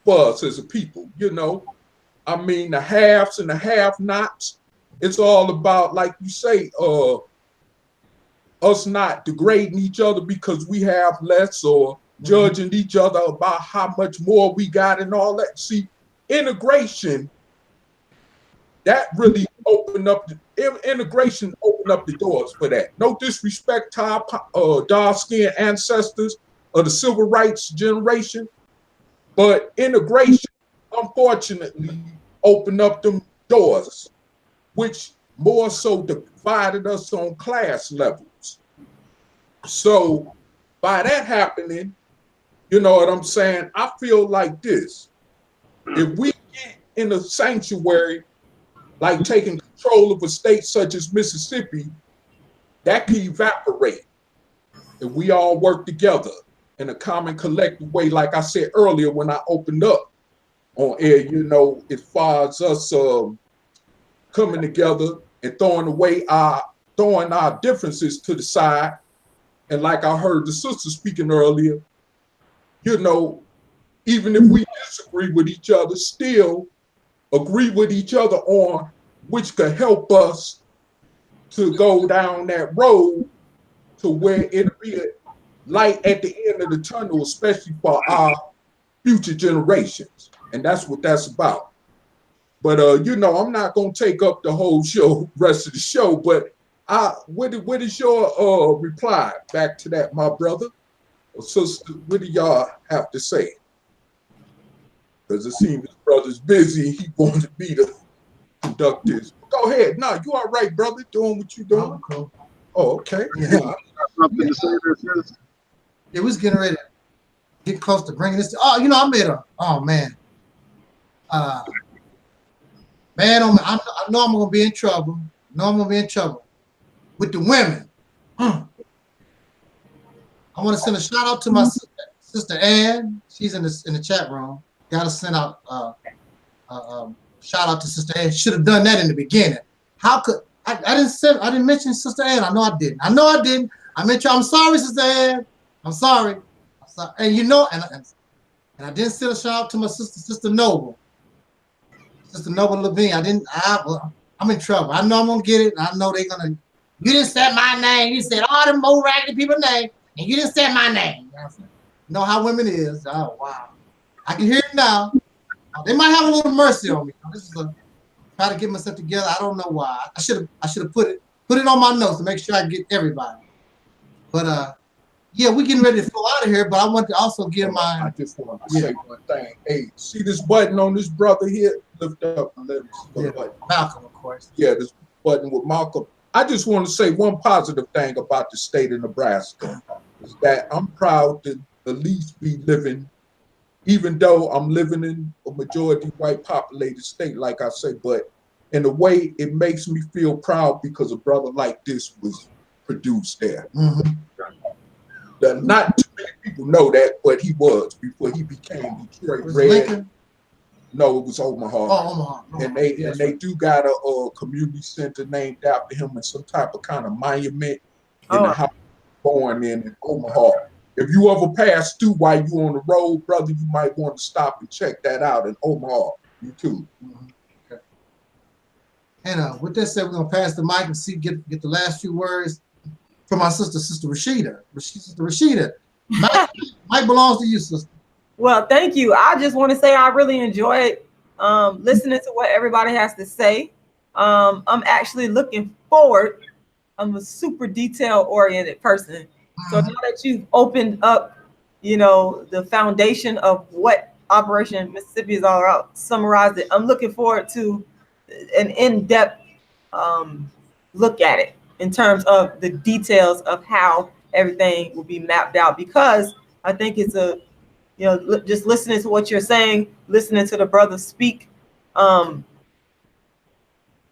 For us as a people, you know. I mean, the haves and the have-nots. It's all about, like you say, us not degrading each other because we have less, or judging each other about how much more we got and all that. See, integration, that really opened up integration opened up the doors for that. No disrespect to our dark-skinned ancestors of the civil rights generation, but integration, unfortunately, opened up them doors, which more so divided us on class levels. So by that happening, you know what I'm saying? I feel like this. If we get in a sanctuary, like taking control of a state such as Mississippi, that can evaporate if we all work together in a common collective way, like I said earlier when I opened up on air, you know, as far as us coming together and throwing our differences to the side. And like I heard the sister speaking earlier, you know, even if we disagree with each other, still agree with each other on which could help us to go down that road to where it'll be a light at the end of the tunnel, especially for our future generations. And that's what that's about. But, you know, I'm not going to take up the whole show, rest of the show, but what is your reply back to that, my brother or sister? What do y'all have to say? Because it seems his brother's busy. He wants to be the conductor. Go ahead. No, you all right, brother, doing what you doing? Oh, cool. Oh, okay. Yeah. Something to say there, sis? It was getting ready to get close to bringing this. Oh, you know, I made man. Man, I know I'm gonna be in trouble. With the women. I want to send a shout out to my sister Ann. She's in the chat room. Got to send out shout out to Sister Ann. Should have done that in the beginning. How could I didn't mention Sister Ann. I know I didn't. I mentioned I'm sorry, Sister Ann. I'm sorry. And you know, and I didn't send a shout out to my Sister Noble. Sister Noble Levine. I'm in trouble. I know I'm gonna get it. I know they're gonna. You didn't say my name. You said all them old raggedy people's name, and you didn't say my name. You know how women is. Oh wow. I can hear it now. They might have a little mercy on me. This is try to get myself together. I don't know why. I should have put it on my notes to make sure I get everybody. But yeah, we getting ready to flow out of here. But I want to also give my. I just want to say one thing. Hey, see this button on this brother here? Lift up and let me see the button. Malcolm, of course. Yeah, this button with Malcolm. I just want to say one positive thing about the state of Nebraska is that I'm proud to at least be living, even though I'm living in a majority white populated state, like I say, but in a way it makes me feel proud because a brother like this was produced there. Mm-hmm. Not too many people know that, but he was before he became Detroit Red. Lincoln? No, it was Omaha. Oh, Omaha. And they do got a community center named after him and some type of kind of monument in the house born in Omaha. If you ever pass through while you on the road, brother, you might want to stop and check that out in Omaha. You too. Mm-hmm. Okay. And with that said, we're gonna pass the mic and get the last few words from our sister Rashida. Sister Rashida, mic belongs to you, sister. Well, thank you. I just want to say I really enjoyed listening to what everybody has to say. I'm actually looking forward. I'm a super detail-oriented person. So now that you've opened up, the foundation of what Operation Mississippi is all about, summarized it, I'm looking forward to an in-depth look at it in terms of the details of how everything will be mapped out, because I think it's just listening to what you're saying, listening to the brothers speak.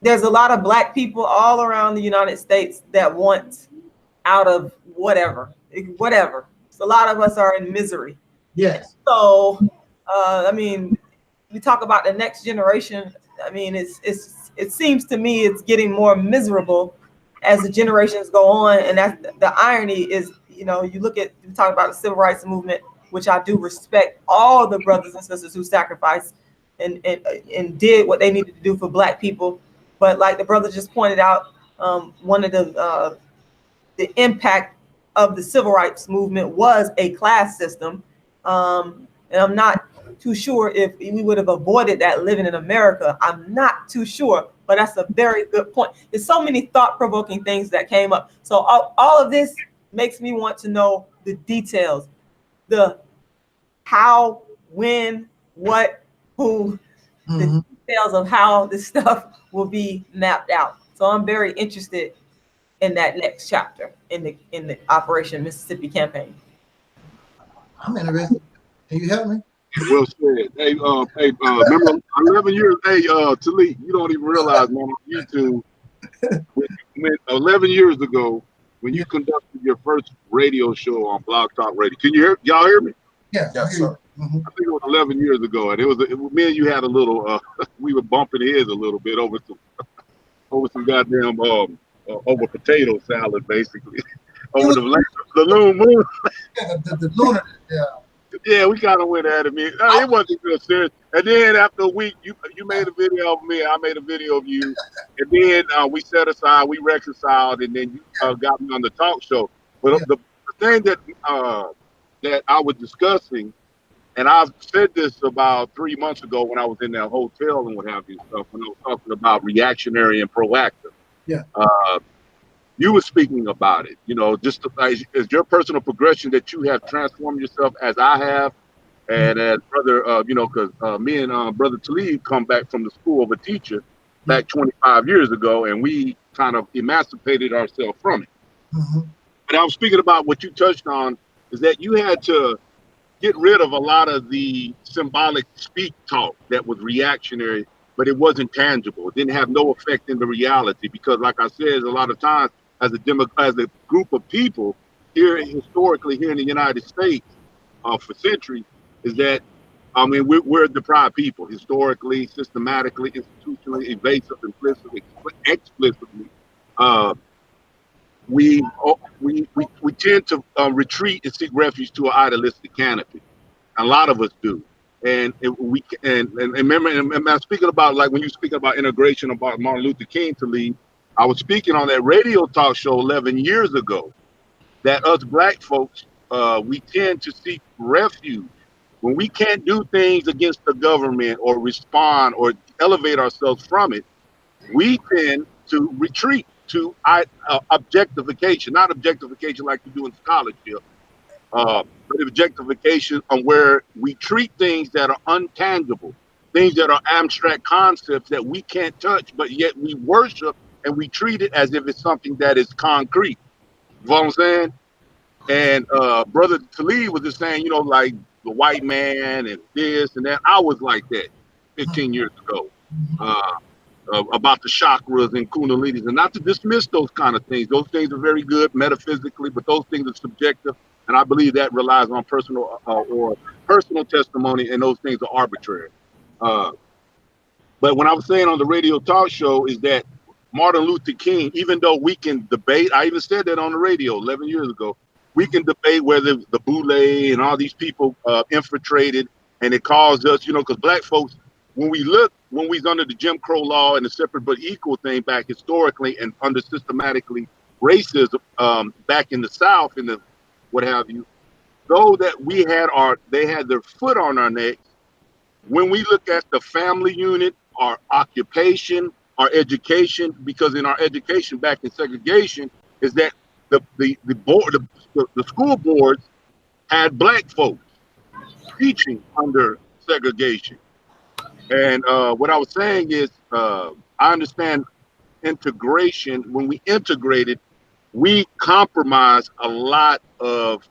There's a lot of Black people all around the United States that want out of whatever. So a lot of us are in misery. Yes. So, we talk about the next generation. It seems to me it's getting more miserable as the generations go on. And that's the irony is, we talk about the civil rights movement, which I do respect all the brothers and sisters who sacrificed and did what they needed to do for Black people. But like the brother just pointed out, one of the impact of the civil rights movement was a class system. And I'm not too sure if we would have avoided that living in America. I'm not too sure, but that's a very good point. There's so many thought-provoking things that came up. So all of this makes me want to know the details, the how, when, what, who, the details of how this stuff will be mapped out. So I'm very interested in that next chapter in the Operation Mississippi campaign. I'm interested. Can you help me? Well said. Hey, remember 11 years? Hey, Taalik, you don't even realize, man, on YouTube, when 11 years ago, when you conducted your first radio show on Blog Talk Radio, can you y'all hear me? Yeah, yes, sir. I think it was 11 years ago, and me and you had a little. We were bumping heads a little bit over some goddamn over potato salad, basically, over the Loon Moon. Yeah, the lunar. Yeah. Yeah, we kind of went at it. It wasn't real serious. And then after a week, you made a video of me. I made a video of you. And then we set aside, we reconciled, and then you got me on the talk show. But the thing that I was discussing, and I've said this about 3 months ago when I was in that hotel and what have you, stuff, when I was talking about reactionary and proactive. Yeah. You were speaking about it, just as your personal progression that you have transformed yourself as I have, and as brother, because me and brother Taalik come back from the school of a teacher back 25 years ago, and we kind of emancipated ourselves from it. But I was speaking about what you touched on is that you had to get rid of a lot of the symbolic speak talk that was reactionary, but it wasn't tangible. It didn't have no effect in the reality because, like I said, a lot of times, as a group of people historically here in the United States for centuries, is that we're deprived people historically, systematically, institutionally, evasive, implicitly, explicitly. We tend to retreat and seek refuge to an idealistic canopy. A lot of us do. And remember, and I'm speaking about, like when you speak about integration about Martin Luther King to lead, I was speaking on that radio talk show 11 years ago that us Black folks, we tend to seek refuge. When we can't do things against the government or respond or elevate ourselves from it, we tend to retreat to objectification, not objectification like you do in scholarship, but objectification on where we treat things that are untangible, things that are abstract concepts that we can't touch, but yet we worship and we treat it as if it's something that is concrete. You know what I'm saying? And brother Taalik was just saying, like the white man and this and that. I was like that 15 years ago. about the chakras and kundalinis, and not to dismiss those kind of things. Those things are very good metaphysically, but those things are subjective, and I believe that relies on personal or personal testimony, and those things are arbitrary. But when I was saying on the radio talk show is that Martin Luther King, even though we can debate, I even said that on the radio 11 years ago, we can debate whether the Boule and all these people infiltrated, and it caused us, because black folks, when we was under the Jim Crow law and the separate but equal thing back historically and under systematically racism back in the South and the what have you, though that they had their foot on our necks. When we look at the family unit, our occupation, our education, because in our education back in segregation is that the school boards had black folks teaching under segregation. And what I was saying is I understand integration. When we integrated, we compromised a lot of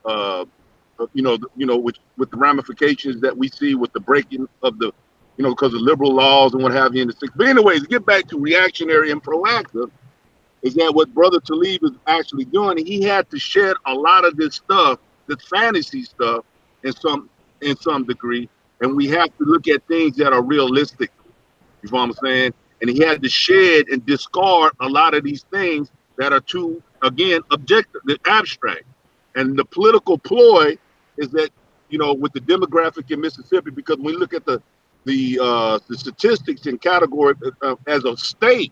with the ramifications that we see with the breaking of the because of liberal laws and what have you in the six. But anyways, to get back to reactionary and proactive, is that what Brother Taalik is actually doing? He had to shed a lot of this stuff, this fantasy stuff, in some degree, and we have to look at things that are realistic. You know what I'm saying? And he had to shed and discard a lot of these things that are too, again, objective, abstract. And the political ploy is that with the demographic in Mississippi, because when we look at the statistics and category as a state,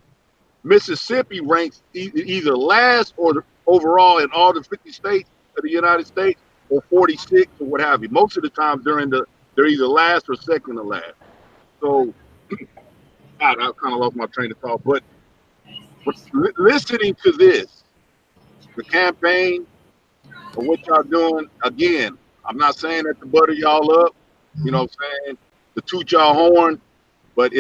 Mississippi ranks either last or overall in all the 50 states of the United States, or 46 or what have you. Most of the time they're either last or second to last. So God, I kind of lost my train of thought. But listening to this, the campaign, or what y'all doing, again, I'm not saying that to butter y'all up, you know what I'm saying, to toot y'all horn, but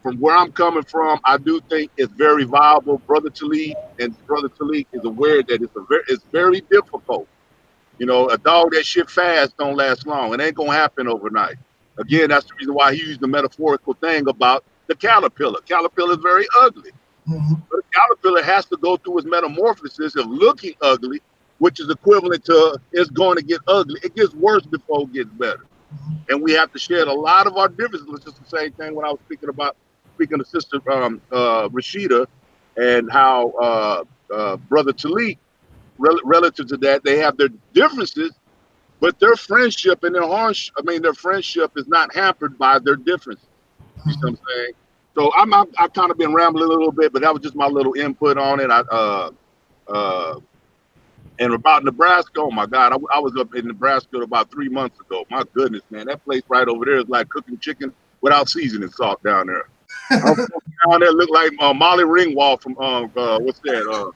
from where I'm coming from, I do think it's very viable. Brother Taalik is aware that it's very difficult. A dog that shit fast don't last long. It ain't gonna happen overnight. Again, that's the reason why he used the metaphorical thing about the caterpillar. Caterpillar is very ugly. Mm-hmm. But a caterpillar has to go through its metamorphosis of looking ugly, which is equivalent to it's going to get ugly. It gets worse before it gets better. Mm-hmm. And we have to shed a lot of our differences. It's just the same thing when I was speaking to Sister Rashida, and how Brother Taalik, relative to that, they have their differences, but their friendship and their friendship is not hampered by their differences. You know what I'm saying? So I've kind of been rambling a little bit, but that was just my little input on it. And about Nebraska, oh my God, I was up in Nebraska about 3 months ago. My goodness, man, that place right over there is like cooking chicken without seasoning salt down there. Down there look like Molly Ringwald from what's that?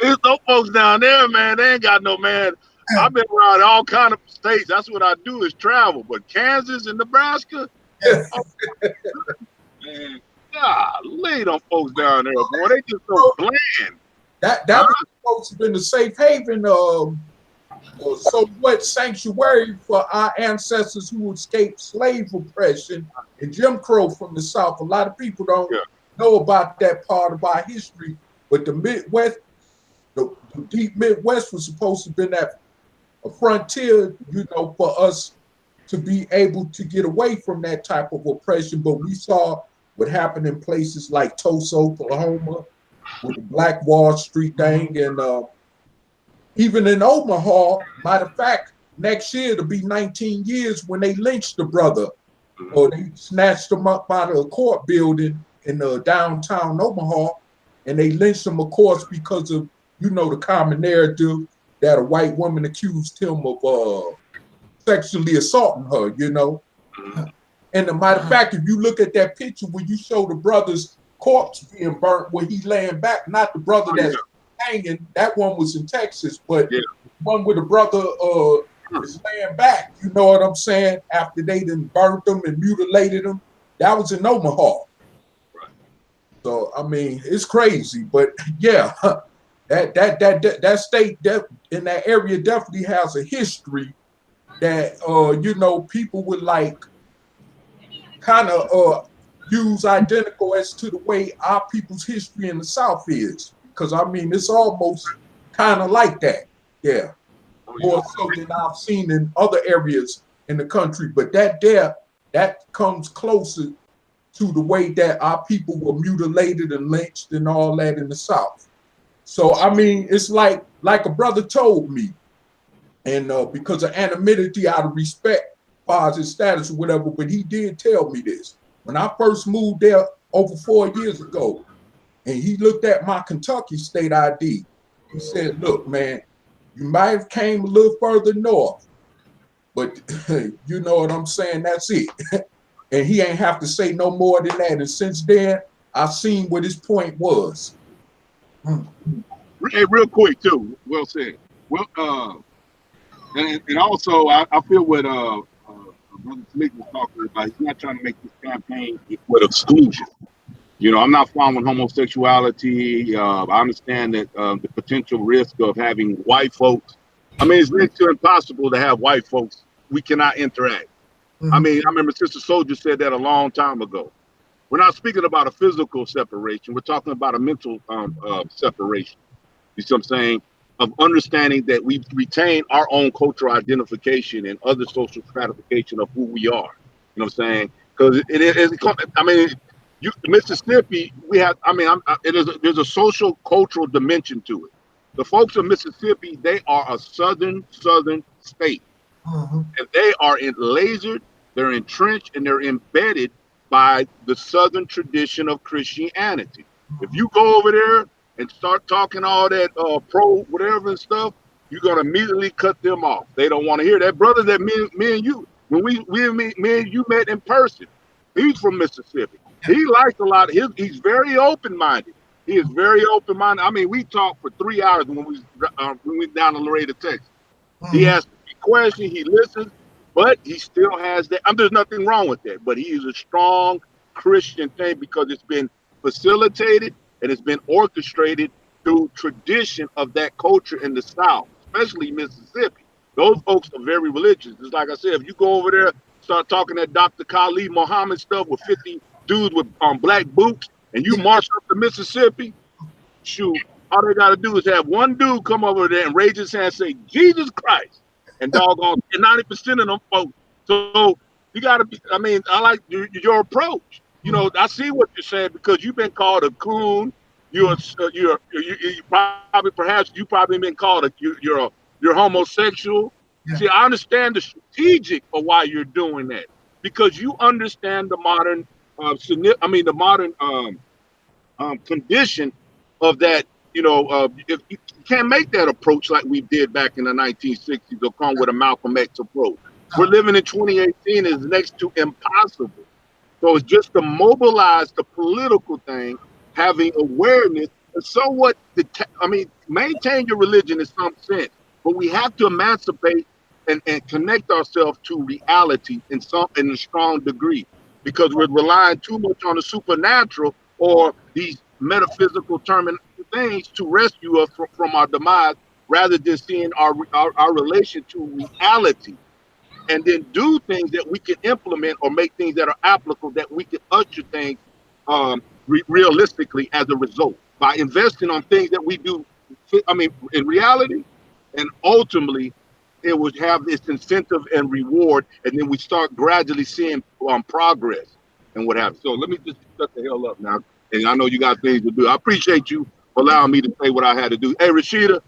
There's no folks down there, man. They ain't got no man. I've been around all kind of states. That's what I do is travel. But Kansas and Nebraska, man, golly, them folks down there, boy, they just so bland. That was supposed to be the safe haven, so what sanctuary for our ancestors who escaped slave oppression and Jim Crow from the South. A lot of people don't know about that part of our history, but the Midwest, the deep Midwest was supposed to be that a frontier, for us to be able to get away from that type of oppression. But we saw what happened in places like Tulsa, Oklahoma, with the Black Wall Street thing, and even in Omaha. Matter of fact, next year it'll be 19 years when they lynched the brother, or they snatched him up out of a court building in downtown Omaha, and they lynched him, of course, because of the common narrative that a white woman accused him of sexually assaulting her. And a matter of fact, if you look at that picture where you show the brother's corpse being burnt, where he's laying back, not the brother that's hanging, that one was in Texas, but the one where the brother is laying back, you know what I'm saying, after they done burnt him and mutilated him, that was in Omaha. Right. So I mean, it's crazy, but yeah, that state in that area definitely has a history that people would like kind of use identical as to the way our people's history in the South is. Because I mean, it's almost kind of like that. Yeah. More so than I've seen in other areas in the country. But that comes closer to the way that our people were mutilated and lynched and all that in the South. So, I mean, it's like a brother told me, and because of anonymity, out of respect for his status or whatever, but he did tell me this. When I first moved there over 4 years ago, and he looked at my Kentucky state ID, he said, look, man, you might have came a little further north, but you know what I'm saying? That's it. And he ain't have to say no more than that. And since then, I've seen what his point was. Hey, real quick too. Well said. Well, and also I feel what Brother Taalik was talking about. He's not trying to make this campaign with exclusion. You know, I'm not following homosexuality. I understand that the potential risk of having white folks. I mean, it's next to impossible to have white folks. We cannot interact. I mean, I remember Sister Soldier said that a long time ago. We're not speaking about a physical separation. We're talking about a mental separation. You see what I'm saying? Of understanding that we retain our own cultural identification and other social stratification of who we are. You know what I'm saying? Because it is. I mean, Mississippi. We have. I mean, there's a social cultural dimension to it. The folks of Mississippi, they are a southern state, and they are lasered. They're entrenched and they're embedded by the southern tradition of Christianity. If you go over there and start talking all that pro whatever and stuff, you're gonna immediately cut them off. They don't want to hear that. Brother that me and you, when me and you met in person, he's from Mississippi. He likes a lot of he's very open-minded. He is very open-minded. I mean, we talked for 3 hours when we went down to Laredo, Texas. He asks me questions, he listens, but he still has that. There's nothing wrong with that, but he is a strong Christian thing because it's been facilitated and it's been orchestrated through tradition of that culture in the South, especially Mississippi. Those folks are very religious. It's like I said, if you go over there, start talking that Dr. Khalid Muhammad stuff with 50 dudes with black boots, and you march up to Mississippi, shoot, all they got to do is have one dude come over there and raise his hand and say, Jesus Christ. And doggone, and 90% of them folks. So you got to be, I mean, I like your approach. You know, I see what you're saying because you've been called a coon. You probably been called you're homosexual. Yeah. See, I understand the strategic of why you're doing that because you understand the modern, the modern condition of that. You know, if you can't make that approach like we did back in the 1960s or come with a Malcolm X approach. We're living in 2018 is next to impossible. So it's just to mobilize the political thing, having awareness, and somewhat, maintain your religion in some sense, but we have to emancipate and connect ourselves to reality in a strong degree, because we're relying too much on the supernatural or these metaphysical things to rescue us from our demise, rather than seeing our relation to reality, and then do things that we can implement or make things that are applicable, that we can usher things realistically as a result by investing on things that we do. In reality, and ultimately, it would have this incentive and reward, and then we start gradually seeing progress and what happens. So let me just shut the hell up now. And I know you got things to do. I appreciate you for allowing me to say what I had to do. Hey, Rashida,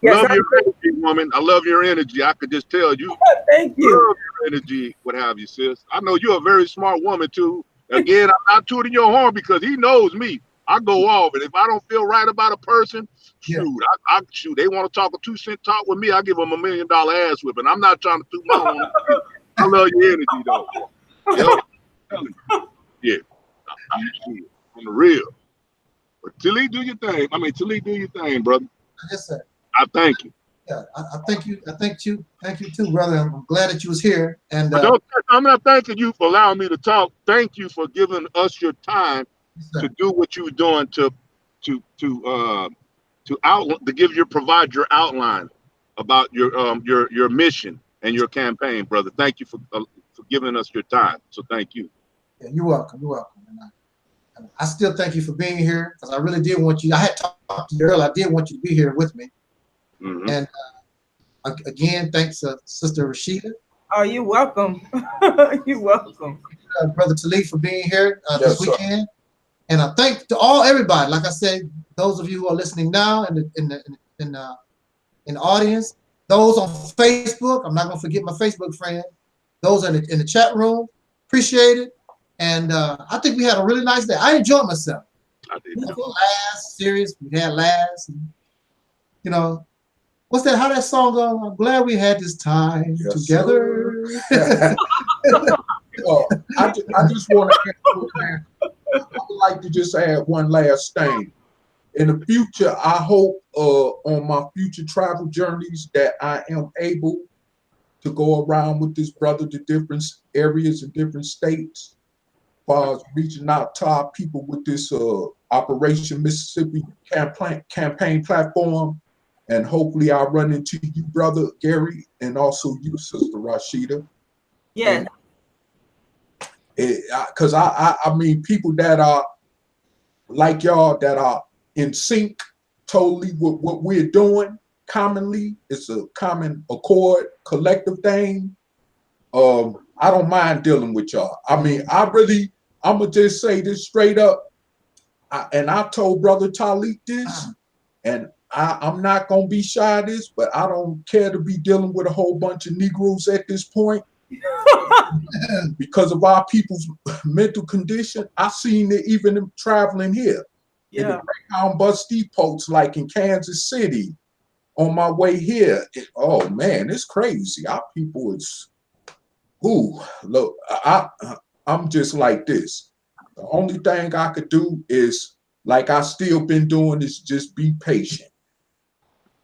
love your energy, woman. I love your energy. I could just tell you. Thank you. Love your energy, what have you, sis. I know you're a very smart woman, too. Again, I'm not tooting your horn because he knows me. I go off, and if I don't feel right about a person, shoot, I shoot. They want to talk a 2-cent talk with me, I give them $1 million ass whipping. I'm not trying to toot my horn. I love your energy, though. Yeah. On the real. But Taalik, do your thing. Taalik, do your thing, brother. Yes, sir. I thank you. Yeah, I thank you. I thank you. Thank you too, brother. I'm glad that you was here. And I'm not thanking you for allowing me to talk. Thank you for giving us your time to do what you're doing to provide your outline about your mission and your campaign, brother. Thank you for giving us your time. So thank you. Yeah, you're welcome. You're welcome. And I still thank you for being here because I really did want you. I had talked to you earlier. I did want you to be here with me. And again, thanks, Sister Rashida. Oh, you're welcome. You're welcome. Brother Taalik for being here this Yes, weekend. Sir. And I thank to everybody. Like I said, those of you who are listening now in the audience, those on Facebook. I'm not gonna forget my Facebook friends. Those in the chat room. Appreciate it. And I think we had a really nice day. I enjoyed myself. I did. Last series we had last. And, you know, what's that? How that song go? I'm glad we had this time together. I just want to. I would like to just add one last thing. In the future, I hope on my future travel journeys that I am able to go around with this brother to different areas and different states, as far as reaching out to our people with this Operation Mississippi campaign platform. And hopefully I'll run into you, Brother Gary, and also you, Sister Rashida. Yeah. Because I mean, people that are like y'all, that are in sync totally with what we're doing commonly, it's a common accord, collective thing. I don't mind dealing with y'all. I mean, I'm gonna just say this straight up. And I told Brother Taalik this, and I'm not gonna be shy of this, but I don't care to be dealing with a whole bunch of Negroes at this point. Because of our people's mental condition. I seen it even traveling here. In the Greyhound bus depots, like in Kansas City, on my way here. Oh man, it's crazy. Our people is, look, I'm just like this. The only thing I could do is, like I still been doing, is just be patient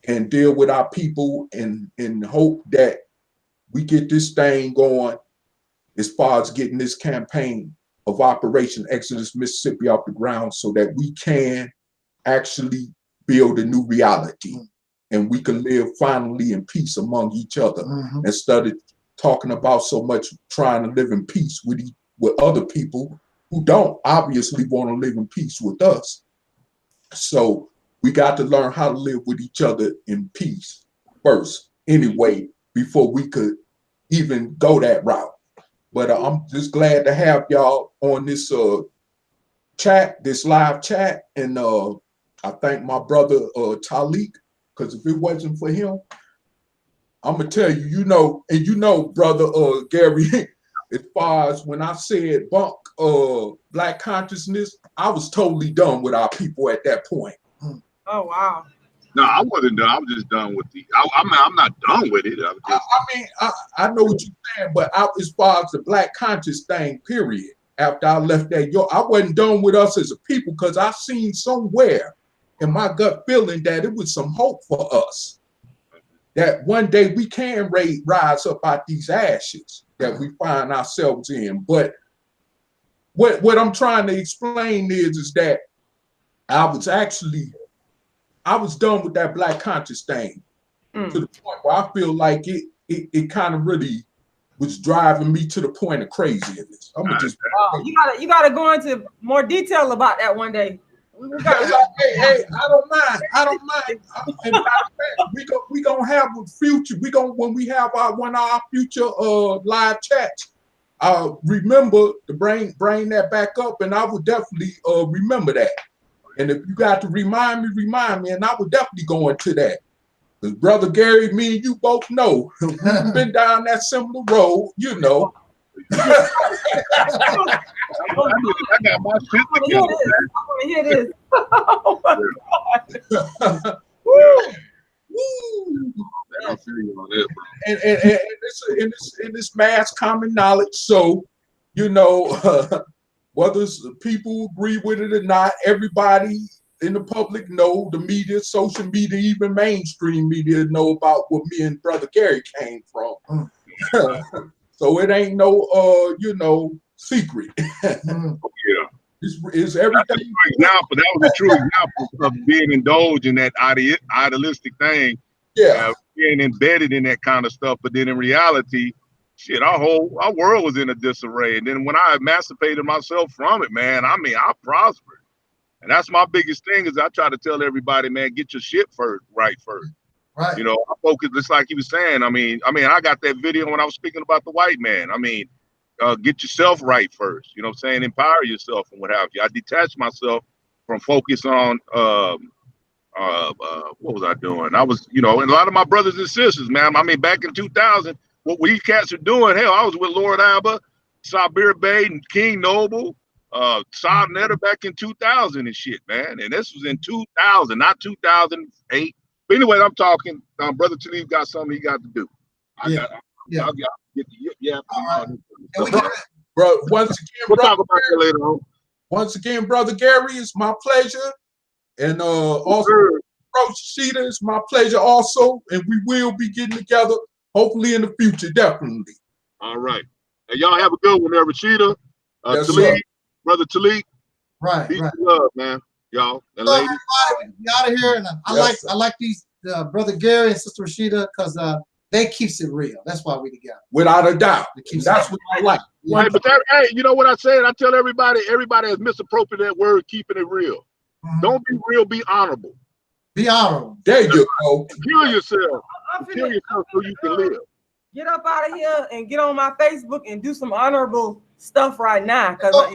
and deal with our people and hope that we get this thing going as far as getting this campaign of Operation Exodus Mississippi off the ground so that we can actually build a new reality and we can live finally in peace among each other instead of talking about so much trying to live in peace with other people who don't obviously want to live in peace with us. So we got to learn how to live with each other in peace first anyway, before we could even go that route. But I'm just glad to have y'all on this chat, this live chat. And I thank my brother Taalik, because if it wasn't for him, I'm gonna tell you, you know, brother Gary, as far as when I said bunk Black consciousness, I was totally done with our people at that point. Oh wow. No, I wasn't done. I was just done with I'm not done with it. I know what you're saying, but as far as the Black conscious thing, period. After I left that, I wasn't done with us as a people, because I seen somewhere in my gut feeling that it was some hope for us. That one day we can rise up out these ashes that we find ourselves in. But what I'm trying to explain is that I was done with that Black conscious thing to the point where I feel like it kind of really was driving me to the point of craziness. I'm gonna just you gotta go into more detail about that one day. Hey, I don't mind. And we gonna have a future. When we have one of our future live chats. Remember to bring that back up, and I would definitely remember that. And if you got to remind me, and I would definitely go into that. Because Brother Gary, me and you both know, we've been down that similar road, you know. I got my shit together. I want to hear this. Oh my God. I feel you on that, bro. And it's mass common knowledge. So, whether people agree with it or not, everybody in the public know, the media, social media, even mainstream media know about what me and Brother Gary came from. So it ain't no secret. Yeah. It's everything. That was a true example of being indulged in that idealistic thing. Yeah. Being embedded in that kind of stuff, but then in reality, shit, our world was in a disarray. And then when I emancipated myself from it, man, I mean, I prospered. And that's my biggest thing is I try to tell everybody, man, get your shit right first. Right. You know, I focus just like he was saying. I mean, I got that video when I was speaking about the white man. I mean, get yourself right first. You know what I'm saying? Empower yourself and what have you. I detached myself from focus on what was I doing? I was, you know, and a lot of my brothers and sisters, man. I mean, back in 2000, what we cats are doing, hell, I was with Lord Abba, Sabir Bey, and King Noble, Saab Netter back in 2000 and shit, man. And this was in 2000, not 2008. But anyway, I'm talking. Brother Taalik got something he got to do. I'll get the All right. Bro, once again, we'll talk about that later on. Once again, Brother Gary, it's my pleasure. And also, Bro Shida, it's my pleasure also. And we will be getting together, hopefully in the future, definitely. All right. And y'all have a good one there, Rashida. Yes, Taalik, Brother Taalik. Right. Peace Right. and love, man. Y'all and ladies. Be out of here. And I like these Brother Gary and Sister Rashida because they keeps it real. That's why we together. Without a doubt. That's what I like. Right, but that, hey, you know what I said? I tell everybody has misappropriated that word, keeping it real. Don't be real, be honorable. Be honorable. There you go. Kill yourself. Kill yourself so you can live. Get up out of here and get on my Facebook and do some honorable stuff right now. Because what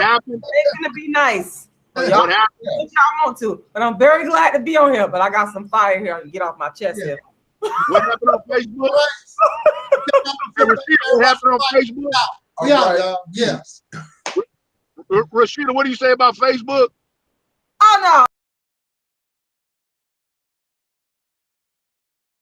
happened? It's gonna be nice. What happened? What y'all want to. But I'm very glad to be on here. But I got some fire here and get off my chest here. What happened on Facebook? What happened on Facebook? Yeah, yes. Rashida, what do you say about Facebook? Oh no.